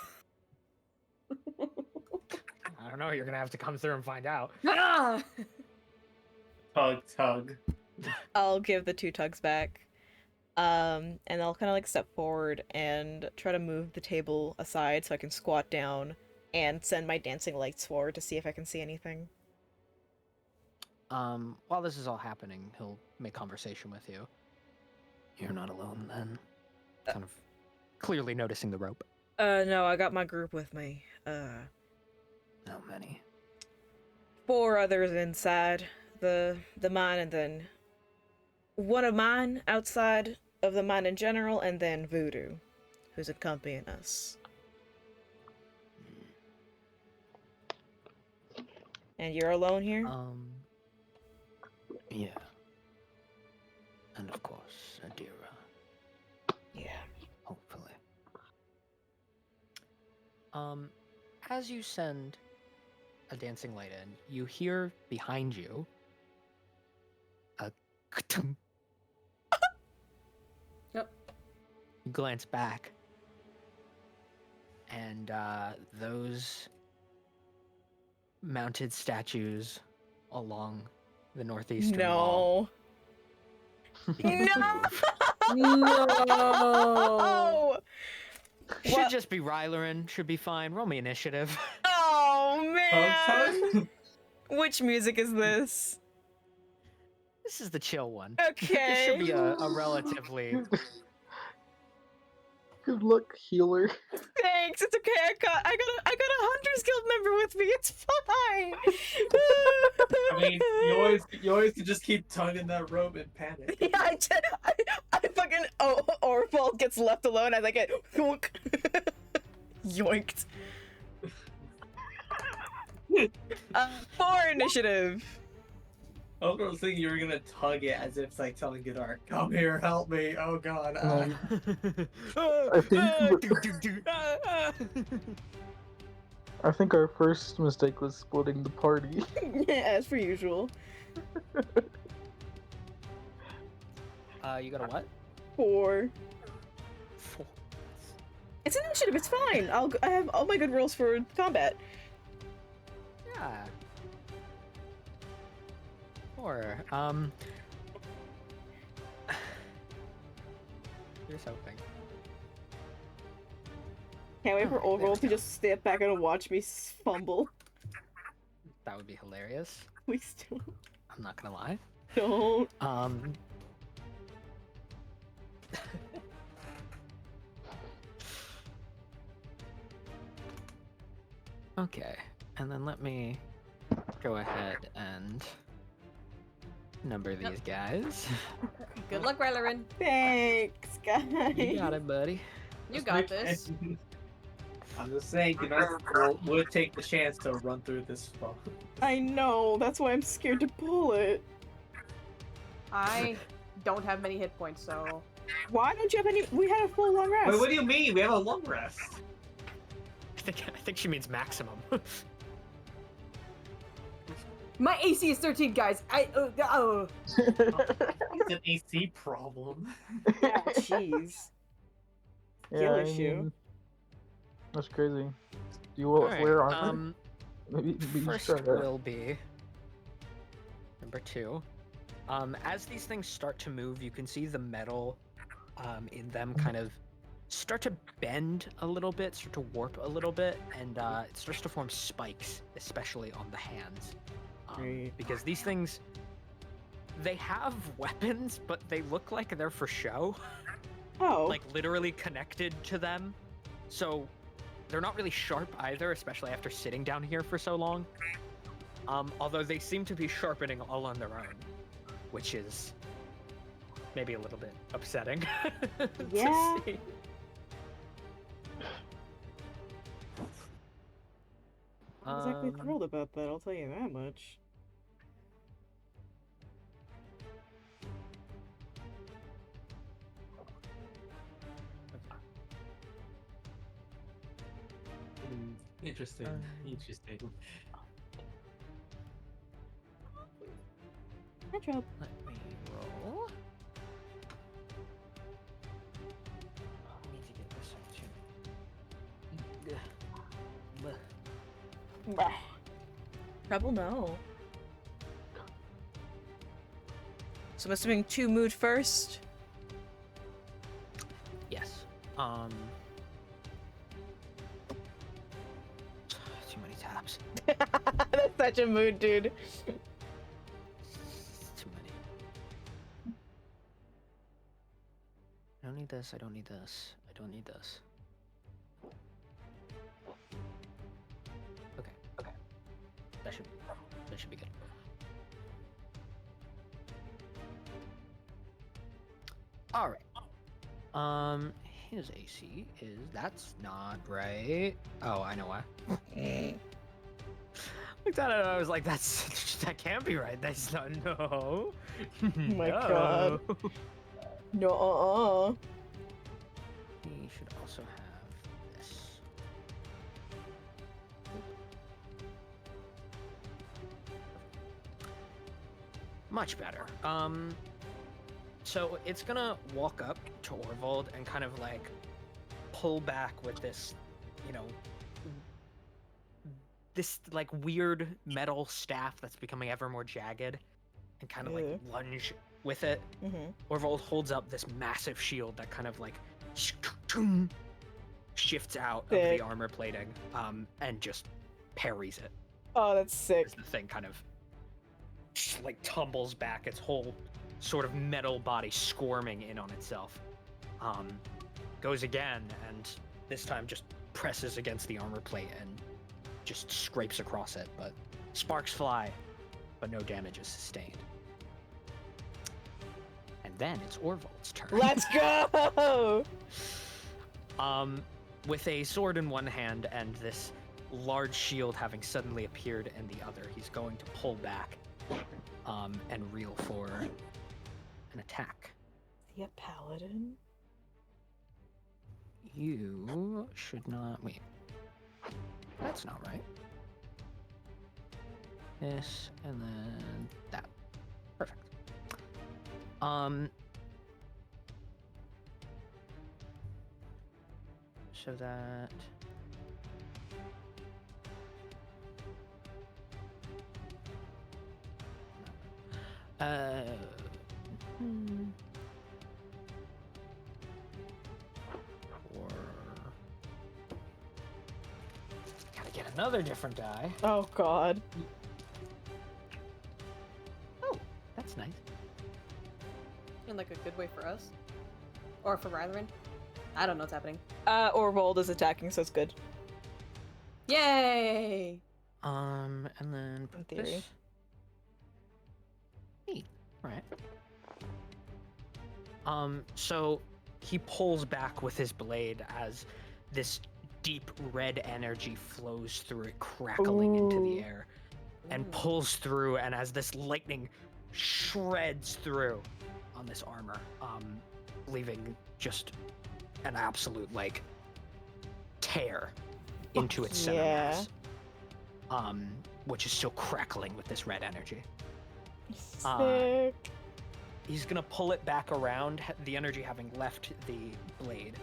I don't know. You're gonna have to come through and find out. Ah! Tug. I'll give the 2 tugs back. And I'll kind of like step forward and try to move the table aside so I can squat down and send my dancing lights forward to see if I can see anything. While this is all happening, he'll make conversation with you. You're not alone then. Kind of clearly noticing the rope. No, I got my group with me. How many? 4 others inside the mine, and then one of mine outside of the mine in general, and then Voodoo, who's accompanying us. And you're alone here? Yeah. And of course, Adira. Yeah. Hopefully. As you send a dancing light in, you hear behind you a ka-tung. Yep. You glance back, and those mounted statues along the northeastern wall. No! No! Should What? just be Rylerin. Should be fine. Roll me initiative. Oh, man! Tug? Which music is this? This is the chill one. Okay. This should be a relatively. Good luck, healer. Thanks. It's okay. I got a Hunter's Guild member with me. It's fine. I mean, you always can just keep tugging that rope and panic. Yeah, I fucking Orfold gets left alone as I get yoink. Yoinked. 4 initiative. I was thinking you were gonna tug it as if it's like telling Godar, "Come here, help me." Oh God. I think our first mistake was splitting the party. As per usual. You got a what? 4. 4. It's an initiative. It's fine. I have all my good rolls for combat. Yeah. 4. Here's hoping. Can't wait for Alright, Overall there's to just step back and watch me fumble. That would be hilarious. Please don't. I'm not gonna lie. Don't. Okay, and then let me go ahead and number these guys. Good luck, Rylerin. Thanks, guys. You got it, buddy. You got this. I'm just saying, we'll take the chance to run through this phone. I know. That's why I'm scared to pull it. I don't have many hit points, so. Why don't you have any? We had a full long rest. Wait, what do you mean? We have a long rest. I think she means maximum. My AC is 13, guys. It's an AC problem. Yeah, jeez. Skill issue. mean, that's crazy. Do you wear armor? Maybe you First should try that. will be number 2. As these things start to move, you can see the metal in them kind of start to bend a little bit, start to warp a little bit, and it starts to form spikes, especially on the hands. Because these things, they have weapons, but they look like they're for show. Oh. Like literally connected to them. So they're not really sharp either, especially after sitting down here for so long. Although they seem to be sharpening all on their own, which is maybe a little bit upsetting. Yeah. To see. I'm not exactly thrilled about that, I'll tell you that much. Interesting. Interesting. Hi, Trope. Let me roll. Trouble no. So I'm assuming 2 mood first. Yes. Too many tabs. That's such a mood, dude. Too many. I don't need this. I don't need this. I don't need this. Okay. Okay. That should be good. All right. His AC is that's not right. Oh, I know why. Looked at it, I was like, that can't be right. That's not no. My God. No. He should also have this. Much better. So it's gonna walk up to Orvold and kind of like pull back with this, you know, this like weird metal staff that's becoming ever more jagged, and kind of like lunge with it. Orvold holds up this massive shield that kind of like shifts out of the armor plating, and just parries it. Oh, that's sick. As the thing kind of like tumbles back, its whole sort of metal body squirming in on itself. Goes again, and this time just presses against the armor plate and just scrapes across it, but sparks fly, but no damage is sustained. And then it's Orvold's turn. Let's go! With a sword in one hand and this large shield having suddenly appeared in the other, he's going to pull back, and reel for an attack. Is he a paladin? You should not wait. That's not right. This and then that. Perfect. So that or gotta get another different die. Oh God. Oh, that's nice. In like a good way for us? Or for Rytherin? I don't know what's happening. Orvold is attacking, so it's good. Yay! And then In theory. this. Neat. Right. So he pulls back with his blade as this deep red energy flows through it, crackling into the air, and pulls through, and as this lightning shreds through on this armor, leaving just an absolute like tear into its center mass, which is still crackling with this red energy. Sick. He's gonna pull it back around, the energy having left the blade,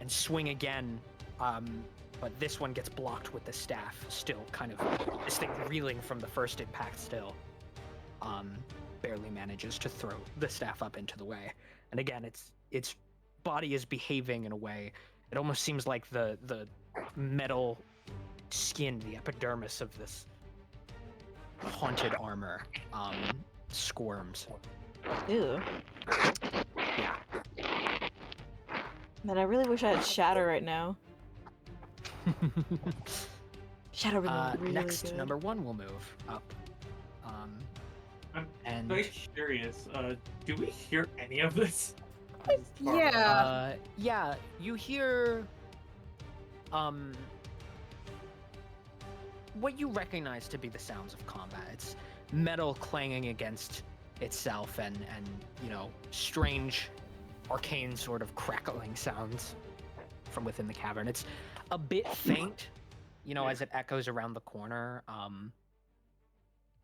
and swing again, but this one gets blocked with the staff, still kind of, this thing reeling from the first impact still, barely manages to throw the staff up into the way. And again, its body is behaving in a way, it almost seems like the metal skin, the epidermis of this haunted armor, squirms. Ew. Yeah. Man, I really wish I had Shatter right now. Shatter would be really next, good. number 1 will move up. I'm and very curious. Do we hear any of this? Yeah. yeah, you hear what you recognize to be the sounds of combat. It's metal clanging against itself, and you know, strange arcane sort of crackling sounds from within the cavern. It's a bit faint, you know, as it echoes around the corner.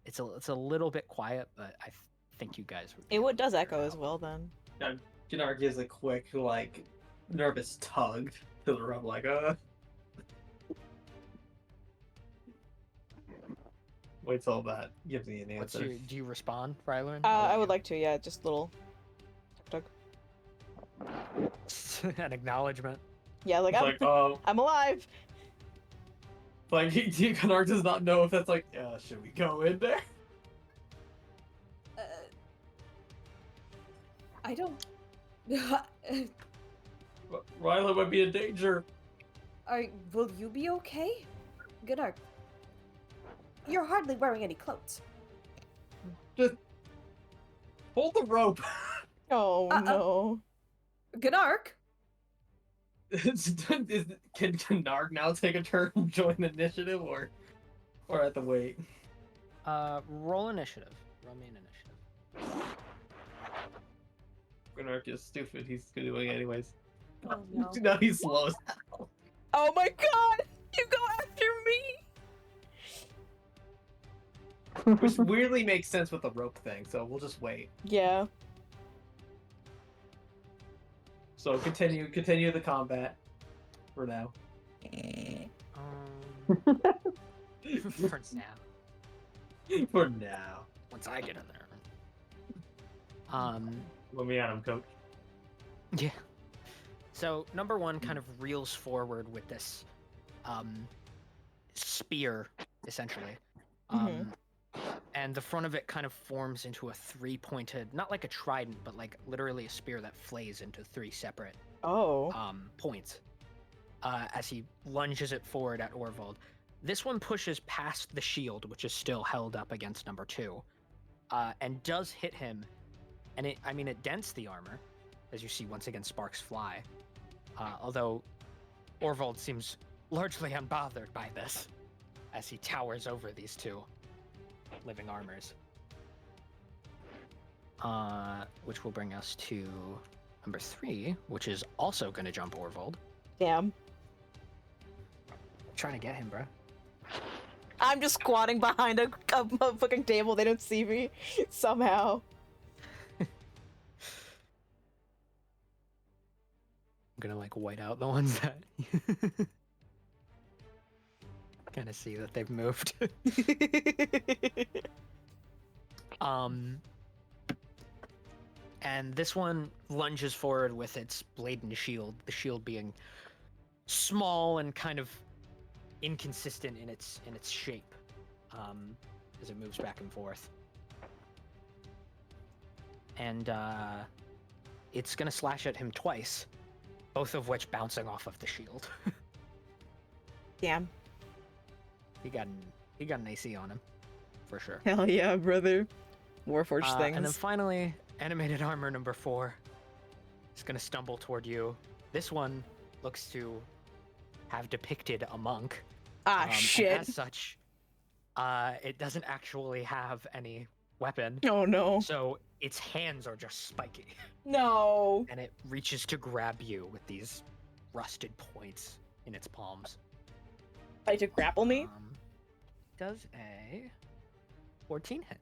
It's a little bit quiet, but I think you guys would. It does echo as well then. Jannar gives a quick, like, nervous tug to the rope, like, Wait till that gives me an What's answer. your? Do you respond, Rylan? I would like to, yeah, just little. Tug, tug. An acknowledgement. Yeah, like It's I'm, like, I'm alive. like Canard does not know if that's like, should we go in there? Uh, I don't. Ryla might be in danger. Will you be okay? Gunnar, you're hardly wearing any clothes. Just hold the rope. Oh no. Gunnar? Can Canard now take a turn and join the initiative, or at the wait? Roll initiative. Roll me an initiative. Canard is stupid. He's doing it anyways. Oh no. No, he's slow as hell. Oh my god! You go after me! Which weirdly makes sense with the rope thing, so we'll just wait. Yeah. So continue the combat for now. For now. For now. Once I get in there. Let me at him, coach. Yeah. So number one kind of reels forward with this spear, essentially. And the front of it kind of forms into a three-pointed, not like a trident, but like literally a spear that flays into three separate Oh. points as he lunges it forward at Orvald. This one pushes past the shield, which is still held up against number two, and does hit him. And it dents the armor, as you see once again sparks fly. Although Orvald seems largely unbothered by this, as he towers over these two living armors. Which will bring us to number three, which is also going to jump Orvald. Damn. Trying to get him, bro. I'm just squatting behind a fucking table. They don't see me somehow. I'm gonna like white out the ones that kind of see that they've moved. And this one lunges forward with its blade and shield, the shield being small and kind of inconsistent in its shape as it moves back and forth. And it's gonna slash at him twice, both of which bouncing off of the shield. Damn. He got an AC on him, for sure. Hell yeah, brother. Warforged things. And then finally, animated armor number 4 is gonna stumble toward you. This one looks to have depicted a monk. And Shit. as such, it doesn't actually have any weapon. Oh no. So its hands are just spiky. No. And it reaches to grab you with these rusted points in its palms. Try to grapple me? Does a 14 hit?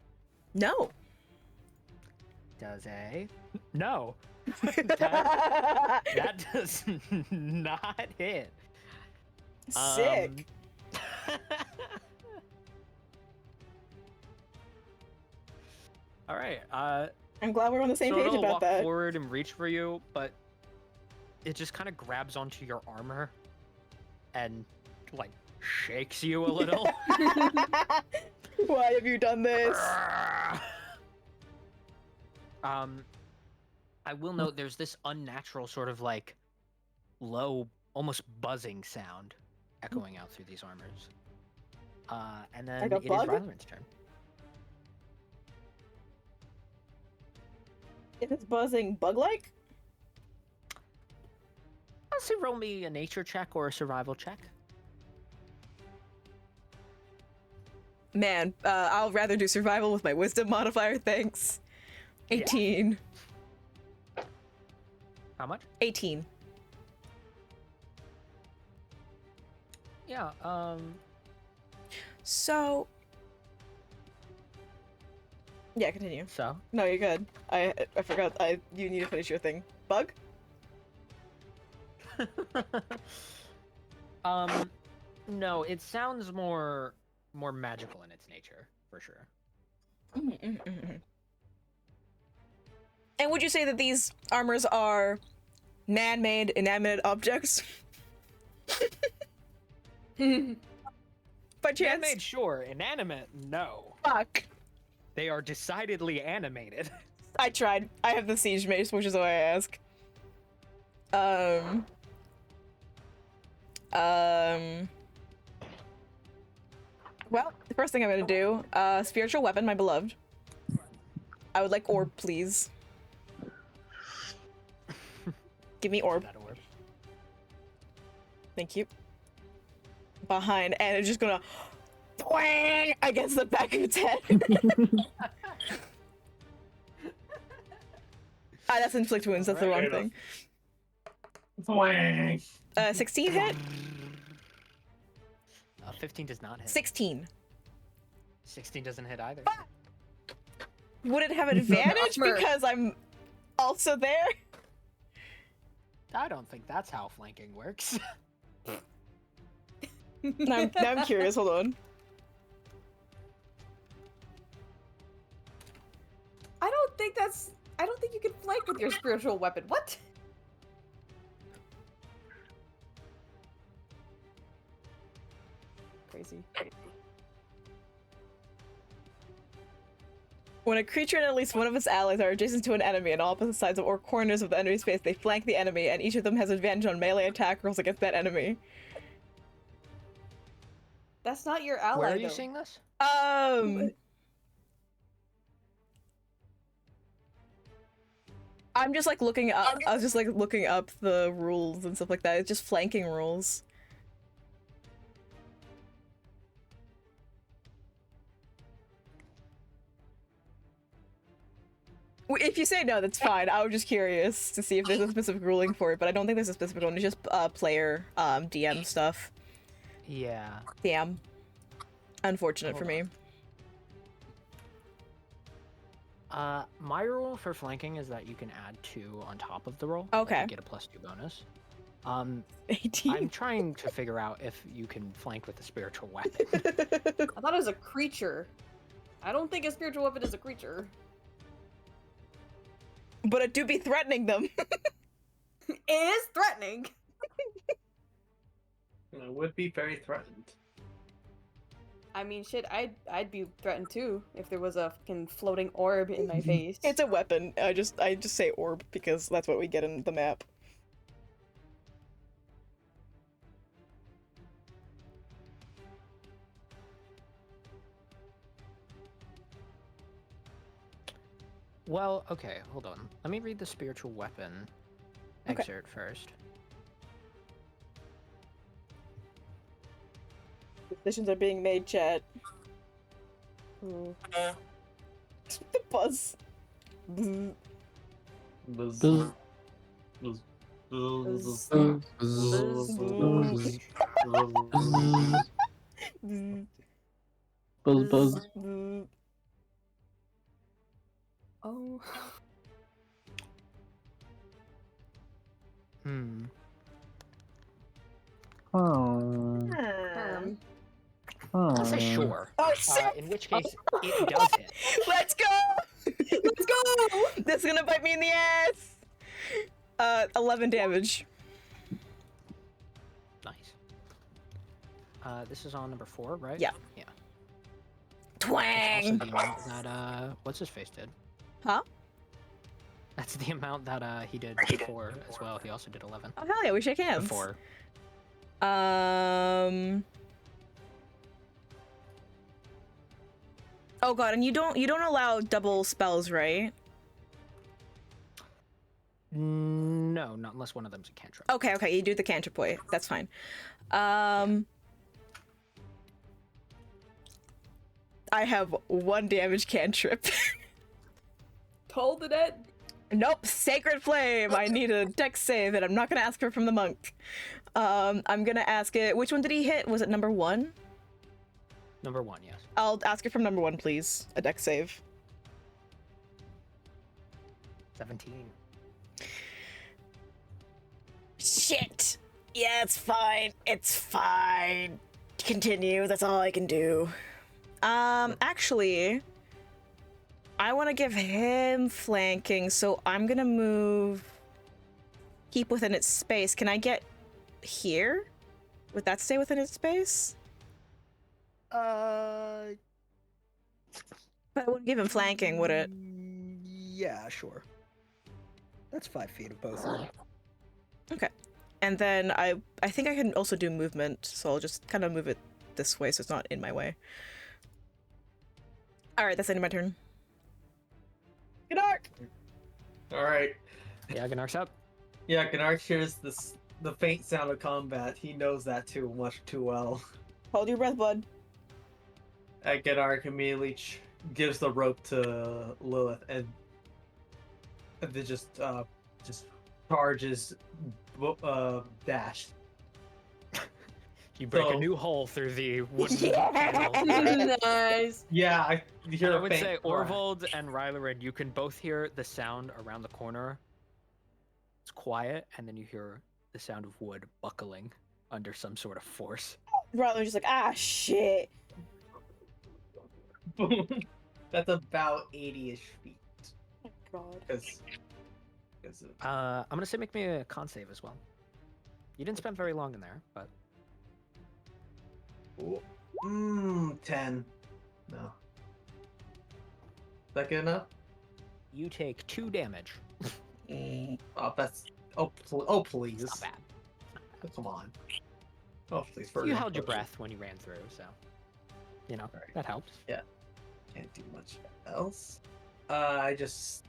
No. Does a... No. that does not hit. Sick. All right. I'm glad we're on the same so page it'll about walk that. forward and reach for you, but it just kind of grabs onto your armor and like shakes you a little. Why have you done this? I will note there's this unnatural sort of like low, almost buzzing sound echoing out through these armors. And then Like a it is bug? Rylan's turn. If it's buzzing bug-like? I'll say roll me a nature check or a survival check. Man, I'll rather do survival with my wisdom modifier, thanks. 18. How much? 18. Yeah, So... Yeah, continue. so No, you're good. I forgot. You need to finish your thing. Bug? no, it sounds more more magical in its nature, for sure. And would you say that these armors are man-made, inanimate objects? By chance? Man-made, sure. Inanimate, no. Fuck. They are decidedly animated. I tried. I have the siege mace, which is why I ask. Well, the first thing I'm gonna do, spiritual weapon, my beloved. I would like orb, please. Give me orb. That orb. Thank you. Behind, and it's just gonna twang against the back of its head. That's inflict wounds. That's the wrong thing. 16 hit? 15 does not hit. 16. 16 doesn't hit either. Would it have advantage Armor. because I'm also there? I don't think that's how flanking works. Now I'm curious. Hold on. I don't think you can flank with your spiritual weapon. What? Crazy. When a creature and at least one of its allies are adjacent to an enemy on opposite sides of or corners of the enemy's space, they flank the enemy, and each of them has advantage on melee attack rolls against that enemy. That's not your ally. Where are you though. seeing this? I'm just like looking up. I was just like looking up the rules and stuff like that. It's just flanking rules. If you say no, that's fine. I was just curious to see if there's a specific ruling for it, but I don't think there's a specific one. It's just player DM stuff. Yeah. Damn. Unfortunate for me. My rule for flanking is that you can add 2 on top of the roll. Okay. You get a +2 bonus. 18. I'm trying to figure out if you can flank with a spiritual weapon. I thought it was a creature. I don't think a spiritual weapon is a creature. But it do be threatening them. It is threatening. I would be very threatened. I mean, shit, I'd be threatened too if there was a fucking floating orb in my face. It's a weapon. I just say orb because that's what we get in the map. Well, okay, hold on. Let me read the spiritual weapon Okay. excerpt first. Decisions are being made, chat. Ooh. The buzz. Bzz. Buzz. Buzz. Buzz. Buzz. Bzz. Buzz, buzz. Bzz. Oh. Hmm. Oh. I'll say sure. Oh, shit! In which case, it does hit. Let's go! Let's go! That's gonna bite me in the ass! 11 damage. Nice. This is on number 4, right? Yeah. Yeah. That's also Twang! the amount that, what's his face did? Huh? That's the amount that, he did before as well. He also did 11. Oh, hell yeah, we shake hands. Before. Oh god, and you don't allow double spells, right? No, not unless one of them's a cantrip. Okay, you do the cantrip way. That's fine. I have 1 damage cantrip. Told the dead. Nope, Sacred Flame. I need a dex save, and I'm not gonna ask her from the monk. I'm gonna ask it. Which one did he hit? Was it number 1? Number 1, yes. I'll ask it from number 1, please. A dex save. 17. Shit. Yeah, it's fine. It's fine. continue. That's all I can do. Actually, I want to give him flanking, so I'm gonna move. Keep within its space. Can I get here? Would that stay within its space? But I wouldn't give him flanking, would it? Yeah, sure. That's 5 feet of both of them. Okay. And then I think I can also do movement, so I'll just kind of move it this way so it's not in my way. Alright, that's the end of my turn. Gnark! Alright. Yeah, Gnark's up. Yeah, Gnark hears the faint sound of combat. He knows that too much too well. Hold your breath, bud. Gnark immediately gives the rope to Lilith and then just charges Dash. You break So- a new hole through the wooden panel. Nice. Yeah, I hear I a would faint say cry. Orvold and Rylerin, you can both hear the sound around the corner. It's quiet, and then you hear the sound of wood buckling under some sort of force. Rather just like, ah, shit. That's about 80-ish feet. Oh my god. Because I'm gonna say make me a con save as well. You didn't spend very long in there, but 10. No. Is that good enough? you take 2 damage. Oh, that's please. It's not bad. Come on. Oh, please. You held your breath when you ran through, so you know Alright. that helps. Can't do much else. I just.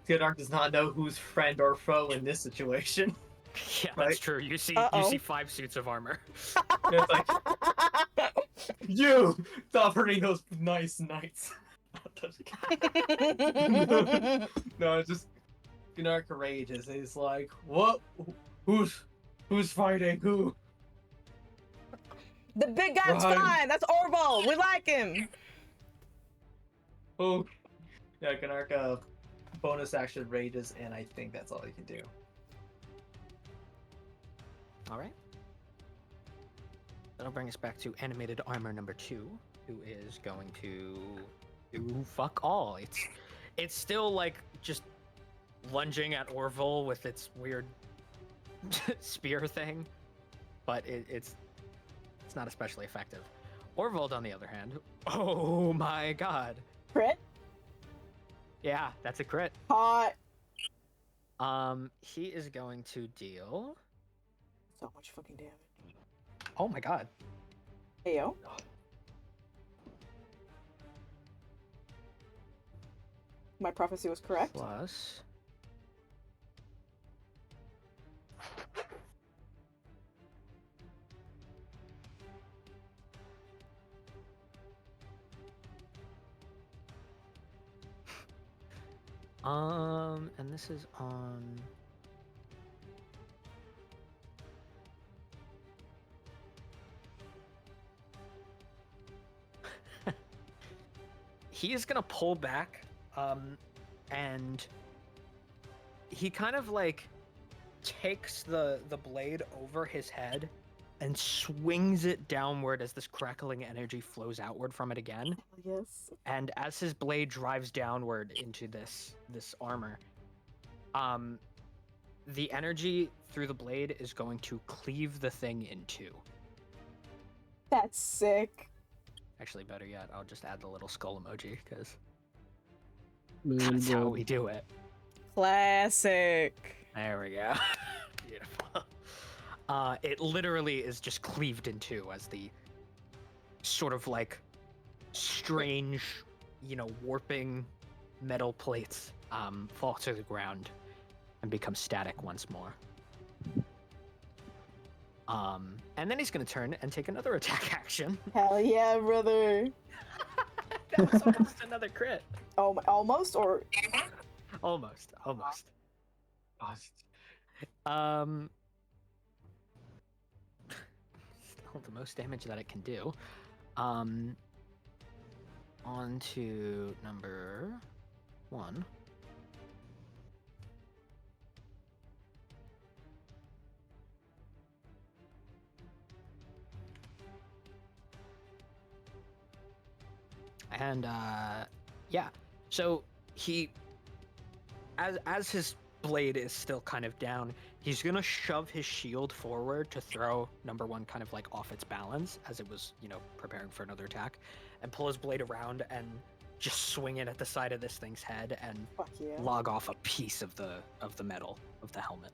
Theodark does not know who's friend or foe in this situation. Yeah, Right. that's true. You see, Uh-oh. you see 5 suits of armor. It's like, you stop hurting those nice knights. No, it's just Gnark rages. He's like, what? Who's fighting who? The big guy's Right. fine. That's Orval. We like him. Oh, yeah, Gnark bonus action rages, and I think that's all he can do. All right. That'll bring us back to animated armor number 2, who is going to do fuck all. It's still like just lunging at Orville with its weird spear thing, but it's not especially effective. Orvold, on the other hand, oh my god, Crit? yeah, that's a crit. Hot. He is going to deal. So much fucking damage. Oh my god. Hey, yo. My prophecy was correct. Plus. And this is on. He is gonna pull back, and he kind of like takes the blade over his head and swings it downward as this crackling energy flows outward from it again. Yes. And as his blade drives downward into this armor, the energy through the blade is going to cleave the thing in 2. That's sick. Actually, better yet, I'll just add the little skull emoji because Man, that's how bro. we do it. Classic. There we go. Beautiful. It literally is just cleaved in 2 as the sort of like strange, warping metal plates fall to the ground and become static once more. And then he's gonna turn and take another attack action. Hell yeah, brother. That was almost another crit. Oh, almost or Almost. Still the most damage that it can do. On to number 1. And yeah, so he, as his blade is still kind of down, he's gonna shove his shield forward to throw number one kind of like off its balance as it was, you know, preparing for another attack, and pull his blade around and just swing it at the side of this thing's head and Fuck yeah. log off a piece of the metal of the helmet,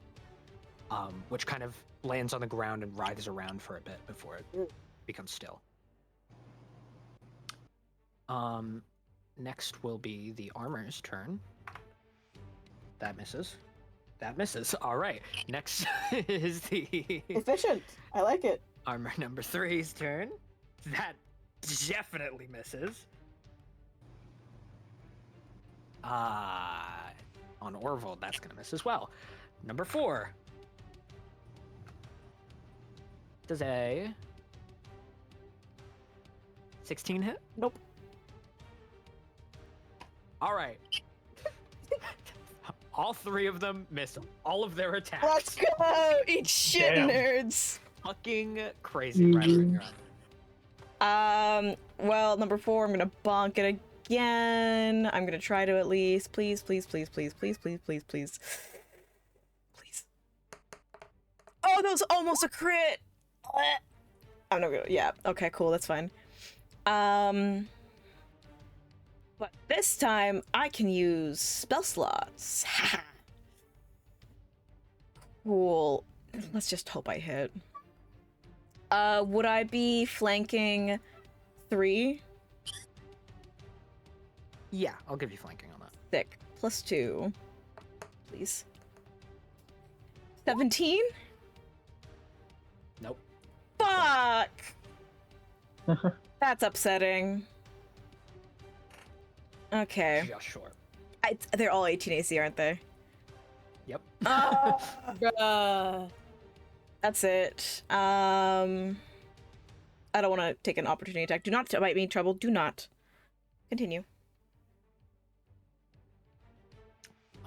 which kind of lands on the ground and writhes around for a bit before it becomes still. Next will be the armor's turn. That misses. That misses. All right. Next is the Efficient. I like it. armor number 3's turn. That definitely misses. On Orvold, that's gonna miss as well. Number 4 does a 16 hit? Nope. All right. All 3 of them miss all of their attacks. Let's go! Eat shit, Damn. nerds! Fucking crazy. Riley, you're on. Well, number 4, I'm gonna bonk it again. I'm gonna try to at least. Please, please, please, please, please, please, please, please. Please. Oh, that was almost a crit! I'm not gonna. Yeah, okay, cool, that's fine. But this time, I can use spell slots. Cool. Let's just hope I hit. Would I be flanking 3? Yeah, I'll give you flanking on that. Sick. +2. Please. 17? Nope. Fuck! That's upsetting. Okay. Just short. They're all 18 AC, aren't they? Yep. Bruh. That's it. I don't want to take an opportunity attack. Do not bite me, Trouble. Do not. Continue.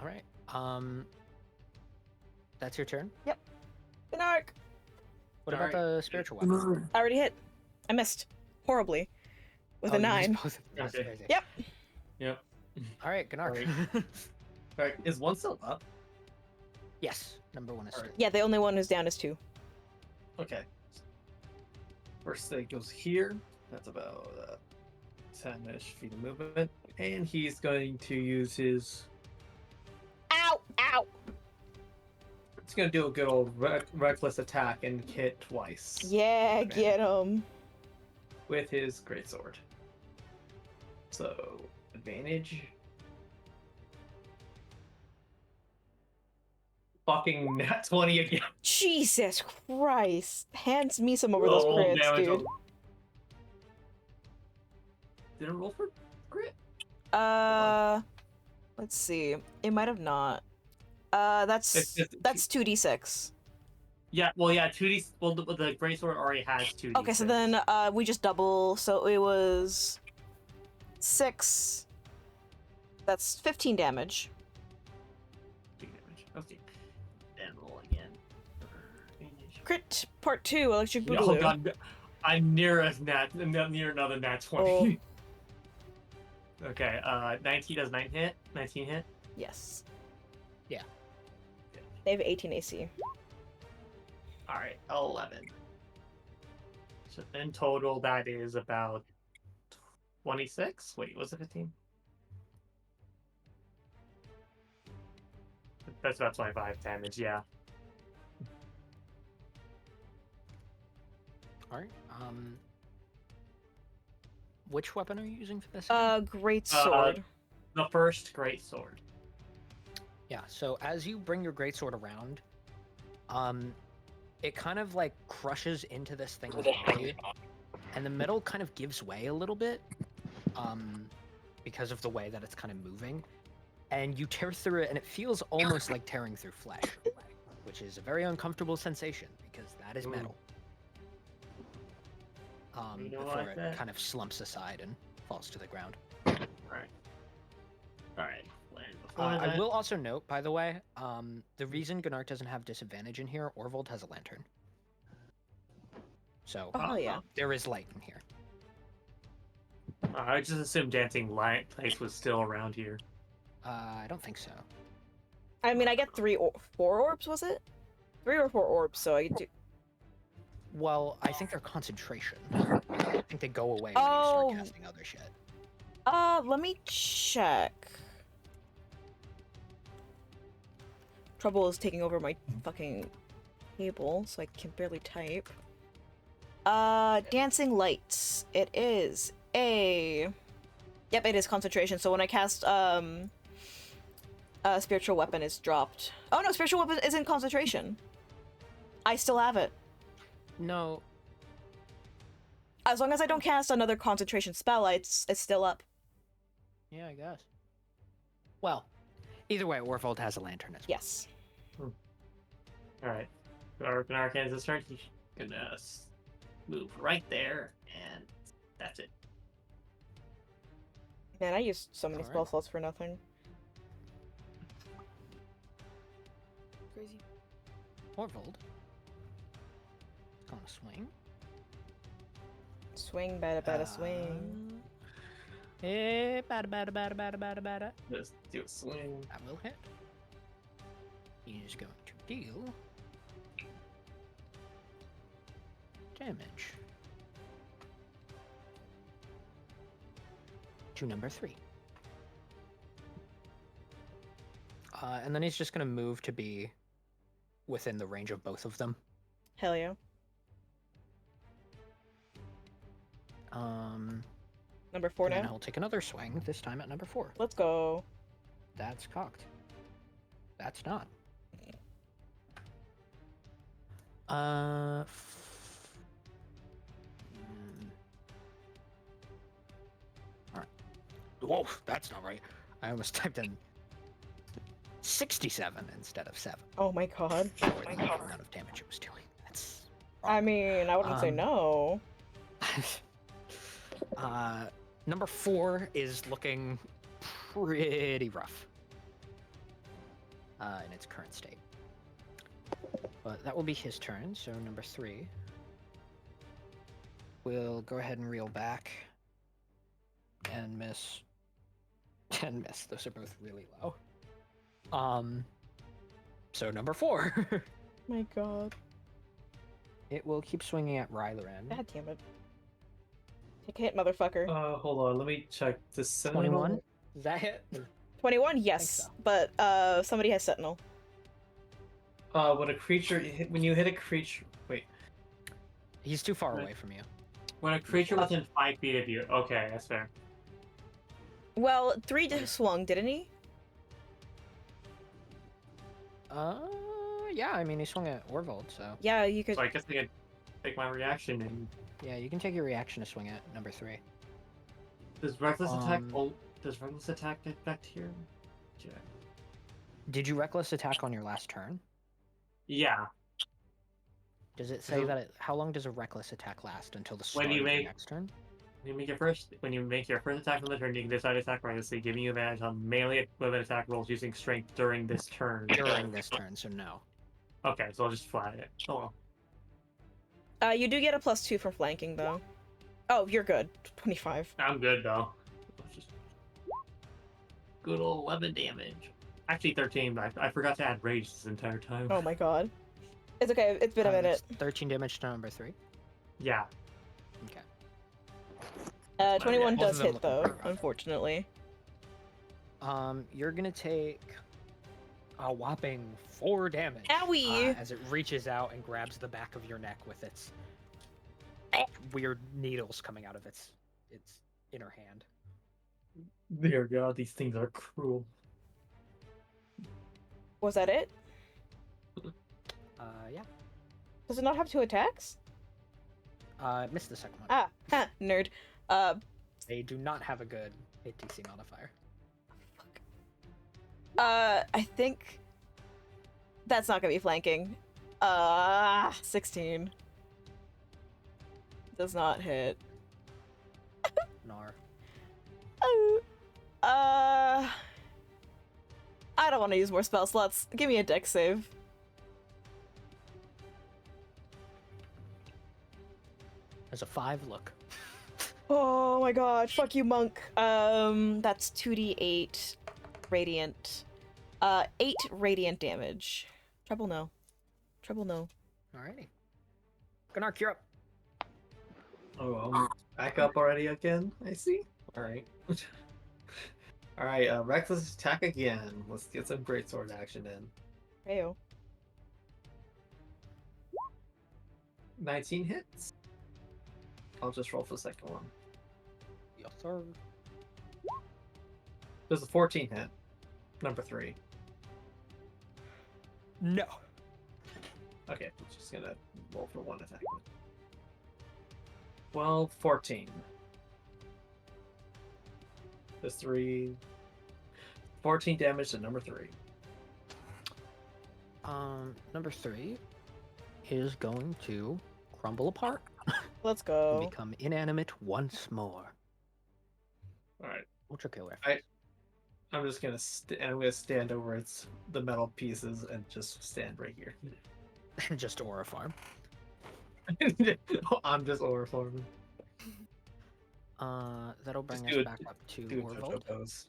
All right. That's your turn. Gnark! What about Alright. the spiritual weapon? I already hit. I missed. Horribly. With Oh, a you missed 9. both of them. That's Okay. crazy. Yep. Yep. All right, Gnark. Alright, is one still up? Yes, number 1 is still. Alright. Yeah, the only one who's down is 2. Okay. First thing goes here. That's about 10-ish feet of movement. And he's going to use his... Ow! Ow! He's going to do a good old reckless attack and hit twice. Yeah, get him. With his greatsword. So, advantage. Fucking nat 20 again. Jesus Christ. Hands me some over those Roll crits, damage dude. on- Did it roll for crit? Let's see. It might have not. That's It's- 2d6. Yeah, well, yeah, 2d. Well, the greatsword already has 2d. Okay, so then we just double. So it was 6. That's 15 damage. Okay. And roll again. Crit part 2, electric Oh boogaloo. god, I'm near another nat 20. Okay, 19 does 19 hit? Yes. Yeah. They have 18 AC. Alright, 11. So in total, that is about 26? Wait, was it 15? That's about 25 damage, yeah. All right. Which weapon are you using for this? Great sword. The first greatsword. Yeah. So as you bring your greatsword around, it kind of like crushes into this thing's body, and the metal kind of gives way a little bit, because of the way that it's kind of moving, and you tear through it, and it feels almost like tearing through flesh, which is a very uncomfortable sensation because that is metal. You know Before like it that? kind of slumps aside and falls to the ground. Alright. Alright. I will also note, by the way, the reason Gunnar doesn't have disadvantage in here, Orvold has a lantern. So Oh, yeah. there is light in here. I just assumed Dancing Light Place was still around here. I don't think so. I mean, I get 4 orbs, was it? 3 or 4 orbs, so I do. Well, I think they're concentration. I think they go away when you Oh. start casting other shit. Let me check. Trouble is taking over my fucking table, so I can barely type. Dancing Lights. It is a... Yep, it is concentration, so when I cast, Spiritual Weapon is dropped. Oh no, Spiritual Weapon isn't concentration. I still have it. No. As long as I don't cast another concentration spell, it's still up. Yeah, I guess. Well, either way, Orvold has a lantern as well. Yes. Alright. Open Arcane's this turn. He's gonna move right there, and that's it. Man, I used so many Alright. spell slots for nothing. Crazy. Orvold. Gonna swing. Swing, bada, swing. Bada. Just do a swing. That will hit. He is going to deal damage to number 3. And then he's just going to move to be within the range of both of them. Hell yeah. Number 4 And then now? he'll take another swing, this time at number 4. Let's go. That's cocked. That's not. Alright. Whoa, that's not right. I almost typed in 67 instead of 7. Oh my god. For the amount of damage it was doing. That's I mean, I wouldn't say no. Number 4 is looking pretty rough in its current state. But that will be his turn, so number 3 will go ahead and reel back and miss. And miss. Those are both really low. So number 4. My god. It will keep swinging at Ryleran. God damn it. Take a hit, motherfucker. Hold on, let me check the 21? Does that hit? 21, yes. so. But, somebody has Sentinel. When you hit a creature, wait. He's too far Right. away from you. When a creature within 5 feet of you, okay, that's fair. Well, 3 swung, didn't he? Yeah, I mean, he swung at Orvold, so... Yeah, you could. So I guess I could take my reaction and Yeah, you can take your reaction to swing at number 3. does reckless attack affect here? Yeah. Did you reckless attack on your last turn? Yeah. Does it say So- that how long does a reckless attack last until the start When you of your make- next turn? When you make your first attack on the turn, you can decide to attack recklessly, giving you advantage on melee equivalent attack rolls using strength during this turn. During this turn, so no. Okay, so I'll just flat it. Oh well. You do get a +2 for flanking, though. Oh, you're good. 25. I'm good though. Just good old 11 damage. Actually 13, but I forgot to add rage this entire time. Oh my god. It's okay, it's been a minute. That's 13 damage to number 3. Yeah. Okay. 21 Both of does them hit, looking though, pretty rough. unfortunately. You're gonna take a whopping 4 damage. Owie! As it reaches out and grabs the back of your neck with its weird needles coming out of its inner hand. Dear God, these things are cruel. Was that it? Yeah. Does it not have 2 attacks? Missed the second one. Ah, ha, nerd. They do not have a good hit DC modifier. I think that's not gonna be flanking. 16. Does not hit. Nar. I don't want to use more spell slots. Give me a dex save. There's a 5 look. Oh my god, fuck you, monk. That's 2d8 radiant. 8 radiant damage. Treble no. Treble no. Alrighty. Gunark, you're up. Oh, I'm back up already again. I see. All right. All right. Reckless attack again. Let's get some greatsword action in. Heyo. 19 hits. I'll just roll for the second one. Yes, sir. There's a 14 hit. Number 3. No. Okay, I'm just gonna roll for one attack. 12, 14. There's 3. 14 damage to number 3. Number 3 is going to crumble apart Let's and go. become inanimate once more. Alright. Ultra killer. I'm just gonna I'm gonna stand over the metal pieces and just stand right here. Just aura farm. I'm just overflowing. That'll bring Just us do back up to Do a Orvold. JoJo pose.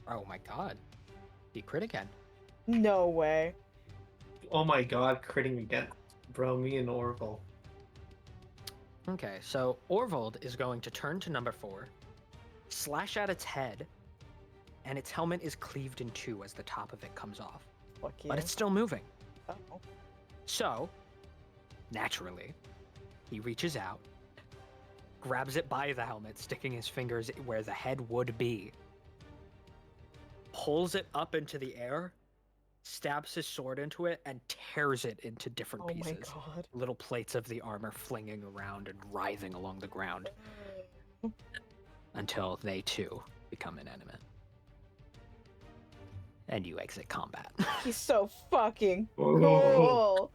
Oh my god. He crit again. No way. Oh my god, critting again. Bro, me and Oracle. Okay, so Orvold is going to turn to number 4, slash at its head, and its helmet is cleaved in 2 as the top of it comes off. Fuck you. But it's still moving. Oh. So, naturally, he reaches out, grabs it by the helmet, sticking his fingers where the head would be, pulls it up into the air, stabs his sword into it, and tears it into different Oh my pieces. god. Little plates of the armor flinging around and writhing along the ground until they too become inanimate. And you exit combat. He's so fucking Whoa. cool.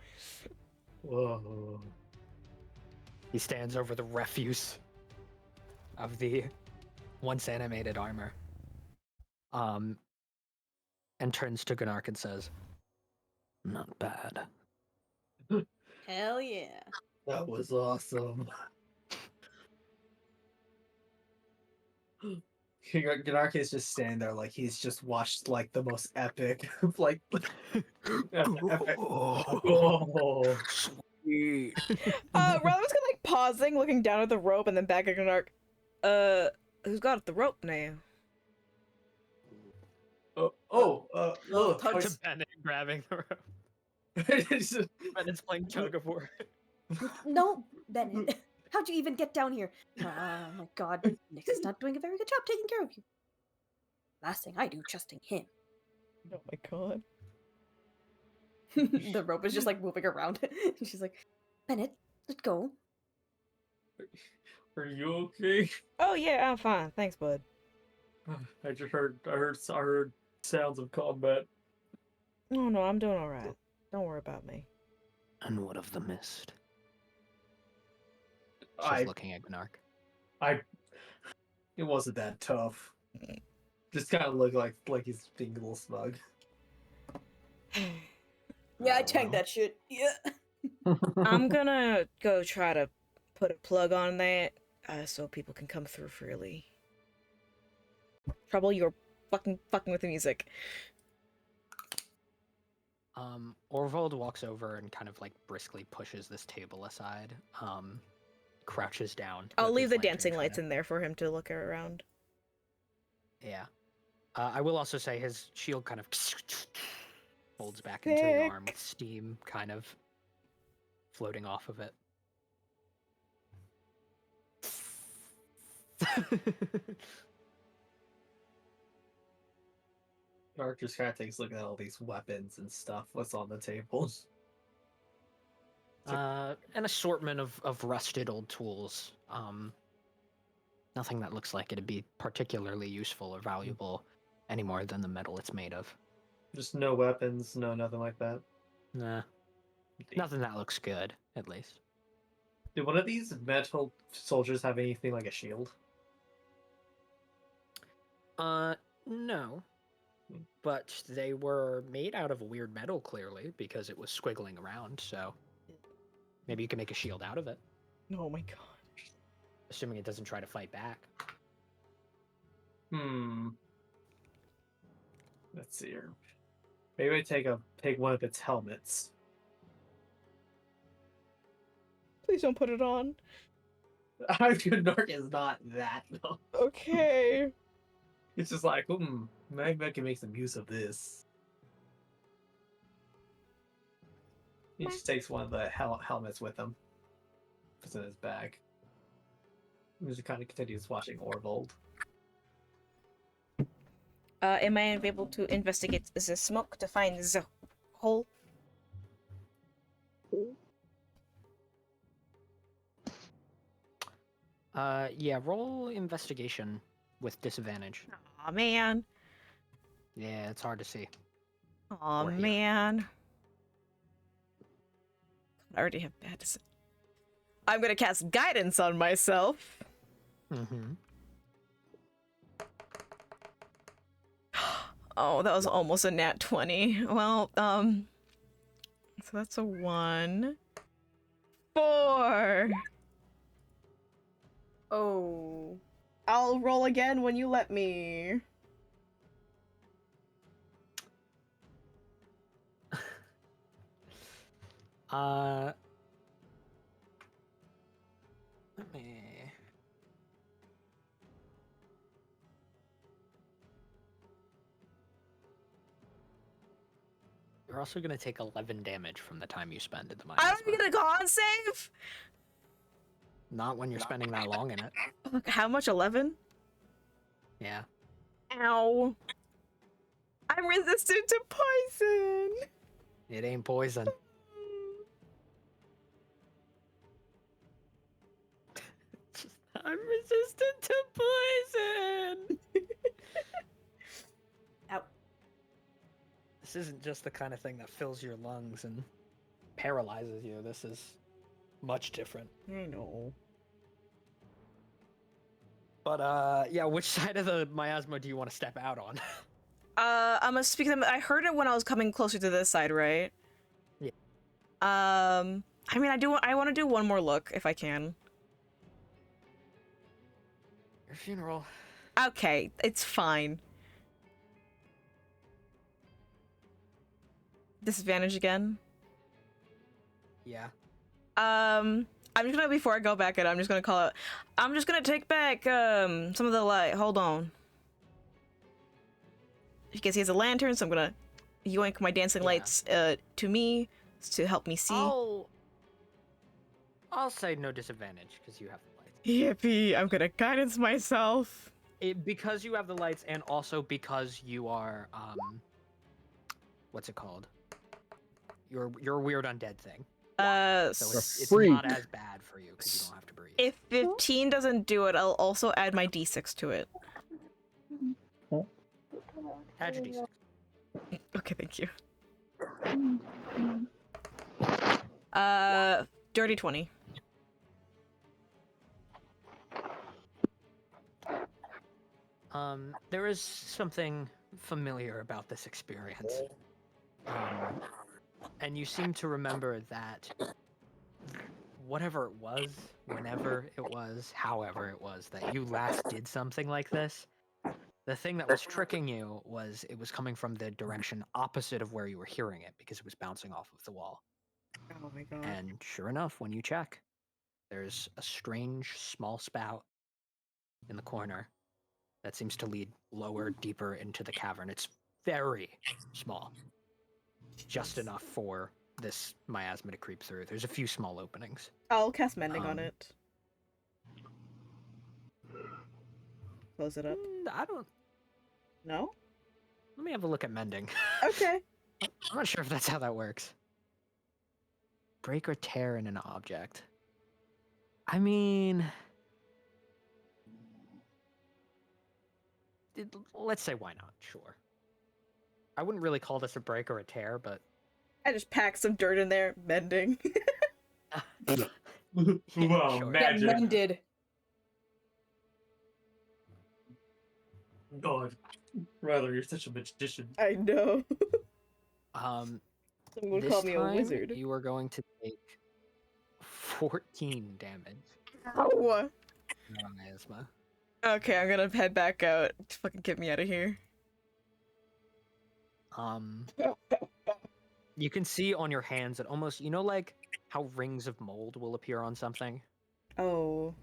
Whoa. He stands over the refuse of the once animated armor. And turns to Gunark and says, "Not bad." Hell yeah. That was awesome. Ganark is just standing there like he's just watched like the most epic like epic. Oh. Sweet. Rather was kind of like pausing, looking down at the rope, and then back at Gnark. Who's got the rope now? Look, Tug To Bennett grabbing the rope. Bennett's playing tug of war. No, Bennett. How'd you even get down here? Oh my god. Nix is not doing a very good job taking care of you. Last thing I do, trusting him. Oh my god. The rope is just like moving around. She's like, Bennett, let go. Are you okay? Oh yeah, I'm fine. Thanks, bud. I heard sounds of combat. Oh no, I'm doing alright. Don't worry about me. And what of the mist? She's I looking at Gunark. It wasn't that tough. Just kind of looked like he's being a little smug. Yeah, I tanked that shit. Yeah. I'm gonna go try to put a plug on that, so people can come through freely. Trouble, you're fucking with the music. Orvold walks over and kind of like briskly pushes this table aside. Crouches down. to I'll put leave his the lantern dancing kind lights of- in there for him to look around. Yeah. I will also say his shield kind of folds back into the Sick. arm with steam kind of floating off of it. Dark just kind of takes a look at all these weapons and stuff. What's on the table? An assortment of rusted old tools. Nothing that looks like it'd be particularly useful or valuable any more than the metal it's made of. Just no weapons, no nothing like that. Nah, nothing that looks good, at least. Did one of these metal soldiers have anything like a shield? No. But they were made out of weird metal, clearly, because it was squiggling around, so maybe you can make a shield out of it. Oh my god. assuming it doesn't try to fight back. Let's see here. Maybe I take one of its helmets. Please don't put it on. Narc is not that. No. Okay. It's just like, maybe I can make some use of this. He just takes one of the helmets with him. Puts it in his bag. He just kind of continues watching Orvold. Am I able to investigate the smoke to find the hole? Yeah, roll investigation with disadvantage. Aw, man. Yeah, it's hard to see. Aw, Or hear. man. I already have bad design. I'm gonna cast guidance on myself. Mm-hmm. Oh, that was almost a nat 20. Well, so that's a 1. 4! Oh. I'll roll again when you let me. Let me... You're also going to take 11 damage from the time you spend in the I miasma. don't get a con save? Not when you're spending that long in it. How much? 11? Yeah. Ow. I'm resistant to poison. It ain't poison. I'm resistant to poison! Ow. This isn't just the kind of thing that fills your lungs and paralyzes you. This is much different. I know. But, yeah, which side of the miasma do you want to step out on? I'm gonna speak to them. I heard it when I was coming closer to this side, right? Yeah. I mean, I want to do one more look if I can. Your funeral. Okay, it's fine. Disadvantage again. Yeah. I'm just gonna, before I go back at it, I'm just gonna call it. I'm just gonna take back some of the light. Hold on. You can see it's a lantern, so I'm gonna yoink my dancing lights to me to help me see. I'll say no disadvantage because you have the lights. Yippee! I'm gonna guidance myself. Because you have the lights, and also because you are what's it called? You're a weird undead thing. So it's not as bad for you because you don't have to breathe. If 15 doesn't do it, I'll also add my d6 to it. Add your d6. Okay, thank you. Dirty 20. There is something familiar about this experience. And you seem to remember that whatever it was, whenever it was, however it was, that you last did something like this, the thing that was tricking you was it was coming from the direction opposite of where you were hearing it because it was bouncing off of the wall. Oh my god. And sure enough, when you check, there's a strange small spout in the corner that seems to lead lower, deeper into the cavern. It's very small. Just enough for this miasma to creep through. There's a few small openings. I'll cast mending on it. Close it up. I don't... No? Let me have a look at mending. Okay. I'm not sure if that's how that works. Break or tear in an object. I mean... Let's say why not, sure. I wouldn't really call this a break or a tear, but... I just packed some dirt in there. Mending. Yeah, Wow, sure. Get magic. mended. God. Rather, you're such a magician. I know. Um, Someone would this call me a time, wizard. you are going to take 14 damage. Ow! Miasma. Okay, I'm gonna head back out. Fucking get me out of here. You can see on your hands that almost, like how rings of mold will appear on something? Oh.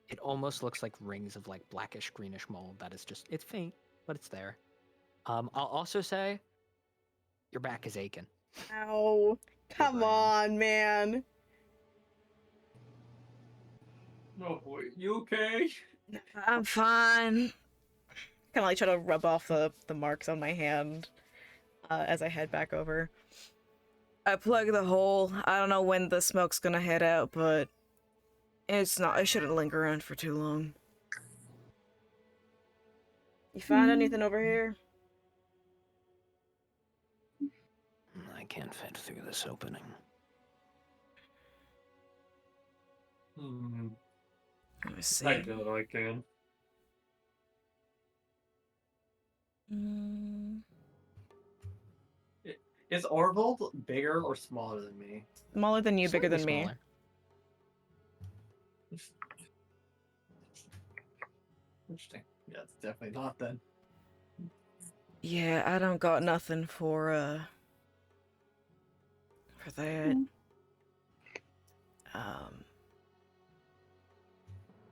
It almost looks like rings of like blackish greenish mold that is just, it's faint, but it's there. I'll also say your back is aching. Ow. Come brain. on, man. Oh boy, you okay? I'm fine. Kind of like try to rub off the marks on my hand as I head back over. I plug the hole. I don't know when the smoke's gonna head out, but it's not. I shouldn't linger around for too long. You find anything over here? I can't fit through this opening. Let me see. I know I can. Is Orville bigger or smaller than me? Smaller than you, bigger Slightly than me. smaller. Interesting. Yeah, it's definitely not then. Yeah, I don't got nothing for that.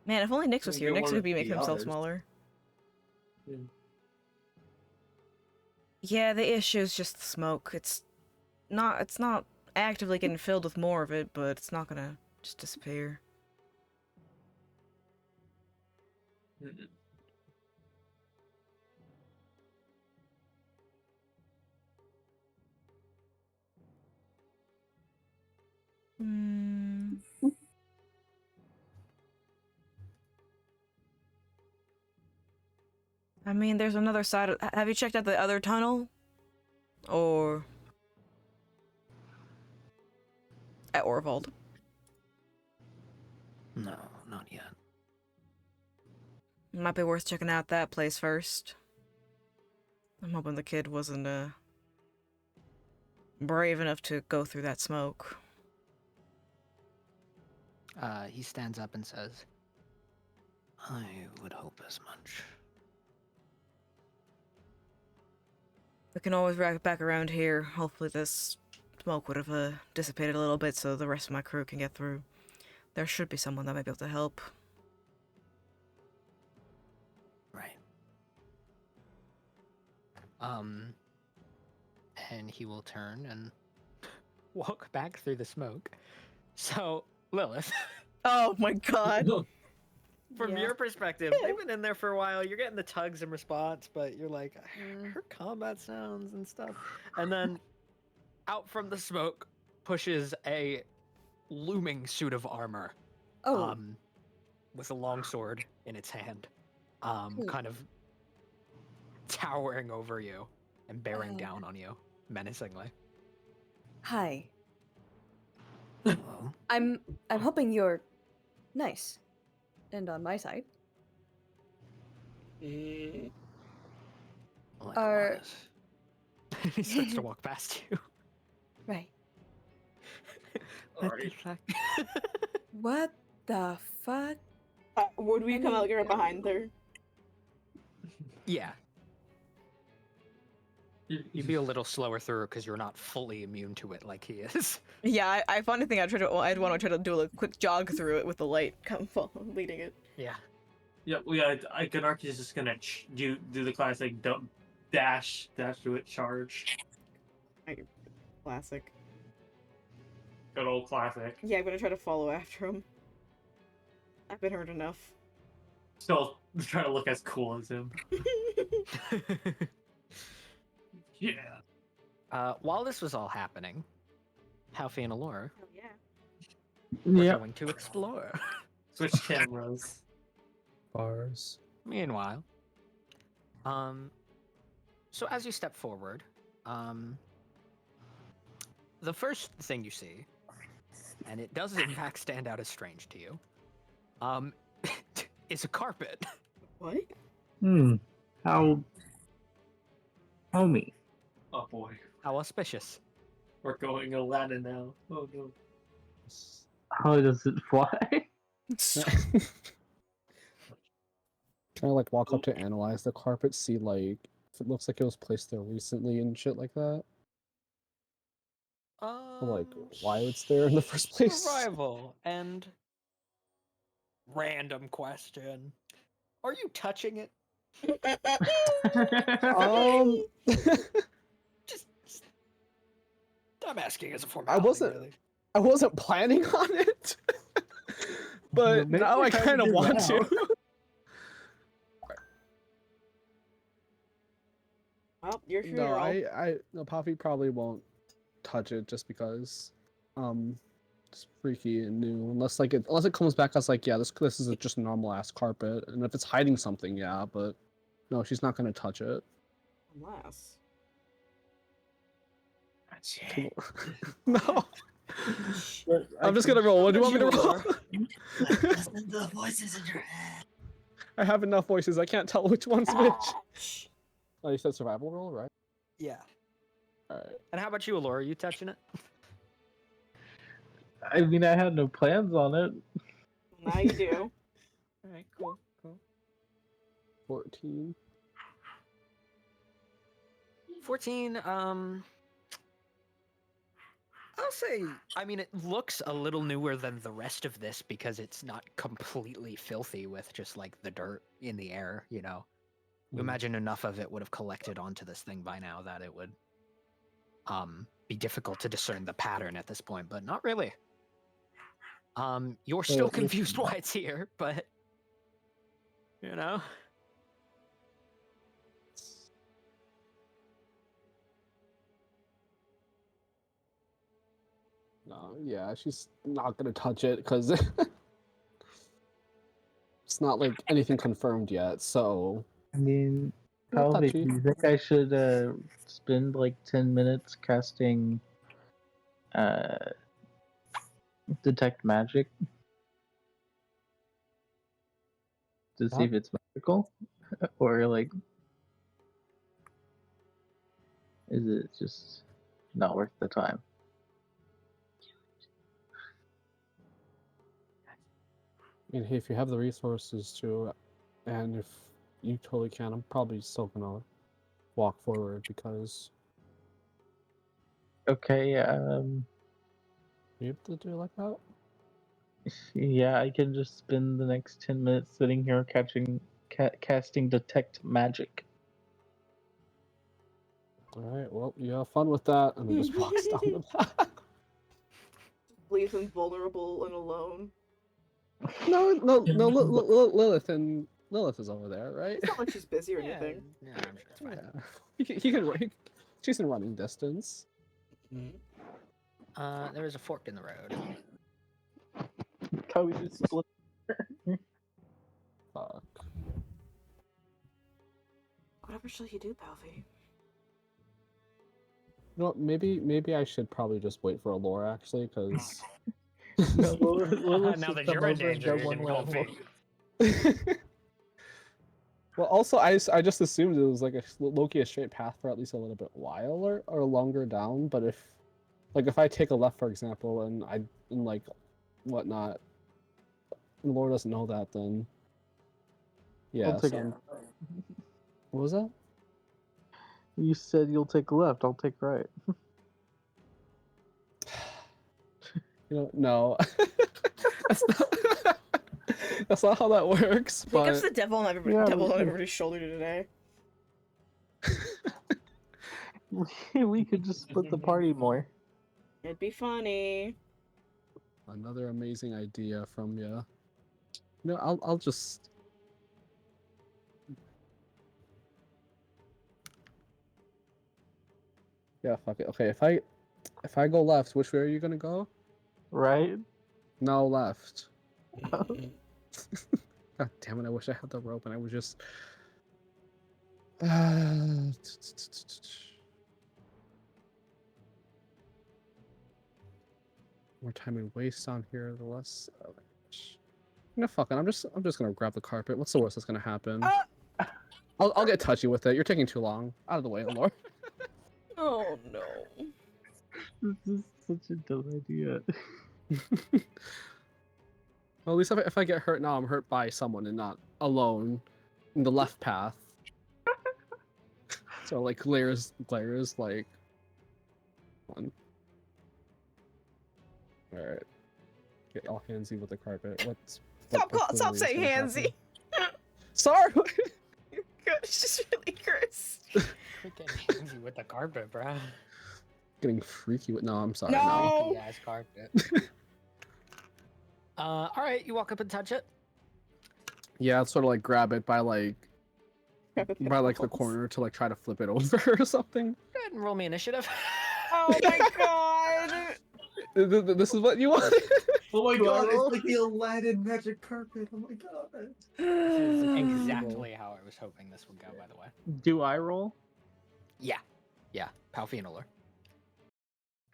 Man, if only Nyx was here, You're Nyx one would of be making the himself others. smaller. Yeah. Yeah, the issue is just the smoke. It's not actively getting filled with more of it, but it's not gonna just disappear. Mm-mm. I mean, there's another side of... Have you checked out the other tunnel? Or... at Orvald? No, not yet. Might be worth checking out that place first. I'm hoping the kid wasn't, brave enough to go through that smoke. He stands up and says, I would hope as much. We can always rack back around here. Hopefully this smoke would have, dissipated a little bit so the rest of my crew can get through. There should be someone that might be able to help. Right. And he will turn and walk back through the smoke. So, Lilith, Oh my god! from Yeah. your perspective, they've been in there for a while. You're getting the tugs in response, but you're like, I heard combat sounds and stuff. And then out from the smoke pushes a looming suit of armor. Oh, With a long sword in its hand, Cool. kind of towering over you and bearing Uh, down on you menacingly. hi. Hello. I'm hoping you're nice and on my side. Are- Likewise. He starts to walk past you. Right. What the fuck? What the fuck? Would we come out right behind there? Yeah, you'd be a little slower through because you're not fully immune to it like he is. Yeah, I funny thing I'd want to try to do a quick jog through it with the light leading it. Yeah. Yeah, Gunark is just gonna do the classic don't dash through it charge. Classic. Good old classic. Yeah, I'm gonna try to follow after him. I've been hurt enough. Still trying to look as cool as him. Yeah. While this was all happening, Halfie and Allura Oh yeah. were Yeah. going to explore. Switch cameras. Bars. Meanwhile, so as you step forward, the first thing you see, and it does in fact stand out as strange to you, is a carpet. What? How homey. Oh boy. How auspicious. We're going Aladdin now. Oh no. How does it fly? Can I like walk up to analyze the carpet, see like if it looks like it was placed there recently and shit like that? Or like why it's there in the first place? Survival and random question. Are you touching it? Um, Just I'm asking as a I formality, wasn't. really. I wasn't planning on it, but Maybe now I try to kind of do want that. to. Well, you're free to No, roll. no, Poppy probably won't touch it just because, it's freaky and new. Unless unless it comes back as like, yeah, this is just a normal ass carpet, and if it's hiding something, yeah, but no, she's not gonna touch it. Unless. Come on. No, But I I'm just can- gonna roll. What do you want me to You roll? are. Listen to the voices in your head. I have enough voices. I can't tell which one's which. Oh, you said survival roll, right? Yeah. All right. And how about you, Allura? Are you touching it? I mean, I had no plans on it. Now you do. Alright, cool. 14. 14, I'll say, I mean, it looks a little newer than the rest of this because it's not completely filthy with just like the dirt in the air, you know. Hmm. Imagine enough of it would have collected onto this thing by now that it would be difficult to discern the pattern at this point, but not really. You're still Well, confused why it's here, but you know. No, yeah, she's not gonna touch it because it's not like anything confirmed yet. So I mean, not probably. touchy. Do you think I should spend like 10 minutes casting uh detect magic to see What? if it's magical, or like is it just not worth the time? I mean, hey, if you have the resources to, and if you totally can, I'm probably still gonna walk forward because Okay, you have to do it like that. yeah, I can just spend the next 10 minutes sitting here casting detect magic. All right, well, you have fun with that, and then just walks down the path. Leaves him vulnerable and alone. No, Lilith is over there, right? It's not like she's busy or Yeah, anything. yeah, I'm sure it's fine. Yeah, he can wait. She's in running distance. There is a fork in the road. Can we just split? Fuck. Whatever shall you do, Palvi? You know what, maybe I should probably just wait for Allura actually, because No, Lilith Now should that come you're in over and danger, go you're one getting round comfy. more. well, also I just assumed it was like a low-key a straight path for at least a little bit while or longer down. But if I take a left, for example, and like whatnot, and Laura doesn't know that, then yeah. I'll take So it. what was that? You said you'll take left. I'll take right. You know, no. that's not. That's not how that works. I think it's But the devil on everybody's shoulder today. We could just split the party more. It'd be funny. another amazing idea from you. No, I'll just. Yeah, fuck it. Okay, if I go left, which way are you gonna go? Right? No, left. God damn it! I wish I had the rope and I was just. More time we waste on here, the less. No, fuck it. I'm just gonna grab the carpet. What's the worst that's gonna happen? I'll get touchy with it. You're taking too long. Out of the way, Lord. Oh no. This is such a dumb idea. Well, at least if I get hurt now, I'm hurt by someone and not alone. in the left path. So like glares like one. All right. Get all handsy with the carpet. What's Stop what stop clearly is saying gonna handsy. happen? Sorry. God, it's just really gross. Freaking handsy with the carpet, bro. Getting freaky with. No, I'm sorry. No. No. Freaky ass carpet. All right, you walk up and touch it. Yeah, I'd sort of like grab it by like the corner to like try to flip it over or something. Go ahead and roll me initiative. Oh my god. This is what you want. Oh my Do I god, roll? it's like the Aladdin magic carpet. Oh my god. This is exactly how I was hoping this would go, by the way. Do I roll? Yeah. Yeah. Palfinoler.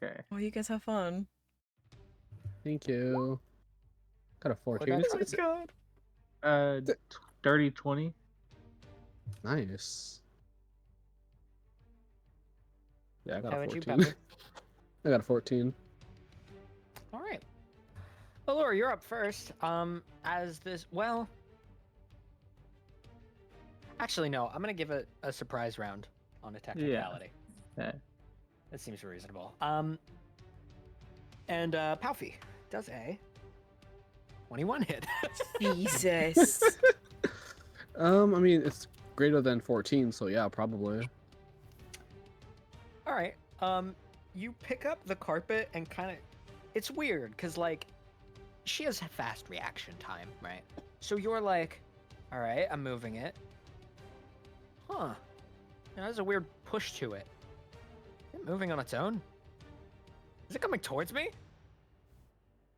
Okay. Well, you guys have fun. Thank you. Got a 14. that Oh my It's god. Dirty 20. nice. Yeah, I got a Haven't you, 14. Pepper? I got a 14. All right. Well, Laura, you're up first. As this, well, actually, no. I'm gonna give it a surprise round on a technicality. Okay. That seems reasonable. And Palfy does a 21 hit. Jesus. I mean, it's greater than 14, so yeah, probably. All right. You pick up the carpet and kind of, it's weird because like, she has fast reaction time, right? So you're like, all right, I'm moving it. Huh. Now, there's a weird push to it. Is it moving on its own? Is it coming towards me?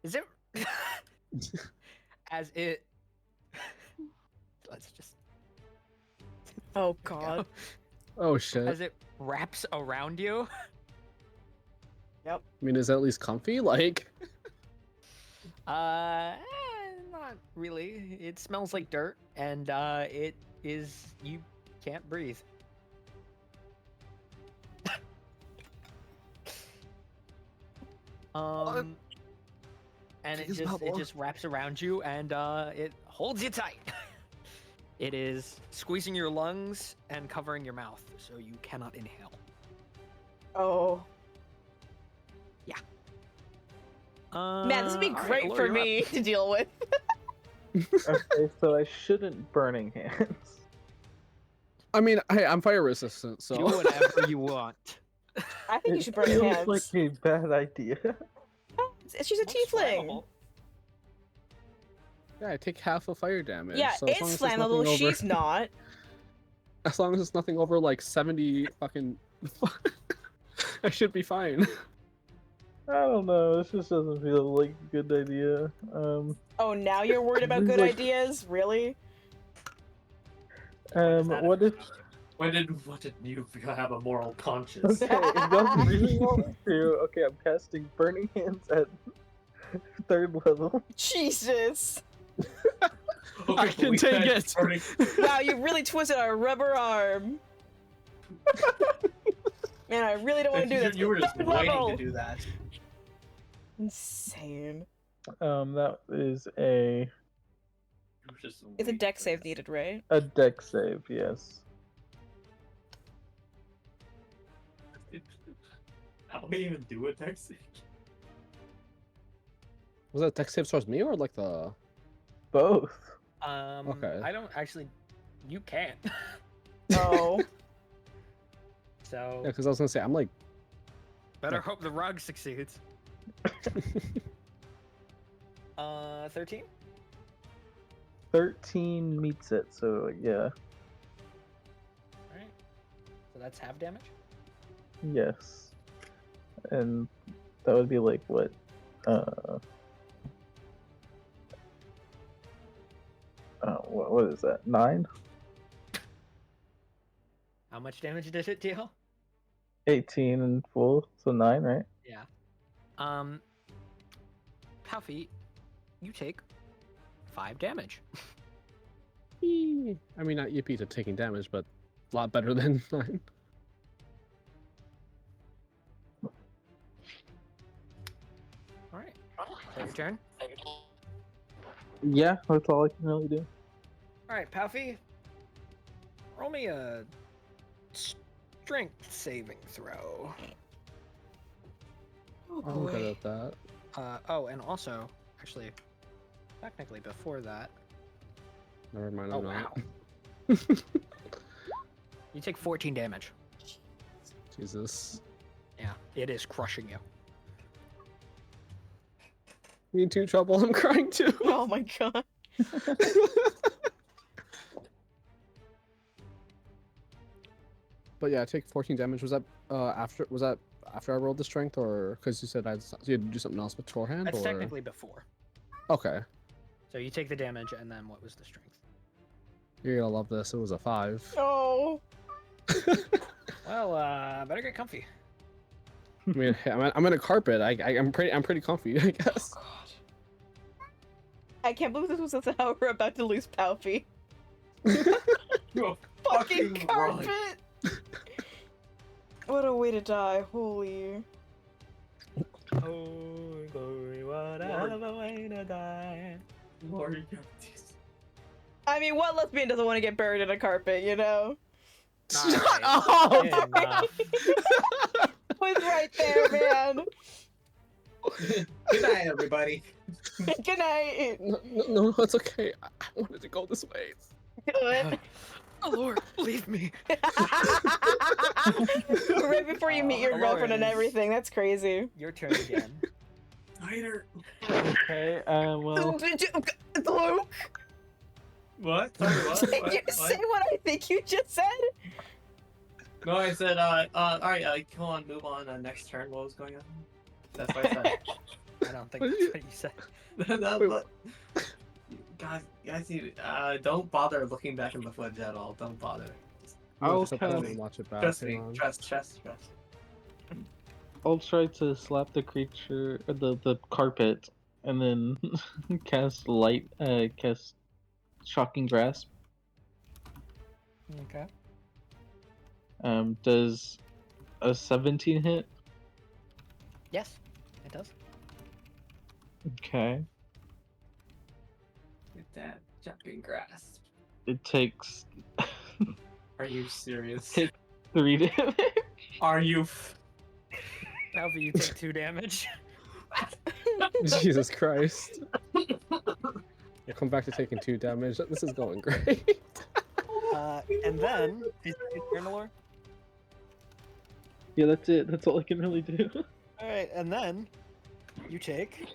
Is it? As it. Let's just. Oh god. Oh shit. As it wraps around you. I mean, is that at least comfy? Like. Not really. It smells like dirt, and it is. You can't breathe. And it just wraps around you, and it holds you tight. It is squeezing your lungs and covering your mouth, so you cannot inhale. Oh. Yeah. Man, this would be great for me to deal with. Okay, so I shouldn't burning hands. I mean, hey, I'm fire resistant, so. Do whatever you want. I think you should burn Feels your hands. like a bad idea. She's a tiefling. Flammable. Yeah, I take half of fire damage. Yeah, so as long it's as there's nothing flammable. over- She's not. As long as it's nothing over like 70 fucking. I should be fine. I don't know. This just doesn't feel like a good idea. Oh, now you're worried about good Like- ideas? Really? What if? What did you have a moral conscience? Okay, if y'all really want to, okay, I'm casting Burning Hands at 3rd level. Jesus. Okay, I but can we take said it. burning- Wow, you really twisted our rubber arm. Man, I really don't want to do this. You were just Third waiting level. to do that. Insane. That is a You were just It's a waiting deck for save this. needed, right? deck save, yes. How do we even do a deck save? Was that deck save towards me or like the? Both. Okay. I don't actually. You can't. Oh. So Yeah, because I was gonna say I'm like. better hope the rug succeeds. 13. 13 meets it, so yeah, All right. So that's half damage. yes. And that would be like what? What is that? 9? How much damage did it deal? 18 in full, so 9, right? Yeah. Palfy, you take 5 damage. I mean, not yippee to taking damage, but a lot better than 9. All right. Take your turn. Yeah, that's all I can really do. All right, Palfy. roll me a strength saving throw. Oh I'm good boy. at that. Oh, and also, actually, technically before that. Never mind. Oh I'm wow. not. You take 14 damage. Jesus. Yeah, it is crushing you. Me too, Trouble. I'm crying too. Oh my god. But yeah, I take 14 damage. Was that after? Was that after I rolled the strength, or because you said you had to do something else beforehand? That's or... technically before. Okay. So you take the damage, and then what was the strength? You're gonna love this. It was a 5. Oh. Well, better get comfy. I mean, I'm in a carpet. I'm pretty comfy, I guess. I can't believe this was how we're about to lose Palpy. You're Fucking fucking carpet! right. What a way to die, holy. Oh, glory, what a way to die. Lord, you got this. I mean, what lesbian doesn't want to get buried in a carpet, you know? Shut up! Enough. Was right there, man. Good night, everybody. Good night. No, it's okay. I wanted to go this way. Good. Oh Lord, leave me. Right before you meet your girlfriend and Dolores. everything. That's crazy. Your turn again. Spider. Okay, well, Luke, What? Sorry, what? can you say what I think you just said? No, I said, alright, come on, move on, next turn, what was going on? That's what I said. I don't think that's what you said. Guys, don't bother looking back in the footage at all, don't bother. I'll Okay. watch it back. Trust hang me, on. trust. I'll try to slap the creature, the carpet, and then cast shocking grasp. Okay. Does a 17 hit? Yes, it does. Okay. Get that jumping grass. It takes Are you serious? Take 3 damage. Are you? Alpha, you take 2 damage. Jesus Christ. You'll come back to taking 2 damage. This is going great. And then is it your turn, Lore? Yeah, that's it. That's all I can really do. All right, and then you take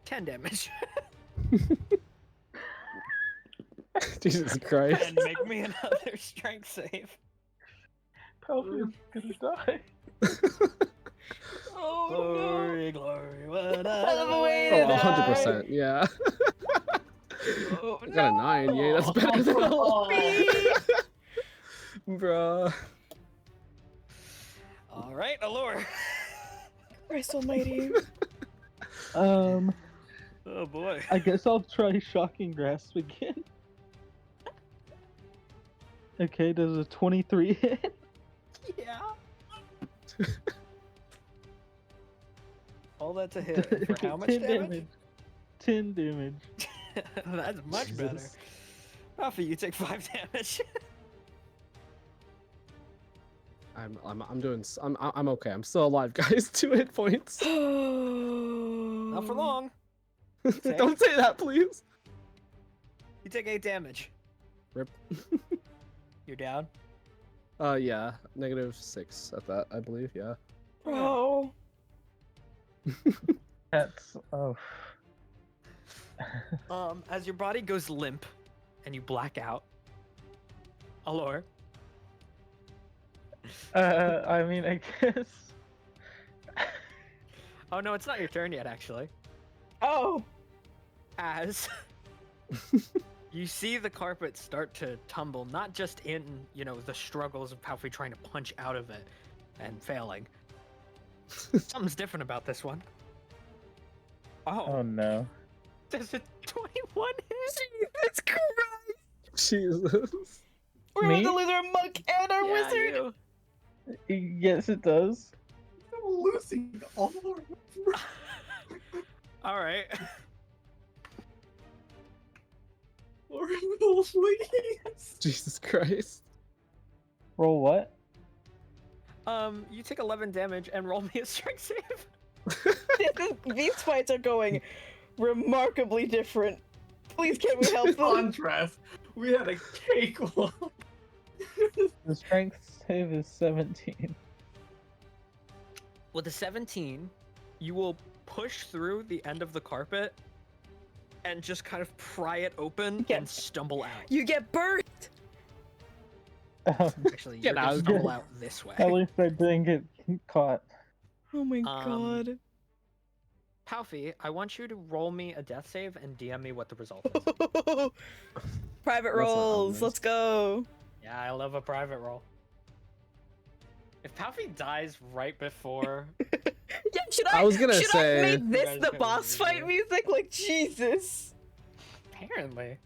10 damage Jesus Christ. and make me another strength save. Probably gonna die. Oh Glory, glory, what a a way way to to die. 100%, yeah. no! I got a 9. Yay, that's better than all. Bruh. All right, Allure. Christ almighty. Oh boy. I guess I'll try shocking grasp again. Okay, does a 23 hit? Yeah. All that's a hit. And for how much 10 damage? 10 damage. That's much better. Jesus. Alpha, you take 5 damage. I'm okay. I'm still alive, guys. 2 hit points. Not for long. Take- Don't say that, please. You take 8 damage. Rip. You're down. Yeah, -6 at that, I believe. Yeah. Bro. That's oh. As your body goes limp and you black out, Allure. I mean, I guess. Oh no, it's not your turn yet, actually. Oh. As you see the carpet start to tumble, not just in, the struggles of Palfrey trying to punch out of it and failing. Something's different about this one. Oh no. There's a 21 hit? Jesus Christ. Jesus. We're Me? about to lose our monk and our wizard. Yes, it does. I'm losing all our. All right. horrible, please. Jesus Christ. Roll what? You take 11 damage and roll me a strength save. These fights are going remarkably different. Please, can we help In them? contrast, we had a cakewalk. The strength save is 17. With a 17, you will push through the end of the carpet and just kind of pry it open Get- and stumble out. You get burnt! Actually, you're Get gonna out. stumble out this way. At least I didn't get caught. Oh my Um, god. Palfy, I want you to roll me a death save and DM me what the result is. Private not rolls, honest. let's go. Yeah, I love a private roll. If Palfy dies right before, Yeah, should I was gonna should say- I make You this guys the gotta boss read fight it. music? Like, Jesus. apparently.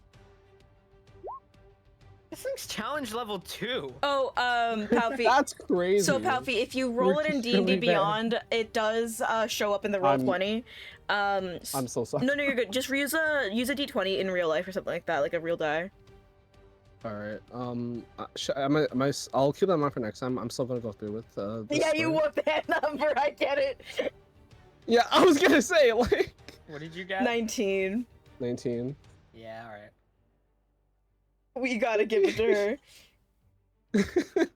This thing's challenge level 2. Oh, Palfy. That's crazy. So, Palfy, if you roll We're it in just D&D really bad. Beyond, it does show up in the roll I'm- 20. I'm so sorry. No, you're good. Just use a D20 in real life or something like that, like a real die. Alright, I'll keep that in mind for next time. I'm still gonna go through with this Yeah, you story. want that number, I get it. Yeah, I was gonna say, like... What did you get? 19. 19. Yeah, alright. We gotta give it to her.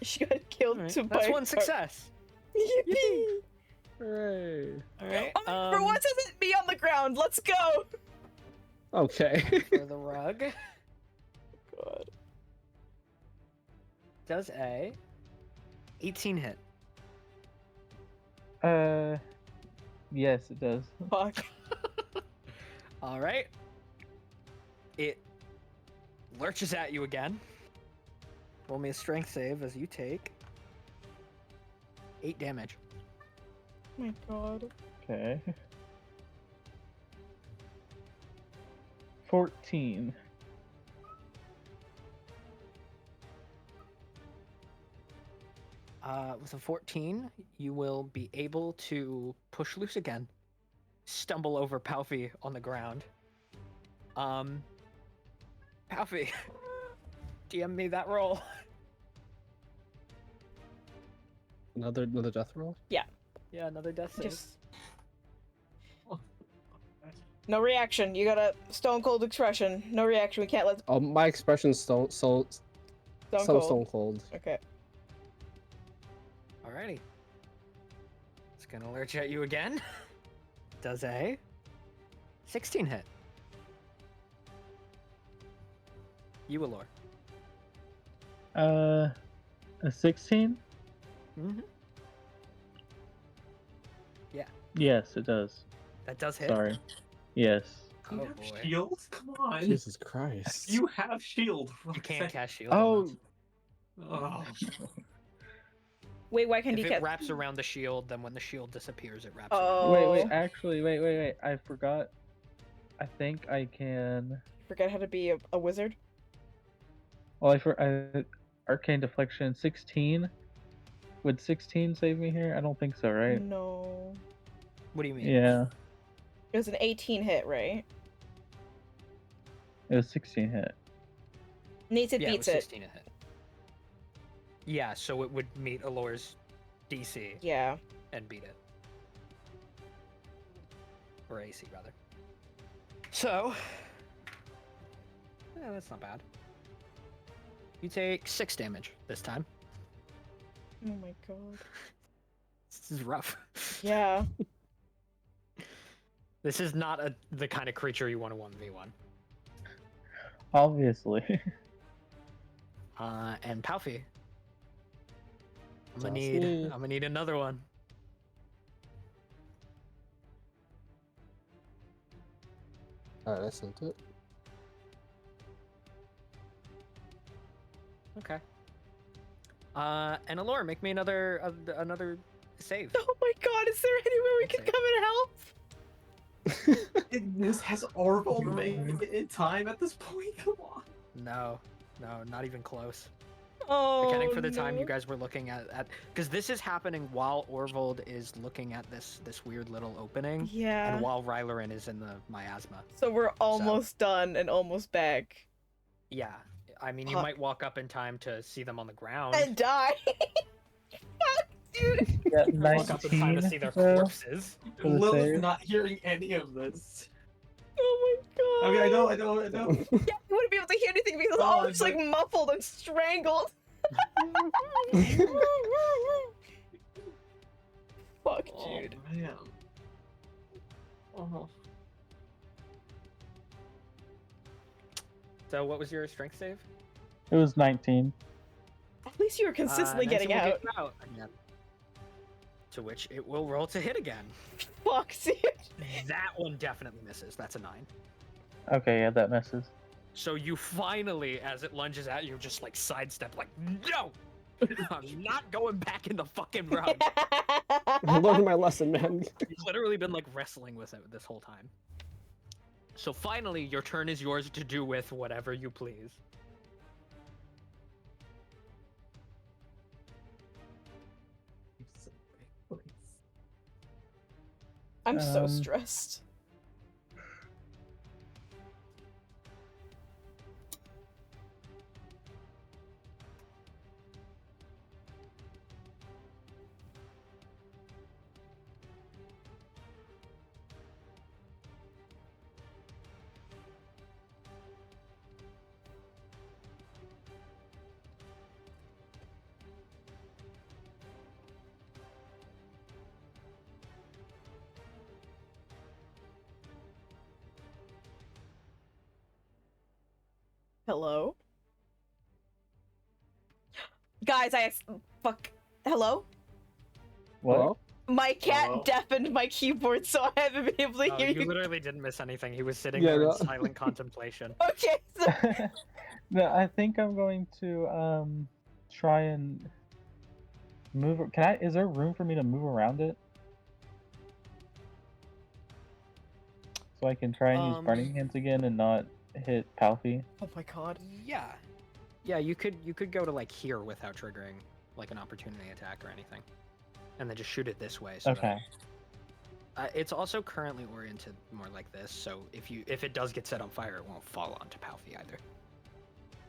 She got killed Alright, to that's by one success. Yippee! Hooray. Alright. Oh, for once, isn't me on the ground. Let's go. Okay. For the rug. God. Does a 18 hit. Yes, it does. Fuck. Alright. It lurches at you again. Roll me a strength save as you take 8 damage. Oh my god. Okay. 14. With a 14, you will be able to push loose again. Stumble over Palfy on the ground. Palfy, DM me that roll. Another death roll? Yeah, another death save. Just no reaction. You got a stone cold expression. No reaction. We can't let Oh, my expression's so stone cold. stone cold. Okay. Alrighty. It's gonna lurch at you again. Does a 16 hit. You, Allure. A 16? Mm-hmm. Yes, it does. That does hit. Sorry. Yes. Oh You have boy. shield? Come on. Jesus Christ. You have shield. for You can't fuck's cast shield. Oh, on Oh. Wait, why it. can't If you it get? wraps around the shield, then when the shield disappears, it wraps Oh. wait, actually, wait. I forgot. I think I can. Forget how to be a wizard. Well, Arcane Deflection 16. Would 16 save me here? I don't think so, right? No. around. What do you mean? Yeah, It was an 18 hit, right? it was 16 hit. Needs it Yeah, it beats was it. 16 a hit. Yeah, so it would meet Allure's DC Yeah. and beat it. Or AC, rather. So... yeah, that's not bad. You take 6 damage this time. Oh my god. This is rough. Yeah. This is not the kind of creature you want to 1v1. Obviously. And Palfy. I'm Just gonna me. need another one. Alright, I sent it. Okay. And Allure, make me another save. Oh my god, is there any way we can Okay. come and help? This has Orville made it in time at this point? Come on. No, not even close. Oh, accounting for the time you no. guys were looking at because this is happening while Orvold is looking at this weird little opening, Yeah. and while Rylerin is in the miasma. So we're almost done and almost back. Yeah, I mean, you Fuck. might walk up in time to see them on the ground. And die. Fuck, dude. Yeah, Walk up in time to 19 see their though. corpses. For the Lilith save. not hearing any of this. Oh my god. I mean, I know. Yeah, you wouldn't be able to hear anything because God, all it's like muffled and strangled. Fuck, dude. Oh, man. Oh. So what was your strength save? It was 19. At least you were consistently Nancy getting will out. get you out again. To which it will roll to hit again. Fuck, dude. That one definitely misses. That's a 9. Okay, yeah, that misses. So you finally, as it lunges at you, just like sidestep, like, no! I'm not going back in the fucking run. I learned my lesson, man. You've literally been like wrestling with it this whole time. So finally, your turn is yours to do with whatever you please. I'm so Um, stressed. Hello? Guys, fuck. Hello? What? Hello? My cat Hello? deafened my keyboard, so I haven't been able to Oh, hear you you. literally didn't miss anything. He was sitting Yeah, there in no. silent contemplation. Okay, so No, I think I'm going to try and move. Can I? Is there room for me to move around it? So I can try and use burning hands again and not hit Palpy. oh my god. Yeah. Yeah, you could go to like here without triggering like an opportunity attack or anything. And then just shoot it this way. So Okay. it's also currently oriented more like this, so if it does get set on fire, it won't fall onto Palpy either.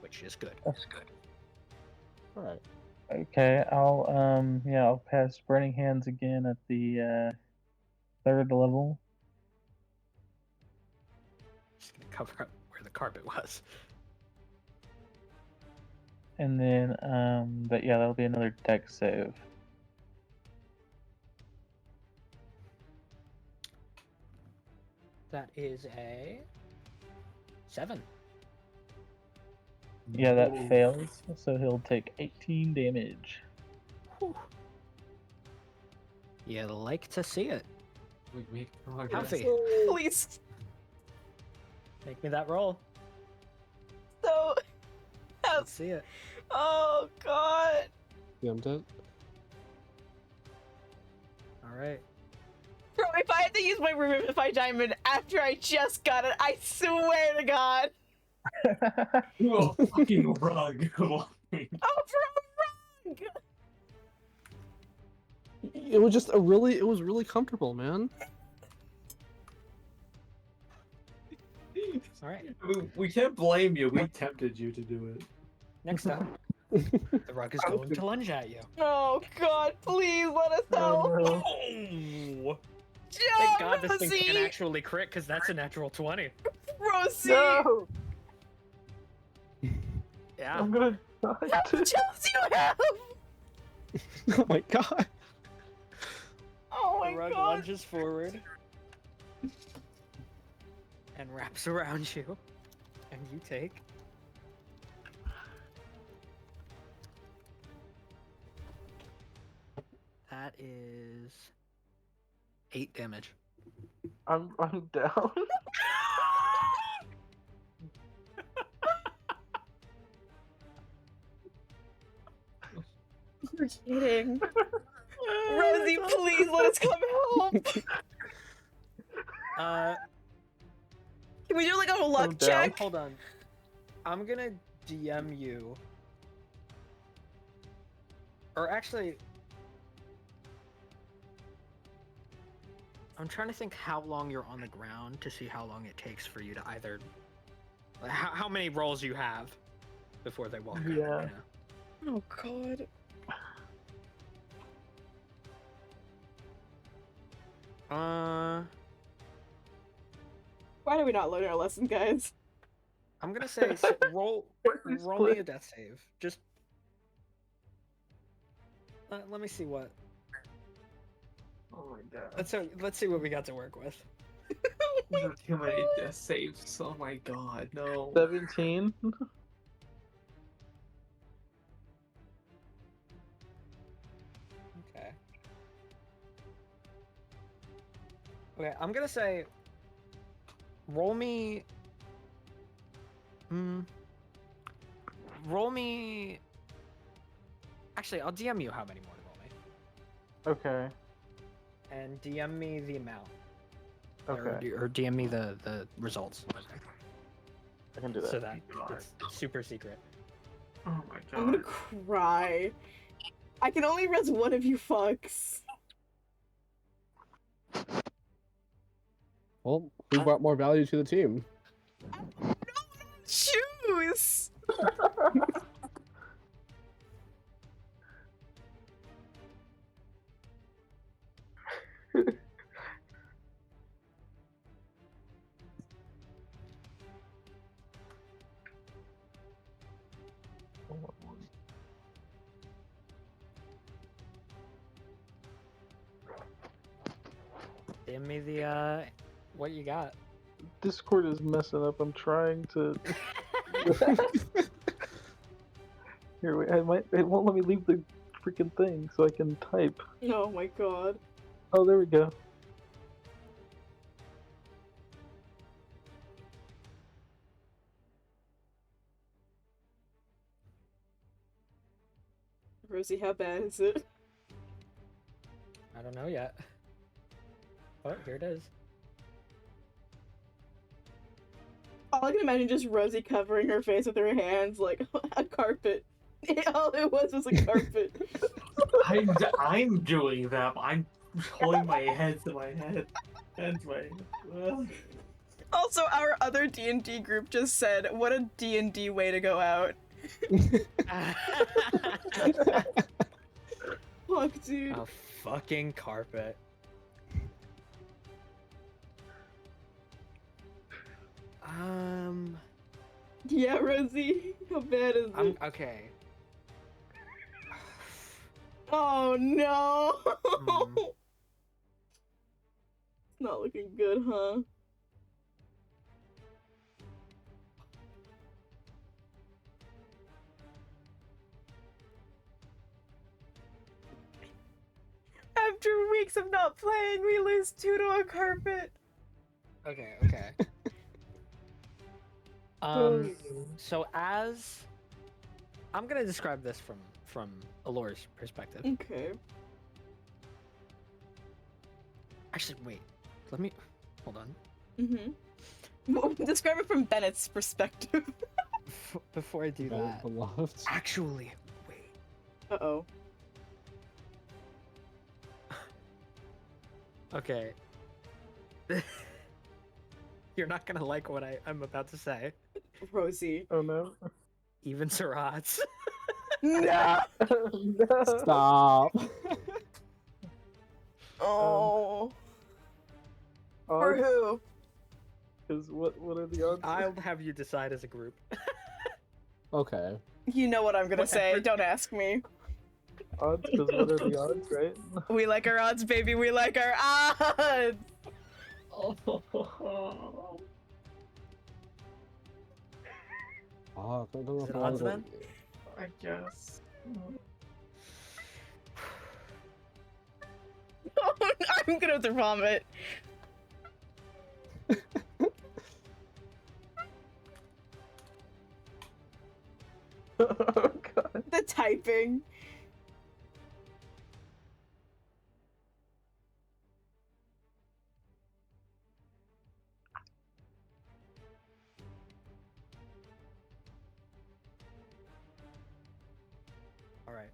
Which is good. That's good. Alright. Okay, I'll pass burning hands again at the 3rd level. Just gonna cover up where the carpet was. And then but yeah, that'll be another dex save. That is a 7. Yeah, that Ooh. fails, so he'll take 18 damage. Whew. You like to see it. We make progress. Palpy, Please. make me that roll. So. Let's see it. Oh god. Preempt it. All right. Bro, if I had to use my Revivify Diamond after I just got it, I swear to god. You a fucking rug. Oh, bro, It was just it was really comfortable, man. All right. We can't blame you. We tempted you to do it. Next up, the rug is going to lunge at you. oh god, please let us help. Oh! Joe, Thank God this thing Rosie! can actually crit, because that's a natural 20. Rosie! Yeah. I'm gonna How many jumps you have? Oh my god. Oh my The rug god. lunges forward and wraps around you, and you take that is 8 damage. I'm down. You're kidding. Rosie, please let us come help. Can we do like a luck down. check? Hold on. I'm gonna DM you Or actually, I'm trying to think how long you're on the ground to see how long it takes for you to either, like, how many rolls you have before they walk over. Yeah. You know? Oh god. Why do we not learn our lesson, guys? I'm gonna say roll We roll me a split. death save. Just let me see what. Oh my god. Let's see what we got to work with. These are too many death saves. Oh my god, no. 17. Okay. Okay, I'm gonna say roll me. Roll me. Actually, I'll DM you how many more to roll me, Okay. and DM me the amount, Okay. or DM me the results, I can do so that. that it's super secret. Oh my I'm gonna god. cry. I can only res one of you fucks. Well, who brought more value to the team? Choose! DM me the what you got. Discord is messing up. I'm trying to. Here, wait, it won't let me leave the freaking thing so I can type. Oh my god. Oh, there we go. Rosie, how bad is it? I don't know yet. Oh, here it is. All I can imagine just Rosie covering her face with her hands like a carpet. All it was a carpet. I'm doing them. I'm holding my head to my head. That's my. Ugh. Also, our other D&D group just said, what a D&D way to go out. Fuck, dude. A fucking carpet. Yeah, Rosie, how bad is it? Okay. Oh no! Hmm. It's not looking good, huh? After weeks of not playing, we lose 2 to a carpet. Okay. So as I'm gonna describe this from Alore's perspective. Okay. Actually, wait. Let me hold on. Mm-hmm. Describe it from Bennett's perspective. Before I do that. Beloved. Actually, wait. Uh-oh. Okay. You're not gonna like what I'm about to say. Rosie. Oh no. Even Sirats. No! No. Stop. Oh. For Odds? who? Because what are the odds? I'll have you decide as a group. Okay. You know what I'm gonna say, Whatever. don't ask me. Odds? Because what are the odds, right? We like our odds, baby, we like our odds! Oh. Oh, I don't know Is if it I wanna odds go- then? I guess. I'm gonna have to vomit. Oh god. The typing. All right.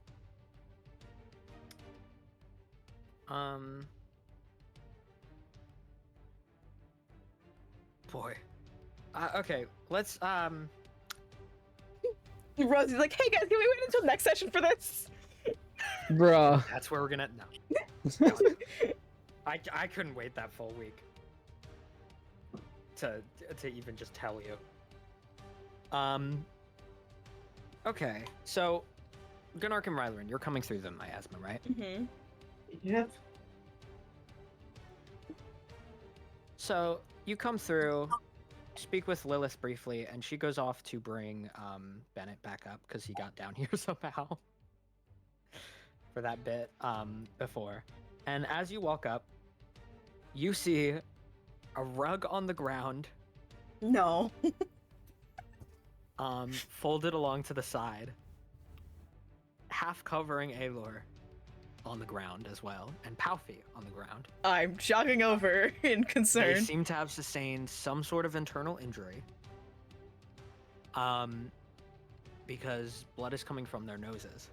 Boy. Okay, let's Rosie's like, hey guys, can we wait until next session for this? Bruh. that's where we're gonna no. I couldn't wait that full week to even just tell you. Okay, so Gunark and Rylerin, you're coming through the miasma, right? Mm-hmm. Yep. So you come through, speak with Lilith briefly, and she goes off to bring Bennett back up because he got down here somehow for that bit before. And as you walk up, you see a rug on the ground, No. folded along to the side, half covering Aelor on the ground as well, and Palfi on the ground. I'm jogging over in They concern. seem to have sustained some sort of internal injury. Because blood is coming from their noses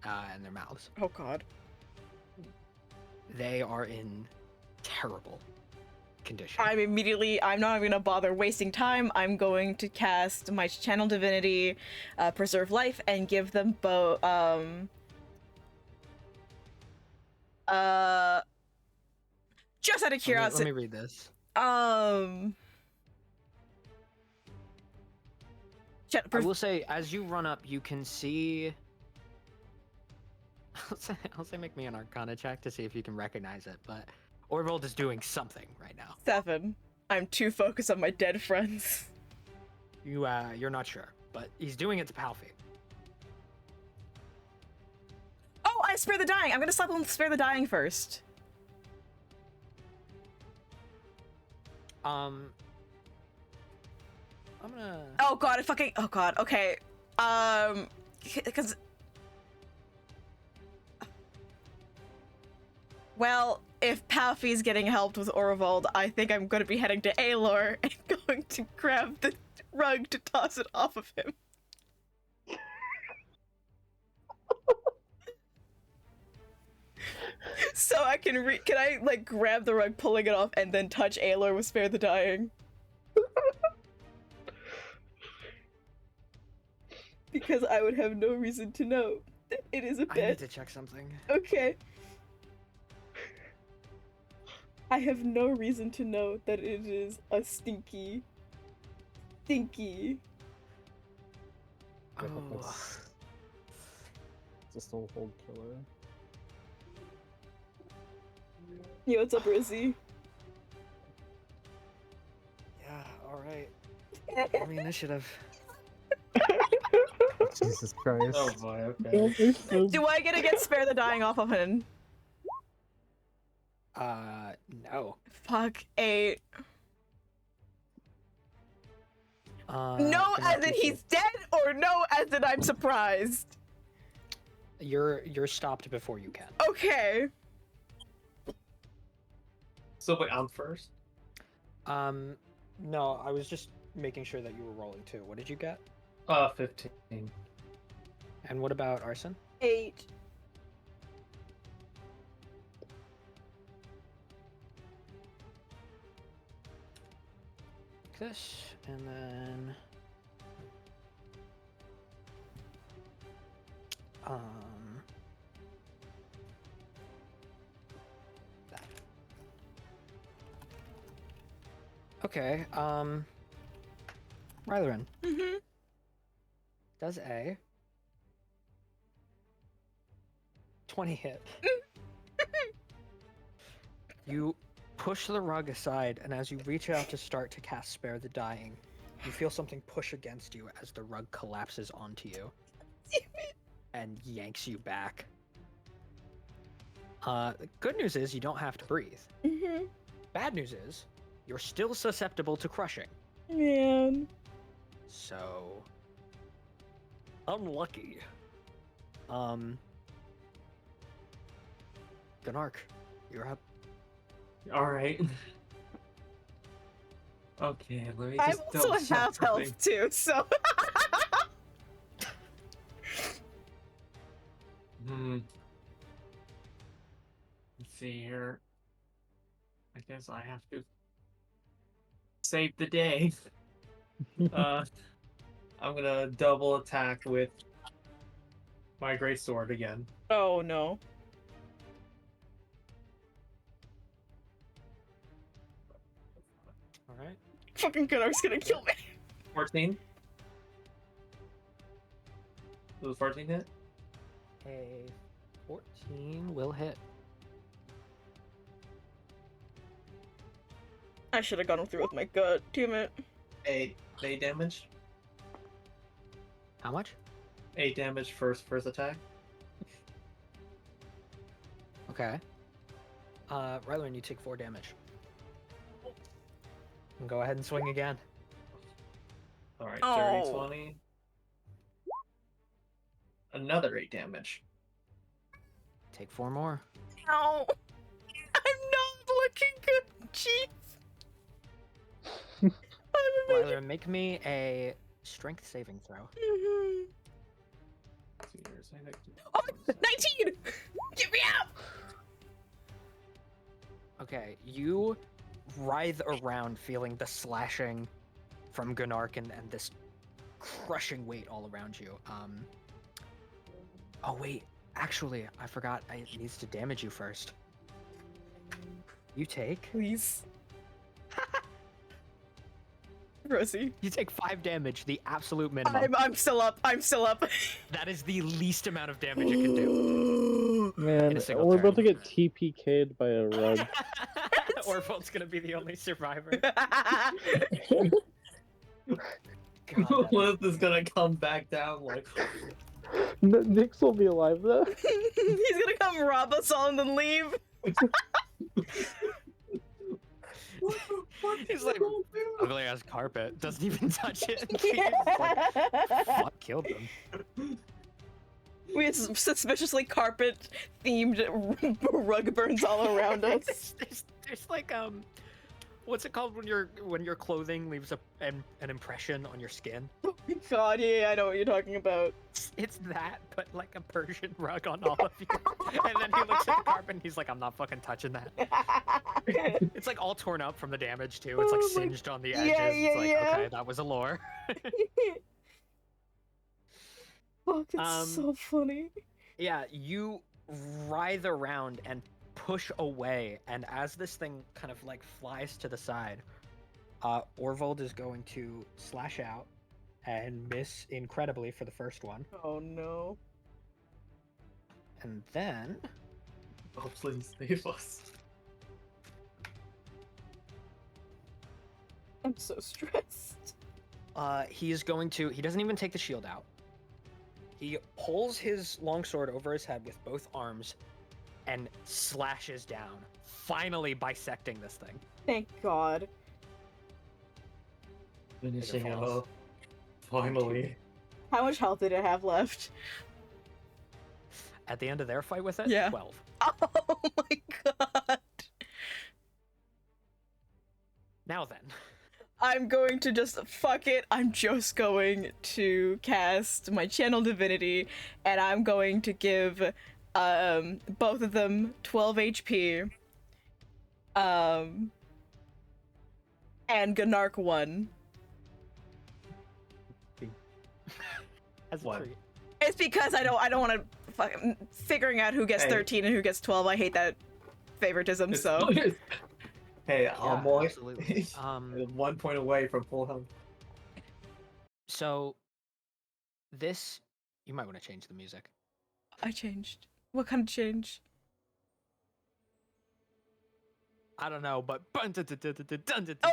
and their mouths. Oh god. They are in terrible condition. I'm not even gonna bother wasting time. I'm going to cast my Channel Divinity, Preserve Life, and give them both, just out of Let curiosity, me read this. I I will say, as you run up, you can see. I'll say make me an Arcana check to see if you can recognize it, but Orvold is doing something right now. 7. I'm too focused on my dead friends. You're not sure, but he's doing it to Palfi. Oh, I Spare the Dying. I'm gonna slap on Spare the Dying first. I'm gonna. Oh god, oh god, okay. Because... Well, if Palfi's getting helped with Orvold, I think I'm gonna be heading to Aelor and going to grab the rug to toss it off of him. So I can I, like, grab the rug, pulling it off, and then touch Aelor with Spare the Dying? Because I would have no reason to know that it is a I need bit. to check something. Okay. I have no reason to know that it is a stinky. I hope Oh. that's just a hold killer. Yo, what's up, Rizzy? Yeah. All right. Roll the initiative. Jesus Christ. Oh boy. Okay. Do I get Spare the Dying off of him? No. Fuck, 8. No, Gunark, as in you he's dead, or no, as in I'm surprised? You're stopped before you can. Okay. So wait, I'm first. No, I was just making sure that you were rolling too. What did you get? 15. And what about Arson? 8. This, and then that. Okay, Rylerin, Mm-hmm. does a 20 hit? You push the rug aside, and as you reach out to start to cast Spare the Dying, you feel something push against you as the rug collapses onto you and yanks you back. The good news is you don't have to breathe. Mm-hmm. Bad news is you're still susceptible to crushing. Man. So unlucky. Gunark, you're up. All right. Okay, let me I'm just also double a check half something. health too, so. Hmm. Let's see here. I guess I have to save the day. I'm gonna double attack with my great sword again. Oh no. All right. Fucking Gunar's gonna kill me. 14. Does 14 hit? A 14 will hit. I should have gone through with my gut. Damn it. 8 damage. How much? 8 damage first attack. Okay. Rylan, you take 4 damage. And go ahead and swing again. Alright, Oh. dirty 20. Another 8 damage. Take 4 more. No. I'm not looking good. Jeez. Rylan, make me a strength saving throw. Oh, 19! Get me out! Okay, you writhe around feeling the slashing from Gunark and this crushing weight all around you. Oh wait, actually, I forgot it needs to damage you first. You take... Please. Rosie. You take 5 damage, the absolute minimum. I'm still up. I'm still up. That is the least amount of damage it can do. Man, In a single we're about to turn. get TPK'd by a rug. Orphal's gonna be the only survivor. Lilith is gonna come back down like. Nyx will be alive though. He's gonna come rob us all and then leave. He's like, ugly ass carpet, doesn't even touch it. He's like, fuck, killed them. We have some suspiciously carpet-themed rug burns all around us. There's like what's it called when your clothing leaves an impression on your skin? Oh my god, yeah, I know what you're talking about. It's that, but like a Persian rug on all of you. And then he looks at the carpet and he's like, I'm not fucking touching that. It's like all torn up from the damage too. It's like Oh my- singed on the edges. Yeah, It's like, yeah. okay, that was a lore. Fuck, it's so funny. Yeah, you writhe around and push away, and as this thing kind of like flies to the side, Orvold is going to slash out and miss incredibly for the first one. Oh no. And then Oh, please save us. I'm so stressed. he doesn't even take the shield out. He pulls his longsword over his head with both arms and slashes down, finally bisecting this thing. Thank god. Finishing It it falls. off. Finally. How much health did it have left? At the end of their fight with it, Yeah. 12. Oh my god. Now then. I'm going to just fuck it. I'm just going to cast my channel divinity, and I'm going to give both of them 12 HP. And Gunark 1. As a What? treat. It's because I don't want to figuring out who gets Hey. 13 and who gets 12. I hate that favoritism. So Hey, Yeah, I'm only absolutely. 1 point away from full health. So this, you might want to change the music. I changed. What kind of change? I don't know, but Oh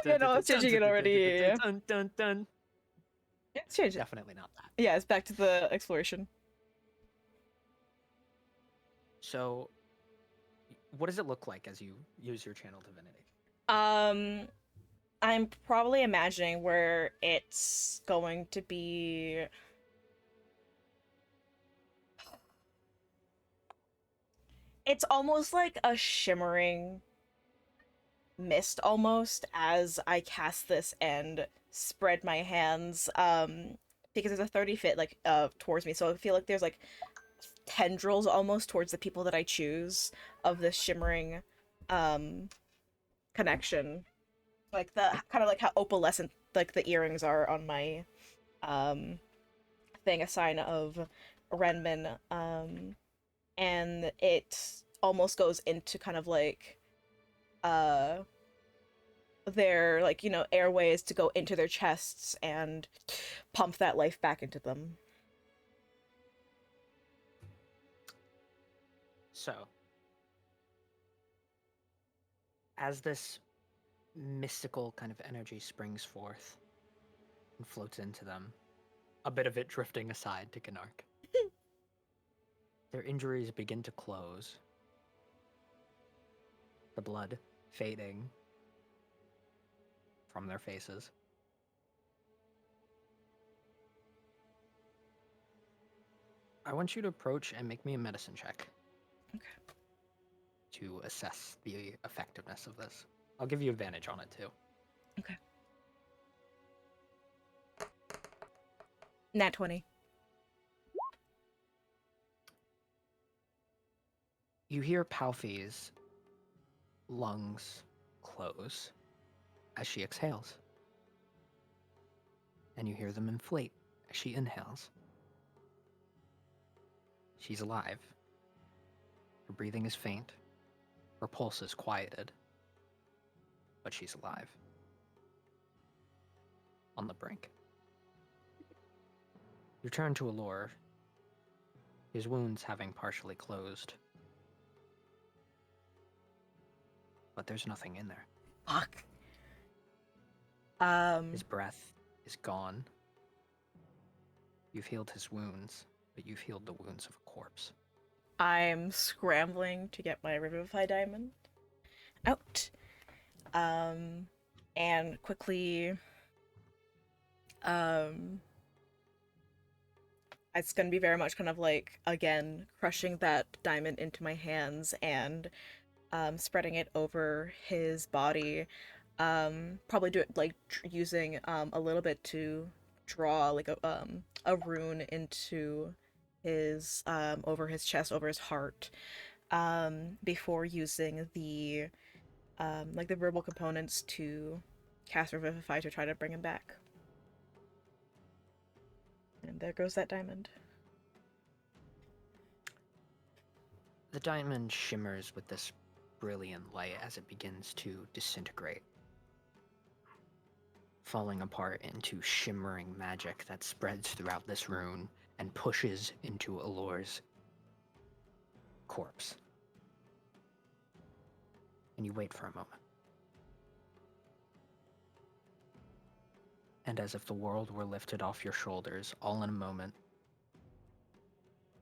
yeah, no, it's changing it already. Yeah, it's changed it. Definitely not that. Yeah, it's back to the exploration. So, what does it look like as you use your channel divinity? I'm probably imagining where it's going to be. It's almost like a shimmering mist almost as I cast this and spread my hands because there's a 30 feet towards me, so I feel like there's like tendrils almost towards the people that I choose of this shimmering connection. Like the kind of like how opalescent like the earrings are on my thing, a sign of Renmin. And it almost goes into kind of like their like, you know, airways to go into their chests and pump that life back into them. So, as this mystical kind of energy springs forth and floats into them, a bit of it drifting aside to Gnark, their injuries begin to close, the blood fading from their faces. I want you to approach and make me a medicine check. Okay. To assess the effectiveness of this. I'll give you advantage on it too. Okay. Nat 20. You hear Palfi's lungs close as she exhales. And you hear them inflate as she inhales. She's alive. Her breathing is faint. Her pulse is quieted. But she's alive. On the brink. You turn to Allure, his wounds having partially closed. But there's nothing in there. Fuck. His breath is gone. You've healed his wounds, but you've healed the wounds of a corpse. I'm scrambling to get my Revivify Diamond out. And quickly, it's gonna be very much kind of like, again, crushing that diamond into my hands and spreading it over his body. Probably do it like using a little bit to draw like a rune into his over his chest, over his heart, before using the like the verbal components to cast Revivify to try to bring him back. And there goes that diamond. The diamond shimmers with this brilliant light as it begins to disintegrate, falling apart into shimmering magic that spreads throughout this rune and pushes into Allure's corpse. And you wait for a moment. And as if the world were lifted off your shoulders, all in a moment,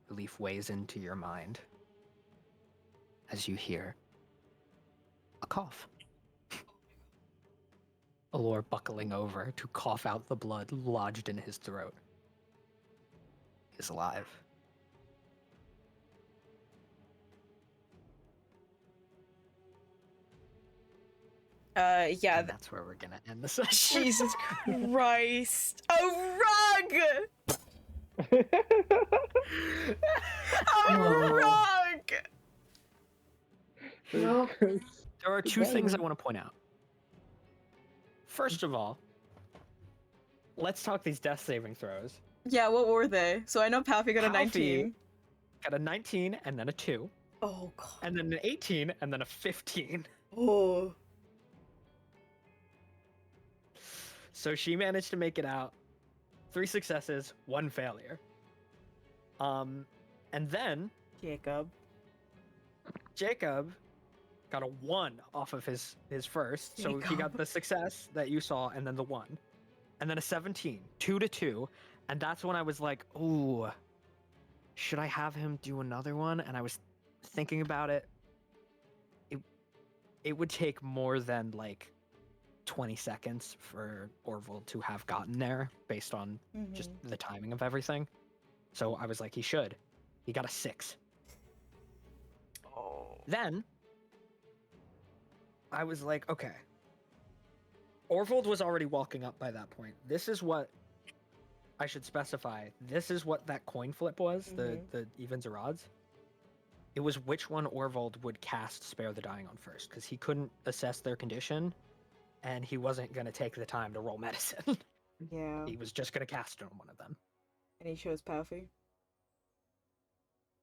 relief weighs into your mind as you hear a cough. Allure buckling over to cough out the blood lodged in his throat. He is alive. Yeah. And that's where we're gonna end the session. Jesus Christ. A rug! A rug! Well, There are two things I want to point out. First of all, let's talk these death saving throws. Yeah, what were they? So I know Palfi got a Palfi 19. Got a 19 and then a 2, Oh, God. and then an 18 and then a 15. Oh. So she managed to make it out. 3 successes, 1 failure. And then Jacob. Jacob got a 1 off of his first. So he got the success that you saw and then the 1. And then a 17, 2 to 2. And that's when I was like, ooh, should I have him do another one? And I was thinking about it. It would take more than like 20 seconds for Orville to have gotten there based on just the timing of everything. So I was like, he should. He got a 6. Oh. Then I was like, okay. Orvold was already walking up by that point. This is what I should specify, this is what that coin flip was, the evens or odds. It was which one Orvold would cast Spare the Dying on first, because he couldn't assess their condition, and he wasn't going to take the time to roll medicine. Yeah. He was just going to cast it on one of them. And he chose Palfy.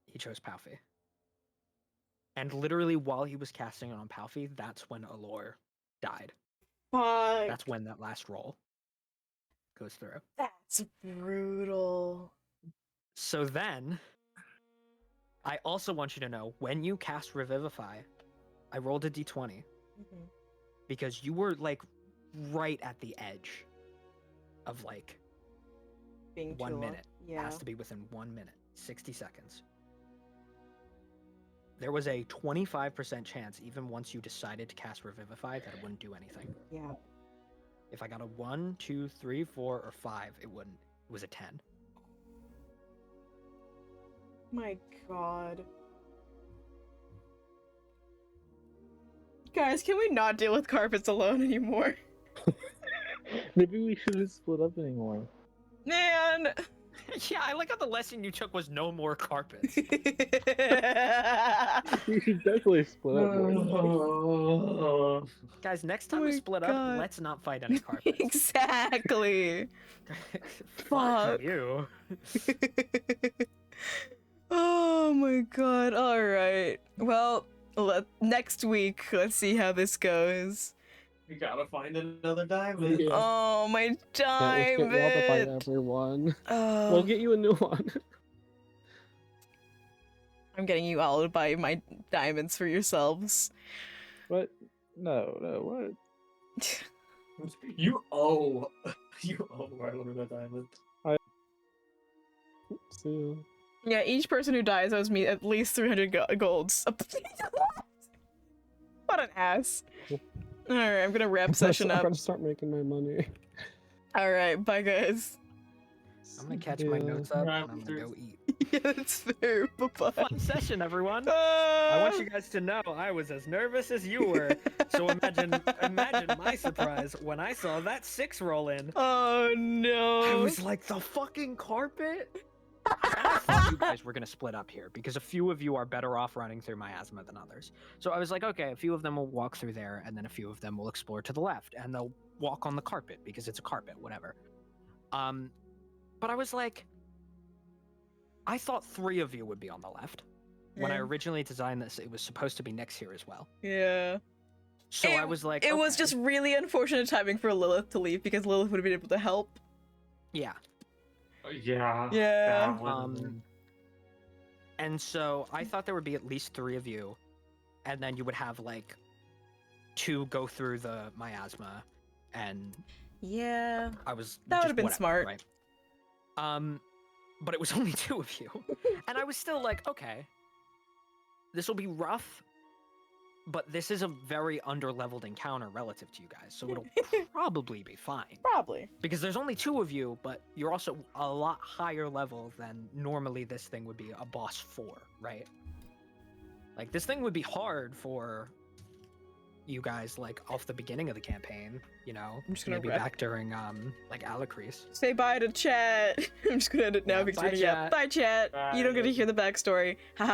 He chose Palfy. And literally while he was casting it on Palfy, that's when Allure died. Fuck. That's when that last roll goes through. That's brutal. So then, I also want you to know, when you cast Revivify, I rolled a d20 because you were like right at the edge of like Being 1 too long. minute. It Yeah. has to be within 1 minute, 60 seconds. There was a 25% chance, even once you decided to cast Revivify, that it wouldn't do anything. Yeah. If I got a 1, 2, 3, 4, or 5, it wouldn't. It was a 10. My god. Guys, can we not deal with carpets alone anymore? Maybe we shouldn't split up anymore. Man! Yeah, I like how the lesson you took was no more carpets. We should definitely split up more. Guys, next time Oh we my split God. up, let's not fight any carpets. Exactly. Fuck Fuck. you. Oh my god. Alright. Well, next week, let's see how this goes. We gotta find another diamond. Yeah. Oh, my Can't wish get robbed by diamond. everyone. Oh, We'll get you a new one. I'm getting you all to buy my diamonds for yourselves. What? No, what? You owe Rylan a diamond. So, Yeah, each person who dies owes me at least 300 golds. What an ass. Alright, I'm gonna wrap session I'm up. gonna start making my money. Alright, bye guys. I'm gonna catch my Yeah. notes up Right, and I'm gonna go eat. Yeah, that's fair. Bye-bye. Fun session, everyone. I want you guys to know I was as nervous as you were. So imagine my surprise when I saw that 6 roll in. Oh no. I was like, the fucking carpet? And I thought you guys were gonna split up here because a few of you are better off running through miasma than others. So I was like, okay, a few of them will walk through there, and then a few of them will explore to the left, and they'll walk on the carpet because it's a carpet, whatever. But I was like, I thought 3 of you would be on the left. When I Yeah. originally designed this, it was supposed to be next here as well. Yeah. So I was like, It was okay. just really unfortunate timing for Lilith to leave because Lilith would have been able to help. Yeah. Yeah. Yeah. that one. And so I thought there would be at least 3 of you, and then you would have like 2 go through the miasma, and Yeah. I was That just would've been whatever, smart. right? But it was only 2 of you, and I was still like, okay, this will be rough, but this is a very underleveled encounter relative to you guys, so it'll probably be fine. Probably. Because there's only 2 of you, but you're also a lot higher level than normally this thing would be a boss 4, right? Like, this thing would be hard for you guys, like, off the beginning of the campaign, you know? I'm just gonna maybe wrap- back during, like, Alicrease. Say bye to chat. I'm just gonna end it now Yeah, because bye, we're gonna chat. Bye, chat. You don't get to Bye. hear the backstory. Haha.